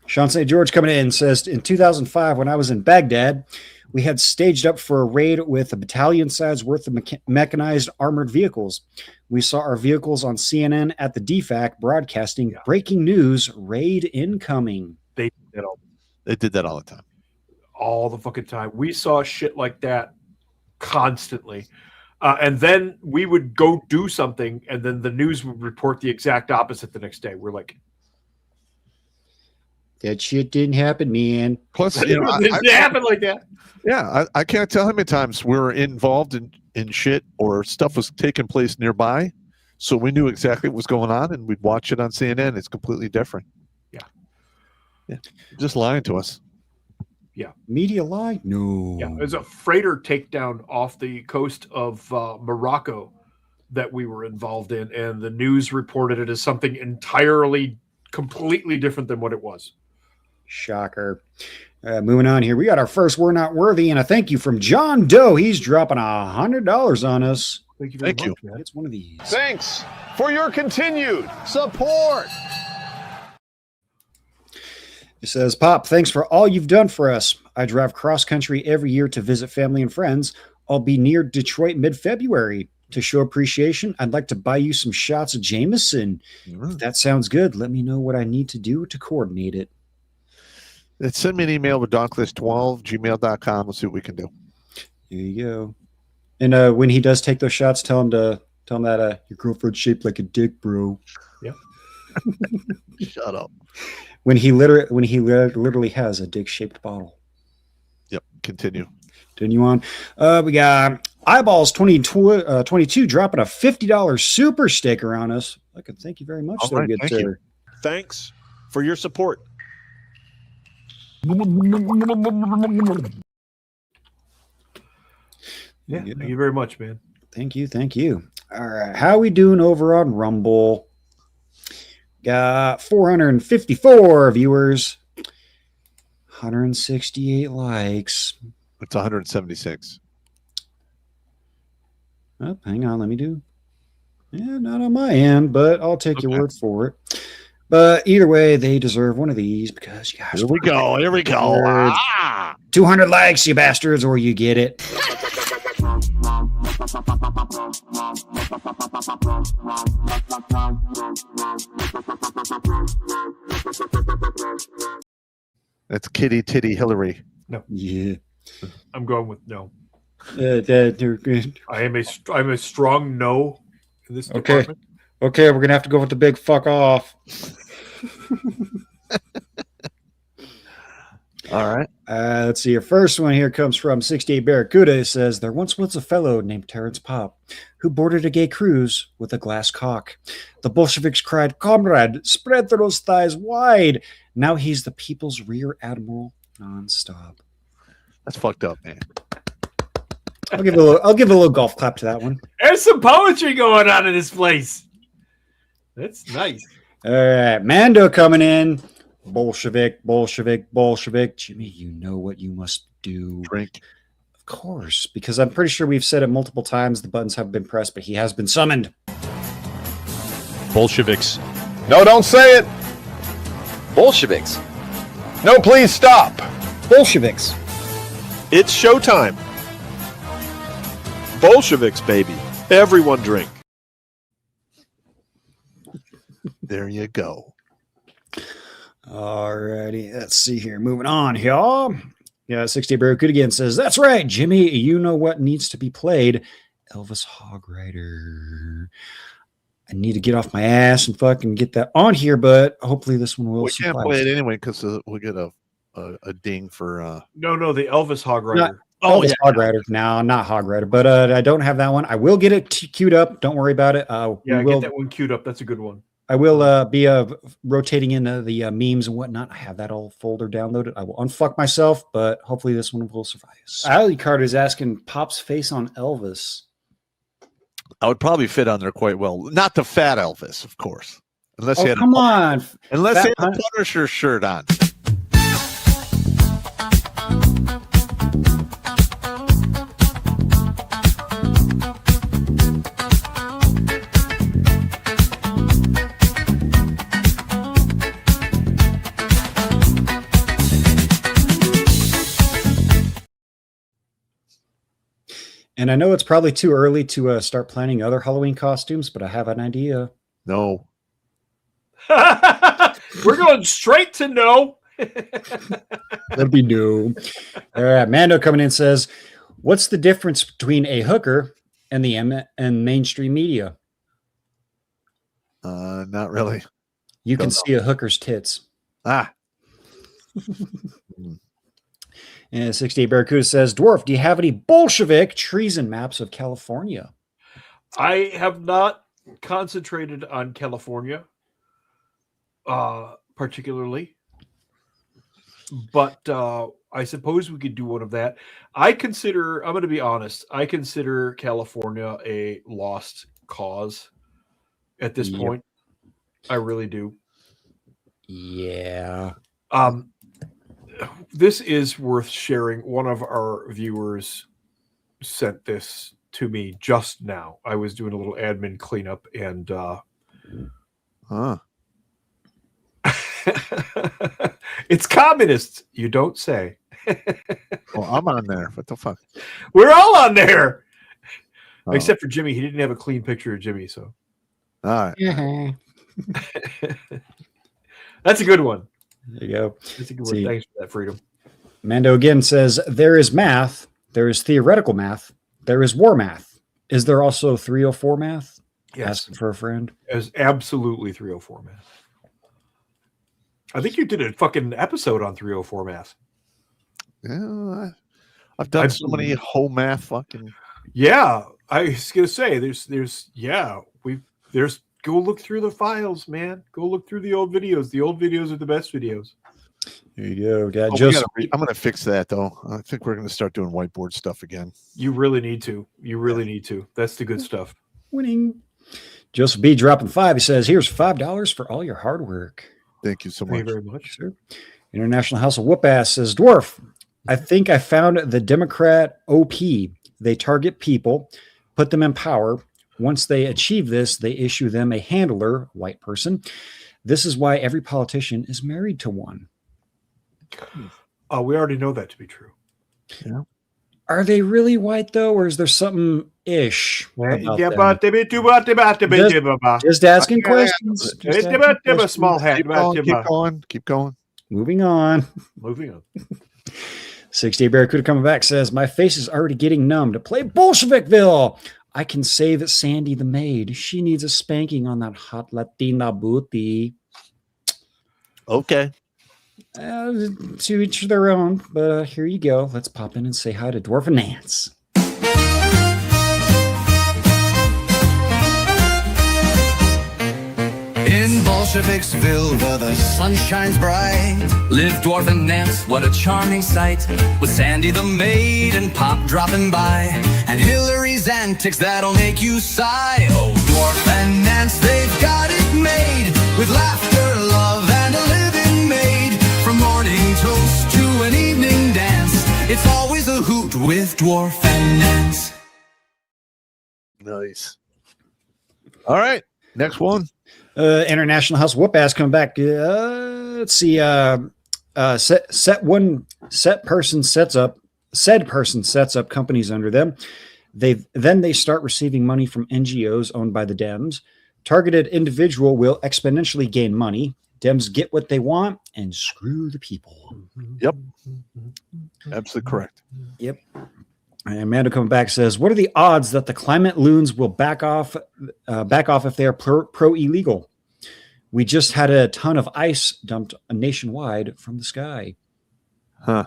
Sean St. George coming in says, in 2005, when I was in Baghdad, we had staged up for a raid with a battalion size worth of mechanized armored vehicles. We saw our vehicles on CNN at the DFAC broadcasting breaking news, raid incoming. They did that all the time. All the fucking time. We saw shit like that constantly. And then we would go do something, and then the news would report the exact opposite the next day. We're like, that shit didn't happen, man. Plus, it didn't happen like that. Yeah, I can't tell how many times we were involved in shit or stuff was taking place nearby. So we knew exactly what was going on, and we'd watch it on CNN. It's completely different. Yeah. Just lying to us. Yeah. Media lie? No. Yeah. There's a freighter takedown off the coast of Morocco that we were involved in, and the news reported it as something entirely, completely different than what it was. Shocker. Moving on here. We got our first We're Not Worthy, and a thank you from John Doe. He's dropping $100 on us. Thank you very much, man. It's one of these. Thanks for your continued support. It says, Pop, thanks for all you've done for us. I drive cross country every year to visit family and friends. I'll be near Detroit mid-February. To show appreciation, I'd like to buy you some shots of Jameson. If that sounds good, let me know what I need to do to coordinate it. Send me an email with donklist12@gmail.com. We'll see what we can do. There you go. And when he does take those shots, tell him that your girlfriend's shaped like a dick, bro. Yeah. Shut up. When he literally has a dick-shaped bottle. Yep. Continue on. We got Eyeballs 22 dropping a $50 super sticker on us. Thank you very much. All right, thank you. Thanks for your support. Yeah, thank you very much, man. Thank you. All right, how we doing over on Rumble? Got 454 viewers, 168 likes. It's 176. Oh, hang on, let me do. Yeah, not on my end, but I'll take your word for it. But either way, they deserve one of these because you guys. Here we go. 200 likes, you bastards, or you get it. That's Kitty Titty Hillary. No. Yeah. I'm going with no. I'm a strong no in this department. Okay, we're gonna have to go with the big fuck off. All right. Let's see. Your first one here comes from 68 Barracuda. It says, there once was a fellow named Terrence Pop who boarded a gay cruise with a glass cock. The Bolsheviks cried, "Comrade, spread those thighs wide." Now he's the people's rear admiral nonstop. That's fucked up, man. I'll give it a little golf clap to that one. There's some poetry going on in this place. That's nice. All right, Mando coming in. Bolshevik. Jimmy, you know what you must do. Drink. Of course, because I'm pretty sure we've said it multiple times. The buttons have been pressed, but he has been summoned. Bolsheviks. No, don't say it. Bolsheviks. No, please stop. Bolsheviks. It's showtime. Bolsheviks, baby. Everyone drink. There you go. Alrighty, let's see here. Moving on, y'all. Yeah, 60 Barracuda again says, that's right, Jimmy. You know what needs to be played. Elvis Hog Rider. I need to get off my ass and fucking get that on here, but hopefully this one will. We can't play it anyway because we'll get a ding for. No, the Elvis Hog Rider. Elvis Hog Rider. No, not Hog Rider, but I don't have that one. I will get it queued up. Don't worry about it. Get that one queued up. That's a good one. I will be rotating into the memes and whatnot. I have that all folder downloaded. I will unfuck myself, but hopefully this one will suffice. Ali Carter is asking Pop's face on Elvis. I would probably fit on there quite well. Not the fat Elvis, of course. Unless he had come on. Unless he had Fat a Punisher shirt on. And I know it's probably too early to start planning other Halloween costumes, but I have an idea. No. We're going straight to no. That'd be no. All right, Mando coming in says, "What's the difference between a hooker and the mainstream media?" Not really. You can see a hooker's tits. Ah. And 68 Barracuda says, "Dwarf, do you have any Bolshevik treason maps of California?" I have not concentrated on California, particularly, but I suppose we could do one of that. I'm going to be honest, I consider California a lost cause at this point. I really do. Yeah. This is worth sharing. One of our viewers sent this to me just now. I was doing a little admin cleanup and it's communists, you don't say. Well, I'm on there. What the fuck? We're all on there. Except for Jimmy. He didn't have a clean picture of Jimmy, so. All right. That's a good one. There you go. That's a good one. Thanks for that, Freedom. Mando again says, "There is math. There is theoretical math. There is war math. Is there also 304 math?" Yes. Asking for a friend. As absolutely 304 math. I think you did a fucking episode on 304 math. Yeah, I've done so many whole math fucking. Yeah, I was gonna say go look through the files, man. Go look through the old videos. The old videos are the best videos. There you go. I'm going to fix that, though. I think we're going to start doing whiteboard stuff again. You really need to. You really need to. That's the good stuff. Winning. Joseph B. dropping 5. He says, "Here's $5 for all your hard work." Thank you so much. Thank you very much, sir. International House of Whoop-Ass says, "Dwarf, I think I found the Democrat OP. They target people, put them in power. Once they achieve this, they issue them a handler, white person. This is why every politician is married to one." We already know that to be true. Yeah. Are they really white, though, or is there something ish about them? Just asking questions. Small hat. Keep going. Moving on. 68 Barracuda coming back says, "My face is already getting numb to play Bolshevikville. I can save Sandy the maid. She needs a spanking on that hot Latina booty." Okay. To each their own, but here you go. Let's pop in and say hi to Dwarf and Nance. In Bolsheviksville, where the sun shines bright, live Dwarf and Nance, what a charming sight. With Sandy the maid and Pop dropping by, and Hillary's antics that'll make you sigh. Oh, Dwarf and Nance, they've got it made, with laughter, love, and a living made. From morning toast to an evening dance, it's always a hoot with Dwarf and Nance. Nice. All right, next one. International House Whoop-Ass coming back. Let's see. Said person sets up companies under them. They start receiving money from NGOs owned by the Dems. Targeted individual will exponentially gain money. Dems get what they want and screw the people. Yep. Absolutely correct. Yep. And Amanda coming back says, "What are the odds that the climate loons will back off if they are pro illegal? We just had a ton of ice dumped nationwide from the sky. Huh.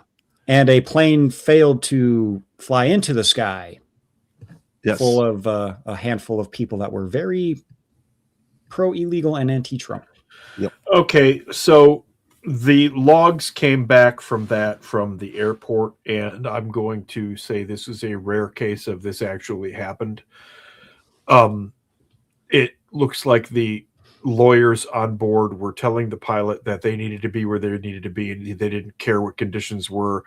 And a plane failed to fly into the sky. Yes. Full of a handful of people that were very pro illegal and anti-Trump." Yep. Okay, so the logs came back from the airport, and I'm going to say this is a rare case of this actually happened. It looks like the lawyers on board were telling the pilot that they needed to be where they needed to be, and they didn't care what conditions were.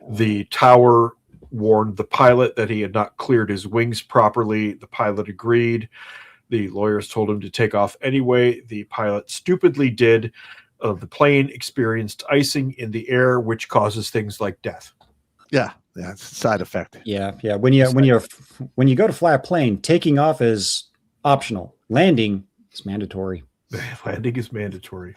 The tower warned the pilot that he had not cleared his wings properly. The pilot agreed. The lawyers told him to take off anyway. The pilot stupidly did. The plane experienced icing in the air, which causes things like death. Yeah, it's a side effect. Yeah. When you go to fly a plane, taking off is optional. Landing is mandatory. Landing is mandatory.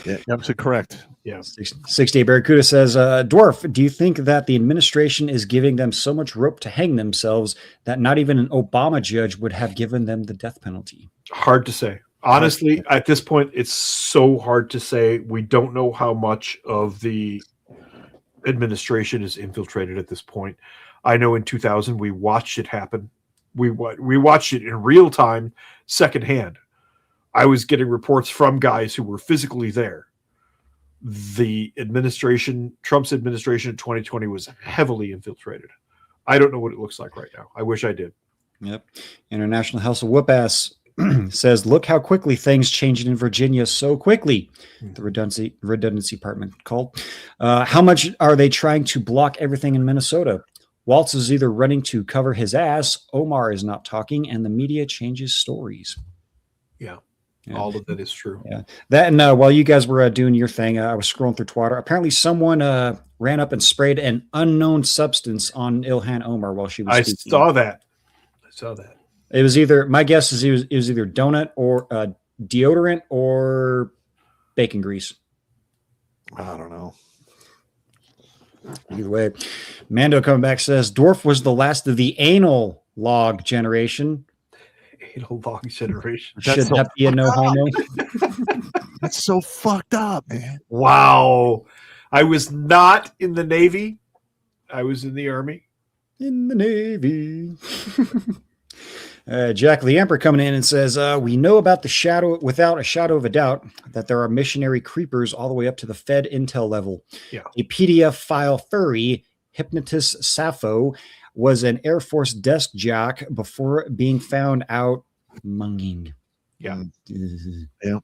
Yeah, absolutely correct. Yeah. 6-Day Barracuda says, Dwarf, do you think that the administration is giving them so much rope to hang themselves that not even an Obama judge would have given them the death penalty? Hard to say. Honestly, at this point, it's so hard to say. We don't know how much of the administration is infiltrated at this point. I know in 2000 we watched it happen. We watched it in real time, secondhand. I was getting reports from guys who were physically there. The administration, Trump's administration in 2020, was heavily infiltrated. I don't know what it looks like right now. I wish I did. Yep. International House of Whoop-Ass says, look how quickly things changed in Virginia so quickly. The redundancy department called. How much are they trying to block everything in Minnesota? Waltz is either running to cover his ass, Omar is not talking, and the media changes stories. Yeah. All of that is true. Yeah. That, and while you guys were doing your thing, I was scrolling through Twitter. Apparently someone ran up and sprayed an unknown substance on Ilhan Omar while she was speaking. I saw that. It was either, my guess is it was either donut or deodorant or bacon grease. I don't know. Either way, Mando coming back says, Dwarf was the last of the anal log generation. Anal log generation. Should that be a no homo? That's so fucked up, man. Wow. I was not in the Navy. I was in the Army. In the Navy. Jack the Emperor coming in and says, we know about the shadow without a shadow of a doubt that there are missionary creepers all the way up to the Fed intel level. Yeah. A PDF file furry, Hypnotist Sappho, was an Air Force desk jock before being found out munging. Yeah. Yeah.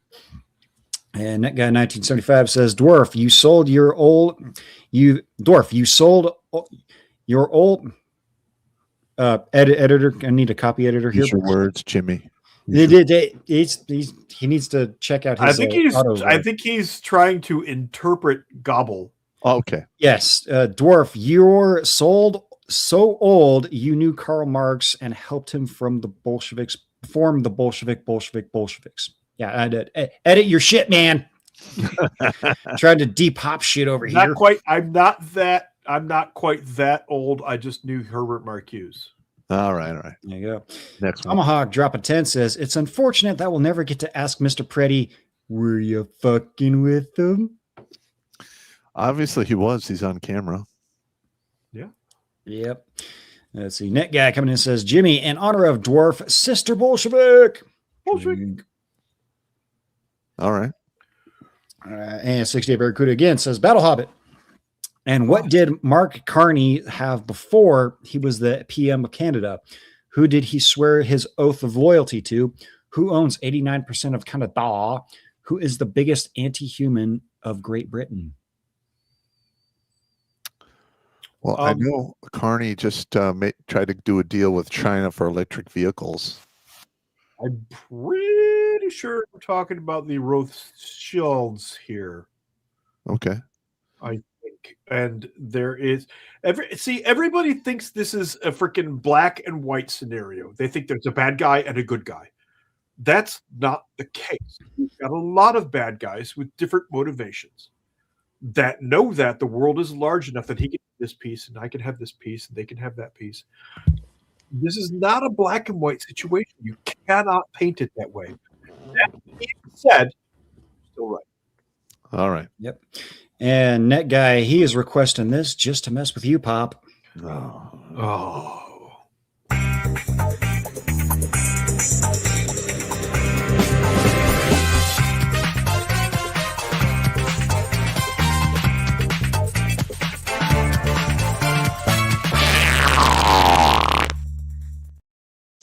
And that guy 1975 says, Dwarf, you sold your old editor. I need a copy editor here. Use your words, Jimmy. He needs to check out his. I think he's trying to interpret gobble. Oh, okay. Yes, Dwarf, you're sold so old. You knew Karl Marx and helped him from the Bolsheviks form the Bolsheviks. Yeah, I did. Edit your shit, man. Trying to deep hop shit over here. Not quite. I'm not quite that old. I just knew Herbert Marcuse. All right. There you go. Next one. Tomahawk drop a 10 says, it's unfortunate that we'll never get to ask Mr. Preddy, were you fucking with him? Obviously he was. He's on camera. Yeah. Yep. Let's see. Net guy coming in says, Jimmy, in honor of Dwarf, Sister Bolshevik. All right. And 6-Day Barracuda again says, Battle Hobbit. And what did Mark Carney have before he was the PM of Canada? Who did he swear his oath of loyalty to? Who owns 89% of Canada? Who is the biggest anti-human of Great Britain? Well, I know Carney just tried to do a deal with China for electric vehicles. I'm pretty sure we're talking about the Rothschilds here. Okay. I think. And there is everybody thinks this is a freaking black and white scenario. They think there's a bad guy and a good guy. That's not the case. We've got a lot of bad guys with different motivations that know that the world is large enough that he can have this piece and I can have this piece and they can have that piece. This is not a black and white situation. You cannot paint it that way. That being said, still right. All right. Yep. And Net Guy, he is requesting this just to mess with you, Pop. Oh.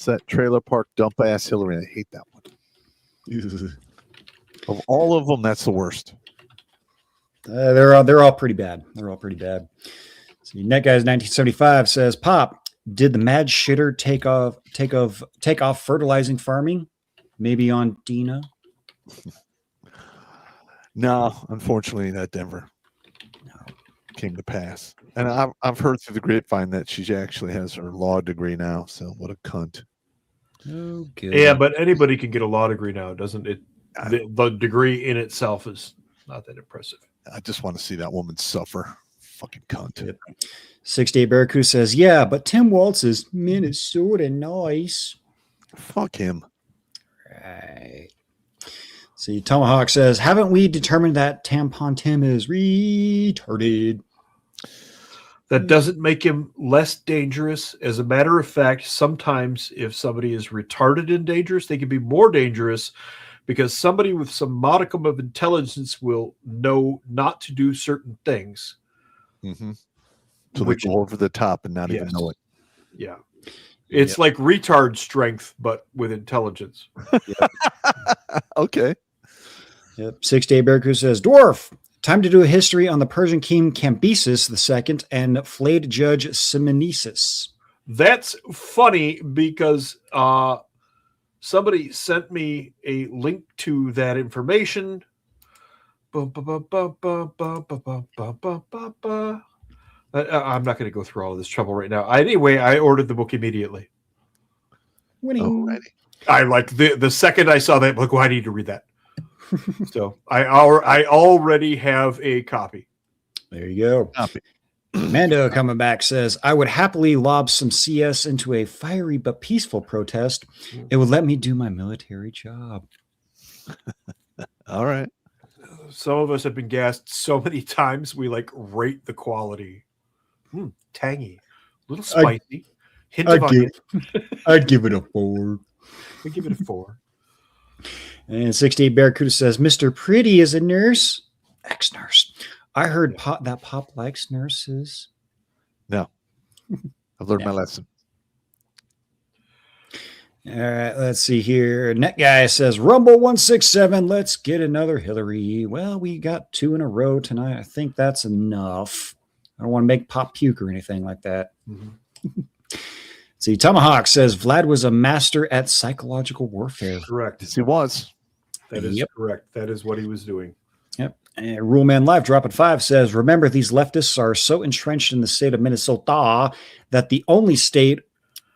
It's that trailer park dump ass Hillary. I hate that one. Of all of them, that's the worst. They're all pretty bad. They're all pretty bad. So Net Guys 1975 says, Pop, did the mad shitter take off fertilizing farming? Maybe on Dina? No, unfortunately, that Denver came to pass. And I've heard through the grapevine that she actually has her law degree now. So what a cunt. Oh, good. Yeah, but anybody can get a law degree now, doesn't it? The degree in itself is not that impressive. I just want to see that woman suffer. Fucking cunt. 68 Barracuda says, yeah, but Tim Waltz is Minnesota nice. Fuck him. Right. See, Tomahawk says, haven't we determined that Tampon Tim is retarded? That doesn't make him less dangerous. As a matter of fact, sometimes if somebody is retarded and dangerous, they can be more dangerous because somebody with some modicum of intelligence will know not to do certain things. Mm-hmm. So they go over the top and not even know it. Yeah. It's like retard strength, but with intelligence. Okay. Yep. 68 Barracuda says, Dwarf, time to do a history on the Persian king Cambyses II and flayed judge Simenesis. That's funny because somebody sent me a link to that information. I'm not going to go through all of this trouble right now. Anyway, I ordered the book immediately. Winning. I like the second I saw that book, well, I need to read that. So I already have a copy. There you go. Copy. Mando coming back says, I would happily lob some CS into a fiery but peaceful protest. It would let me do my military job. All right. Some of us have been gassed so many times we like rate the quality. Tangy, a little spicy. I'd give it a 4. I'd give it a 4. And 68 Barracuda says, Mr. Pretty is a nurse. Ex-nurse. I heard that Pop likes nurses. No. I've learned my lesson. All right, let's see here. Net Guy says, Rumble 167, let's get another Hillary. Well, we got 2 in a row tonight. I think that's enough. I don't want to make Pop puke or anything like that. Mm-hmm. See, Tomahawk says, Vlad was a master at psychological warfare. Correct. Yes, he was. That is correct. That is what he was doing. Yep. And Rule Man Live dropping 5 says, remember, these leftists are so entrenched in the state of Minnesota that the only state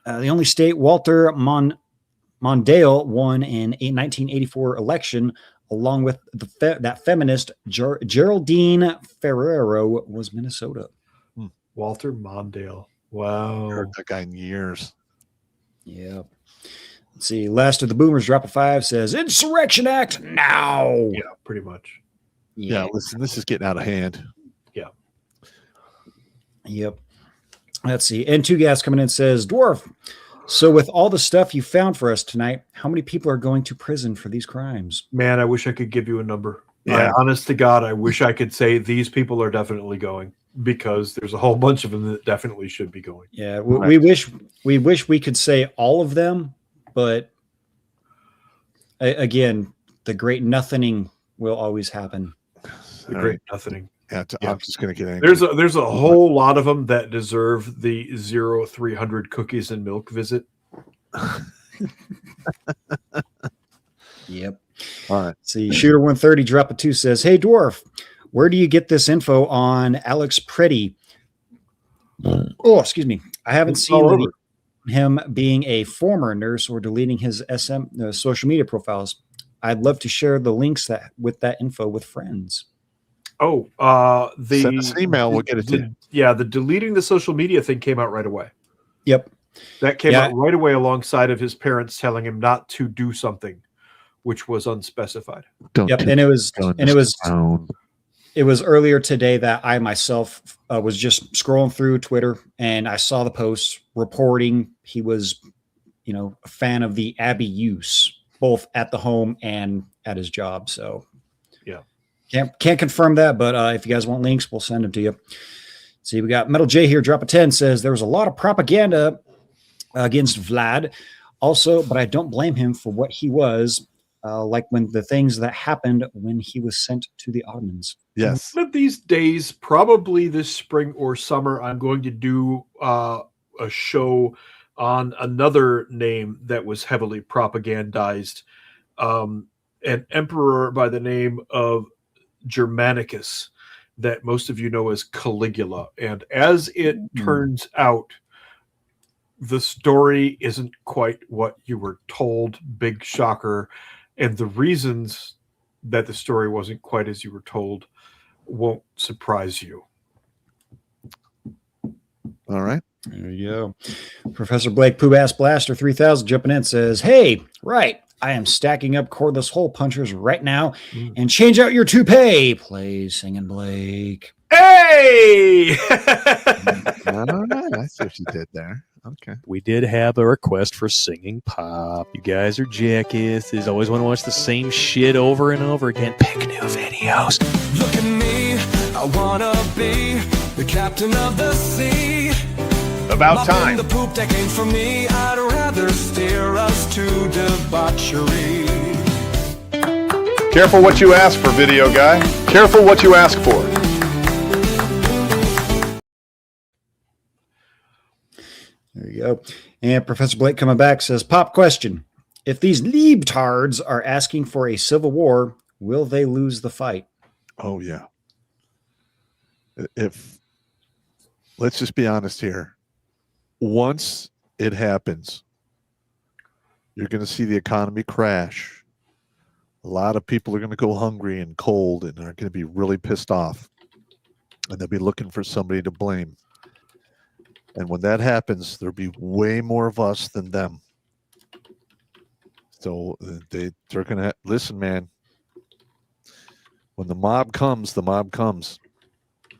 Walter Mondale won in a 1984 election, along with that feminist Geraldine Ferrero, was Minnesota. Walter Mondale. Wow. I've heard that guy in years. Yeah. Let's see. Last of the Boomers dropping 5 says, Insurrection Act now. Yeah, pretty much. Yeah, listen, this is getting out of hand. Yeah. Yep. Let's see. And 2 Gas coming in says, Dwarf, so with all the stuff you found for us tonight, how many people are going to prison for these crimes? Man, I wish I could give you a number. Yeah. Honest to God, I wish I could say these people are definitely going, because there's a whole bunch of them that definitely should be going. Yeah, we wish we could say all of them, but again, the great nothinging will always happen. The great nothinging. Yeah, I'm just going to get angry. There's a whole lot of them that deserve the 0300 cookies and milk visit. Yep. All right. See, Shooter 130 drop a 2 says, hey, Dwarf, where do you get this info on Alex Pretty? Oh, excuse me. I haven't seen him being a former nurse or deleting his social media profiles. I'd love to share the links with that info with friends. Oh, send us an email. We'll get it to you. Yeah, the deleting the social media thing came out right away. Yep. That came out right away alongside of his parents telling him not to do something, which was unspecified. It was earlier today that I myself was just scrolling through Twitter and I saw the post reporting he was, a fan of the Abbey use, both at the home and at his job. So yeah, can't confirm that, but if you guys want links, we'll send them to you. See, we got Metal J here. Drop a 10 says there was a lot of propaganda against Vlad Also, but I don't blame him for what he was, like when the things that happened when he was sent to the Ottomans. Yes. One of these days, probably this spring or summer, I'm going to do a show on another name that was heavily propagandized, an emperor by the name of Germanicus, that most of you know as Caligula. And as it turns out, the story isn't quite what you were told. Big shocker. And the reasons that the story wasn't quite as you were told won't surprise you. All right. There you go. Professor Blake Pooh Ass Blaster 3000 jumping in says, hey, right. I am stacking up cordless hole punchers right now and change out your toupee. Play Singing Blake. Hey! All right. I see what you did there. Okay. We did have a request for Singing Pop. You guys are jackasses. Always want to watch the same shit over and over again. Pick new videos. Look at me, I wanna be the captain of the sea. About time. The poop that came from me, I'd rather steer us to debauchery. Careful what you ask for, video guy. Careful what you ask for. There you go. And Professor Blake coming back says, pop question. If these leibtards are asking for a civil war, will they lose the fight? Oh, yeah. Let's just be honest here. Once it happens, you're going to see the economy crash. A lot of people are going to go hungry and cold and are going to be really pissed off. And they'll be looking for somebody to blame. And when that happens, there'll be way more of us than them. So they're going to listen, man. When the mob comes, the mob comes.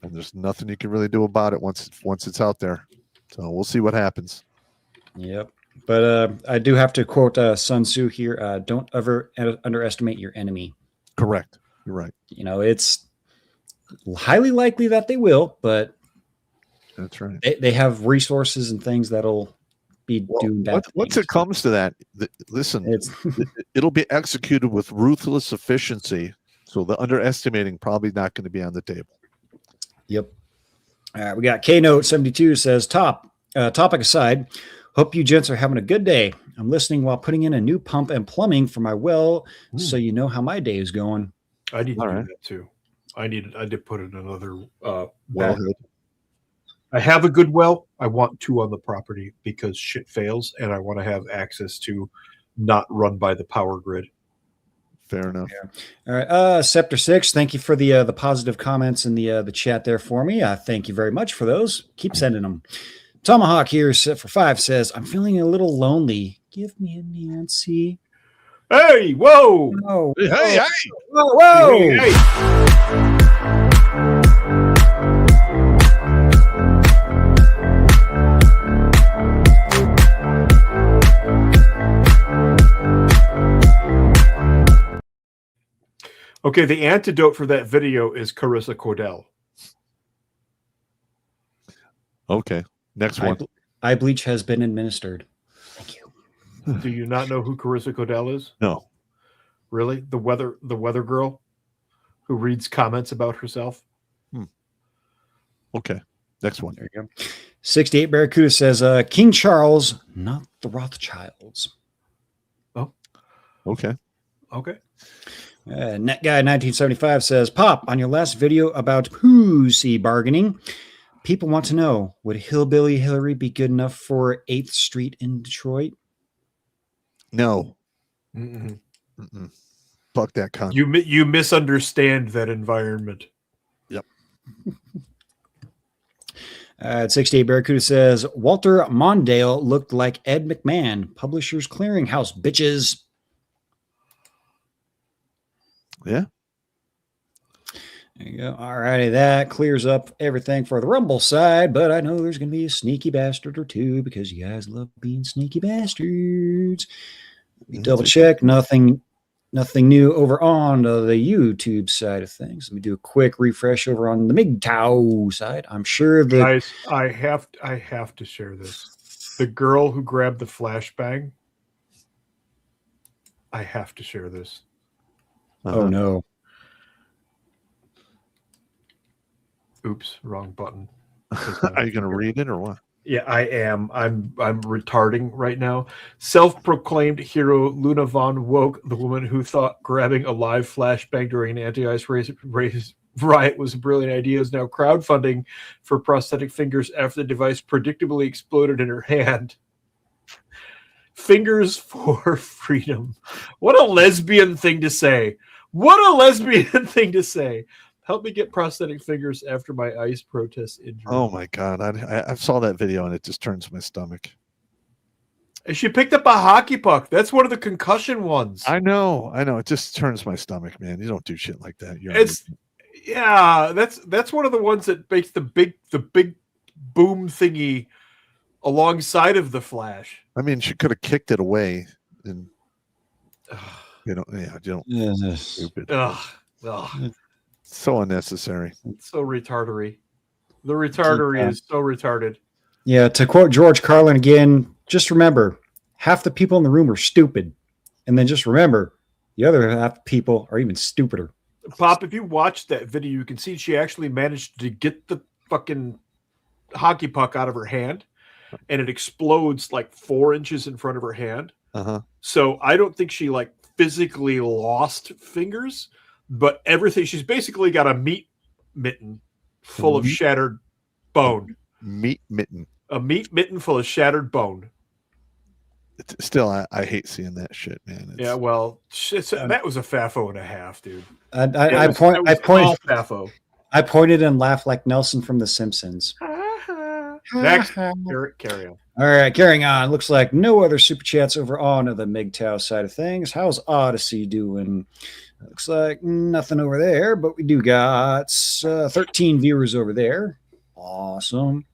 And there's nothing you can really do about it once it's out there. So we'll see what happens. Yep. But I do have to quote Sun Tzu here. Don't ever underestimate your enemy. Correct. You're right. You know, it's highly likely that they will, but that's right. They have resources and things that'll be doing bad things. Once it comes to that, listen, it'll be executed with ruthless efficiency. So the underestimating probably not going to be on the table. Yep. All right, we got K-Note 72 says, topic aside, hope you gents are having a good day. I'm listening while putting in a new pump and plumbing for my well, so you know how my day is going. I need to do that too. I did put in another well. I have a good well. I want two on the property because shit fails, and I want to have access to not run by the power grid. Fair enough. Yeah. All right. Scepter 6, thank you for the positive comments in the chat there for me. Thank you very much for those. Keep sending them. Tomahawk here set for 5 says, I'm feeling a little lonely. Give me a Nancy. Hey, whoa. Whoa. Hey, hey. Whoa, whoa. Hey, hey. Okay, the antidote for that video is Carissa Cordell. Okay, next one. Eye bleach has been administered. Thank you. Do you not know who Carissa Cordell is? No. Really? The weather girl who reads comments about herself? Okay, next one. There you go. 68 Barracuda says, King Charles, not the Rothschilds. Oh. Okay. Okay. Net Guy 1975 says, Pop, on your last video about pussy bargaining, people want to know, would Hillbilly Hillary be good enough for 8th Street in Detroit? No. Mm-mm. Mm-mm. Fuck that cunt. You misunderstand that environment. Yep. 68 Barracuda says, Walter Mondale looked like Ed McMahon, Publishers Clearinghouse, bitches. Yeah. There you go. All righty. That clears up everything for the Rumble side, but I know there's going to be a sneaky bastard or two because you guys love being sneaky bastards. Let me double check. Nothing new over on the YouTube side of things. Let me do a quick refresh over on the MGTOW side. I'm sure that Guys, I have to share this. The girl who grabbed the flashbang I have to share this. Oh no. Oops, wrong button. Are you going to read it or what? Yeah, I am. I'm retarding right now. Self-proclaimed hero Luna Von Woke, the woman who thought grabbing a live flashbang during an anti-ice riot was a brilliant idea, is now crowdfunding for prosthetic fingers after the device predictably exploded in her hand. Fingers for freedom. What a lesbian thing to say. What a lesbian thing to say. Help me get prosthetic fingers after my ice protest injury. Oh my God. I saw that video and it just turns my stomach. And she picked up a hockey puck. That's one of the concussion ones. I know. It just turns my stomach, man. You don't do shit like that. That's one of the ones that makes the big boom thingy alongside of the flash. I mean, she could have kicked it away and stupid. Ugh. So unnecessary. So retardery. The retardery is so retarded. Yeah, to quote George Carlin again, just remember, half the people in the room are stupid. And then just remember, the other half the people are even stupider. Pop, if you watch that video, you can see she actually managed to get the fucking hockey puck out of her hand, and it explodes like 4 inches in front of her hand. So I don't think she like physically lost fingers, but everything. She's basically got a meat mitten full of shattered bone. Meat mitten. A meat mitten full of shattered bone. Still, I hate seeing that shit, man. Yeah, well, that was a FAFO and a half, dude. I pointed and laughed like Nelson from The Simpsons. Next, carry on. All right, carrying on. Looks like no other super chats over on the MGTOW side of things. How's Odyssey doing? Looks like nothing over there, but we do got 13 viewers over there. Awesome.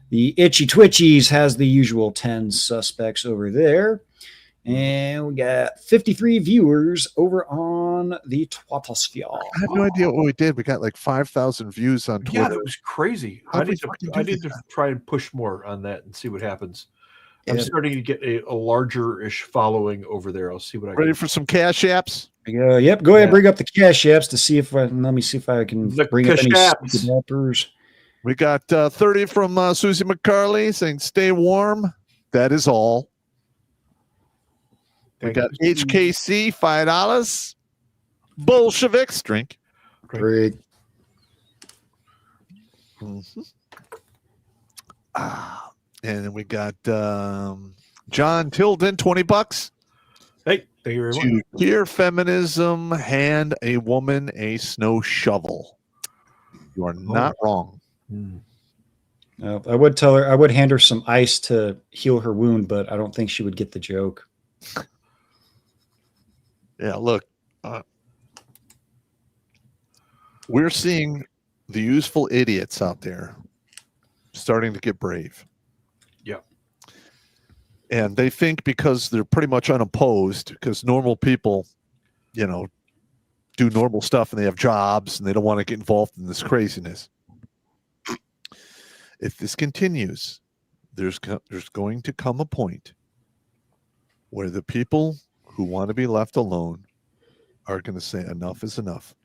The Itchy Twitchies has the usual 10 suspects over there. And we got 53 viewers over on the Twatosphere. I have no idea what we did. We got like 5,000 views on Twitter. Yeah, that was crazy. I need to try and push more on that and see what happens. I'm starting to get a larger-ish following over there. I'll see what I ready for some cash apps. Yep, go ahead and bring up the cash apps to see if let me see if I can bring up any appers. We got 30 from Susie McCarley saying stay warm. That is all. We got HKC, $5. Bolsheviks, drink. Great. And then we got John Tilden, $20. Hey, thank you very much. To hear feminism, hand a woman a snow shovel. You are not wrong. I would tell her, I would hand her some ice to heal her wound, but I don't think she would get the joke. Yeah, look, we're seeing the useful idiots out there starting to get brave. Yeah. And they think because they're pretty much unopposed, because normal people, do normal stuff and they have jobs and they don't want to get involved in this craziness. If this continues, there's going to come a point where the people who want to be left alone are going to say enough is enough.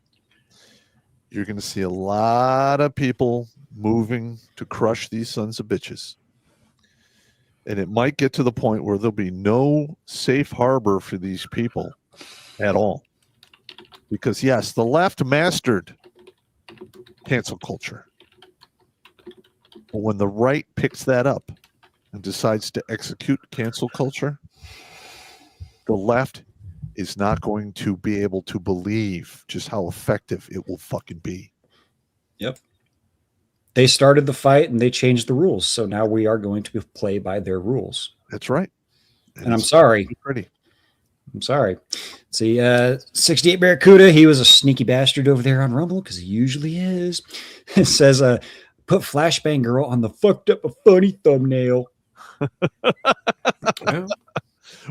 You're going to see a lot of people moving to crush these sons of bitches. And it might get to the point where there'll be no safe harbor for these people at all. Because, yes, the left mastered cancel culture. But when the right picks that up and decides to execute cancel culture, the left is not going to be able to believe just how effective it will fucking be. Yep. They started the fight and they changed the rules. So now we are going to play by their rules. That's right. And I'm sorry. Pretty. I'm sorry. See, 68 Barracuda, he was a sneaky bastard over there on Rumble because he usually is. It says, put Flashbang Girl on the fucked up a funny thumbnail.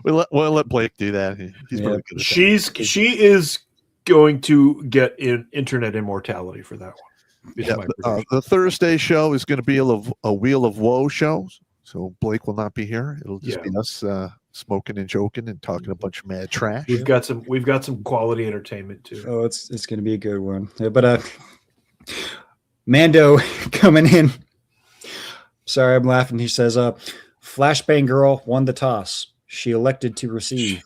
We'll let Blake do that. He's really good at that. She is going to get internet immortality for that one. Yeah, the Thursday show is going to be a Wheel of Woe show. So Blake will not be here. It'll just be us smoking and joking and talking a bunch of mad trash. We've got some quality entertainment too. Oh, it's going to be a good one. Yeah, but Mando coming in. Sorry, I'm laughing. He says, "Flashbang girl won the toss. She elected to receive."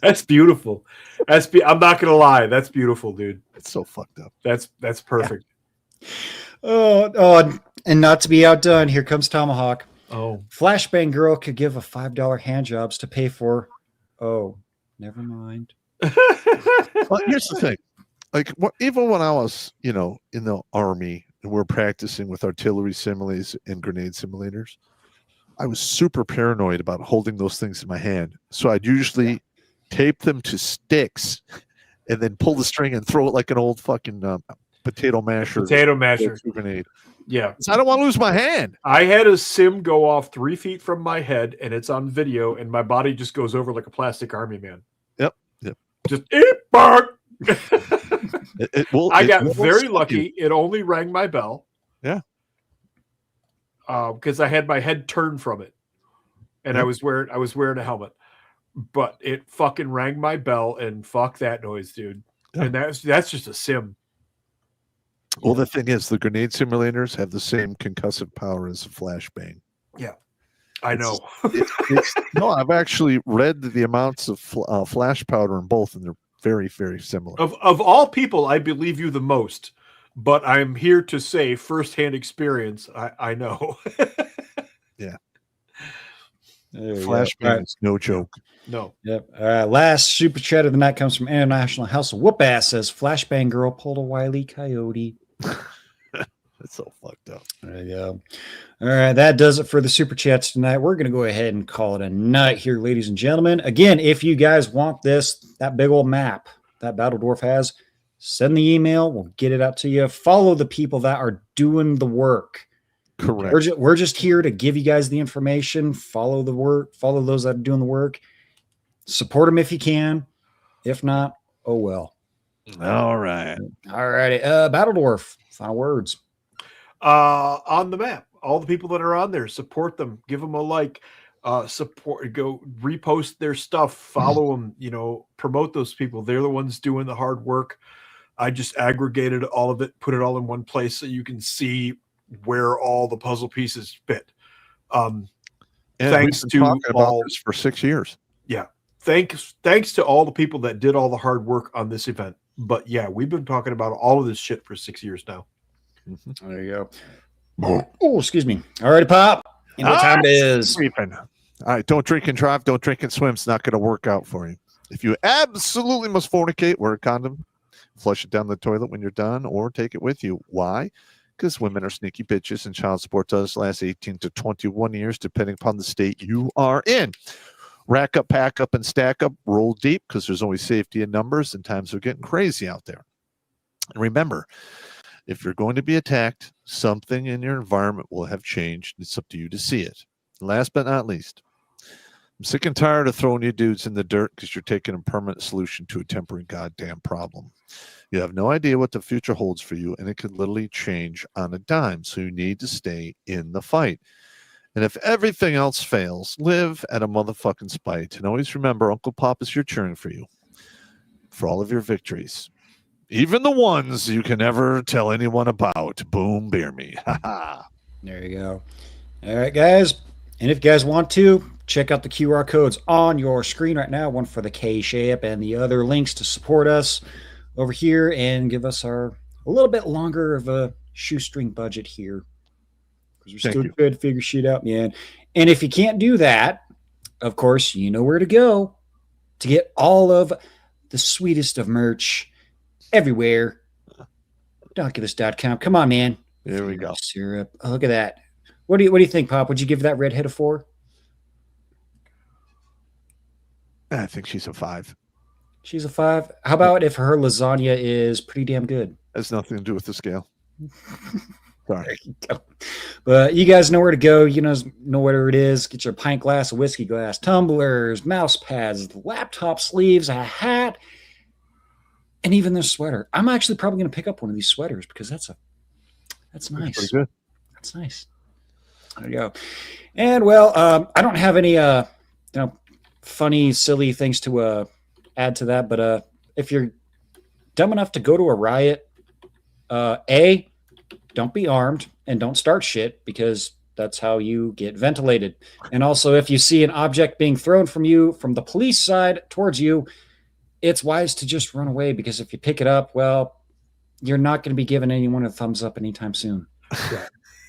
That's beautiful. I'm not gonna lie. That's beautiful, dude. It's so fucked up. That's perfect. Oh, and not to be outdone, here comes Tomahawk. Oh, Flashbang girl could give a $5 hand jobs to pay for. Oh, never mind. Well, here's the thing. Like, even when I was, in the Army and we're practicing with artillery similes and grenade simulators, I was super paranoid about holding those things in my hand. So I'd usually tape them to sticks and then pull the string and throw it like an old fucking potato masher. Grenade. Yeah. I don't want to lose my hand. I had a sim go off 3 feet from my head, and it's on video, and my body just goes over like a plastic army man. Yep. Just bark. I got very lucky. It only rang my bell. Yeah. Because I had my head turned from it, and I was wearing a helmet, but it fucking rang my bell, and fuck that noise, dude. Yeah. And that's just a sim. Well, the thing is, the grenade simulators have the same concussive power as a flashbang. Yeah, I know. No, I've actually read the amounts of flash powder in both, and they're very, very similar. Of all people, I believe you the most, but I'm here to say firsthand experience. I know. Yeah. Flashbang is no joke. No. Yep. Last super chat of the night comes from International House of Whoop Ass. Says Flashbang girl pulled a Wile E. Coyote. That's so fucked up. There you go. All right, that does it for the super chats tonight. We're going to go ahead and call it a night here, ladies and gentlemen. Again, if you guys want that big old map that Battle Dwarf has, send the email. We'll get it out to you. Follow the people that are doing the work. Correct. We're just here to give you guys the information. Follow the work. Follow those that are doing the work. Support them if you can. If not, oh well. All right. All righty. Battle Dwarf, final words. On the map, all the people that are on there, support them. Give them a like. Support. Go repost their stuff. Follow them. Promote those people. They're the ones doing the hard work. I just aggregated all of it, put it all in one place so you can see where all the puzzle pieces fit. Thanks to about this for 6 years. Yeah. Thanks to all the people that did all the hard work on this event. But yeah, we've been talking about all of this shit for 6 years now. Mm-hmm. There you go. Oh, excuse me. All right, Pop. You know what time it is. Sleeping. All right, don't drink and drive. Don't drink and swim. It's not going to work out for you. If you absolutely must fornicate, wear a condom. Flush it down the toilet when you're done, or take it with you. Why? Because women are sneaky bitches, and child support does last 18 to 21 years, depending upon the state you are in. Rack up, pack up, and stack up. Roll deep, because there's always safety in numbers, and times are getting crazy out there. And remember, if you're going to be attacked, something in your environment will have changed. It's up to you to see it. Last but not least, I'm sick and tired of throwing you dudes in the dirt because you're taking a permanent solution to a temporary goddamn problem. You have no idea what the future holds for you, and it could literally change on a dime. So you need to stay in the fight. And if everything else fails, live at a motherfucking spite. And always remember, Uncle Pop is here cheering for you for all of your victories. Even the ones you can never tell anyone about. Boom, beer me. Ha ha. There you go. All right, guys. And if you guys want to, check out the QR codes on your screen right now. One for the K-Shape and the other links to support us over here and give us a little bit longer of a shoestring budget here. Because we're still good to figure shit out, man. And if you can't do that, of course, you know where to go to get all of the sweetest of merch everywhere. Redonkulas.com. Come on, man. There we go. Syrup. Oh, look at that. What do you think, Pop? Would you give that redhead a 4? I think she's a 5. She's a 5. How about if her lasagna is pretty damn good? Has nothing to do with the scale. Sorry. There you go. But you guys know where to go. You know where it is. Get your pint glass, a whiskey glass, tumblers, mouse pads, laptop sleeves, a hat, and even this sweater. I'm actually probably going to pick up one of these sweaters because that's nice. Pretty good. That's nice. There you go. And well, I don't have any funny, silly things to add to that. But if you're dumb enough to go to a riot, don't be armed and don't start shit, because that's how you get ventilated. And also, if you see an object being thrown from the police side towards you, it's wise to just run away, because if you pick it up, well, you're not going to be giving anyone a thumbs up anytime soon.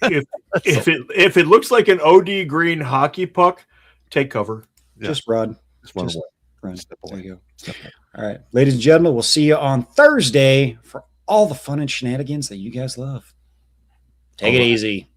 If it looks like an OD green hockey puck, take cover. Just run. Just run away. Run. Step There away. you go. All right, ladies and gentlemen, we'll see you on Thursday for all the fun and shenanigans that you guys love. Take it easy.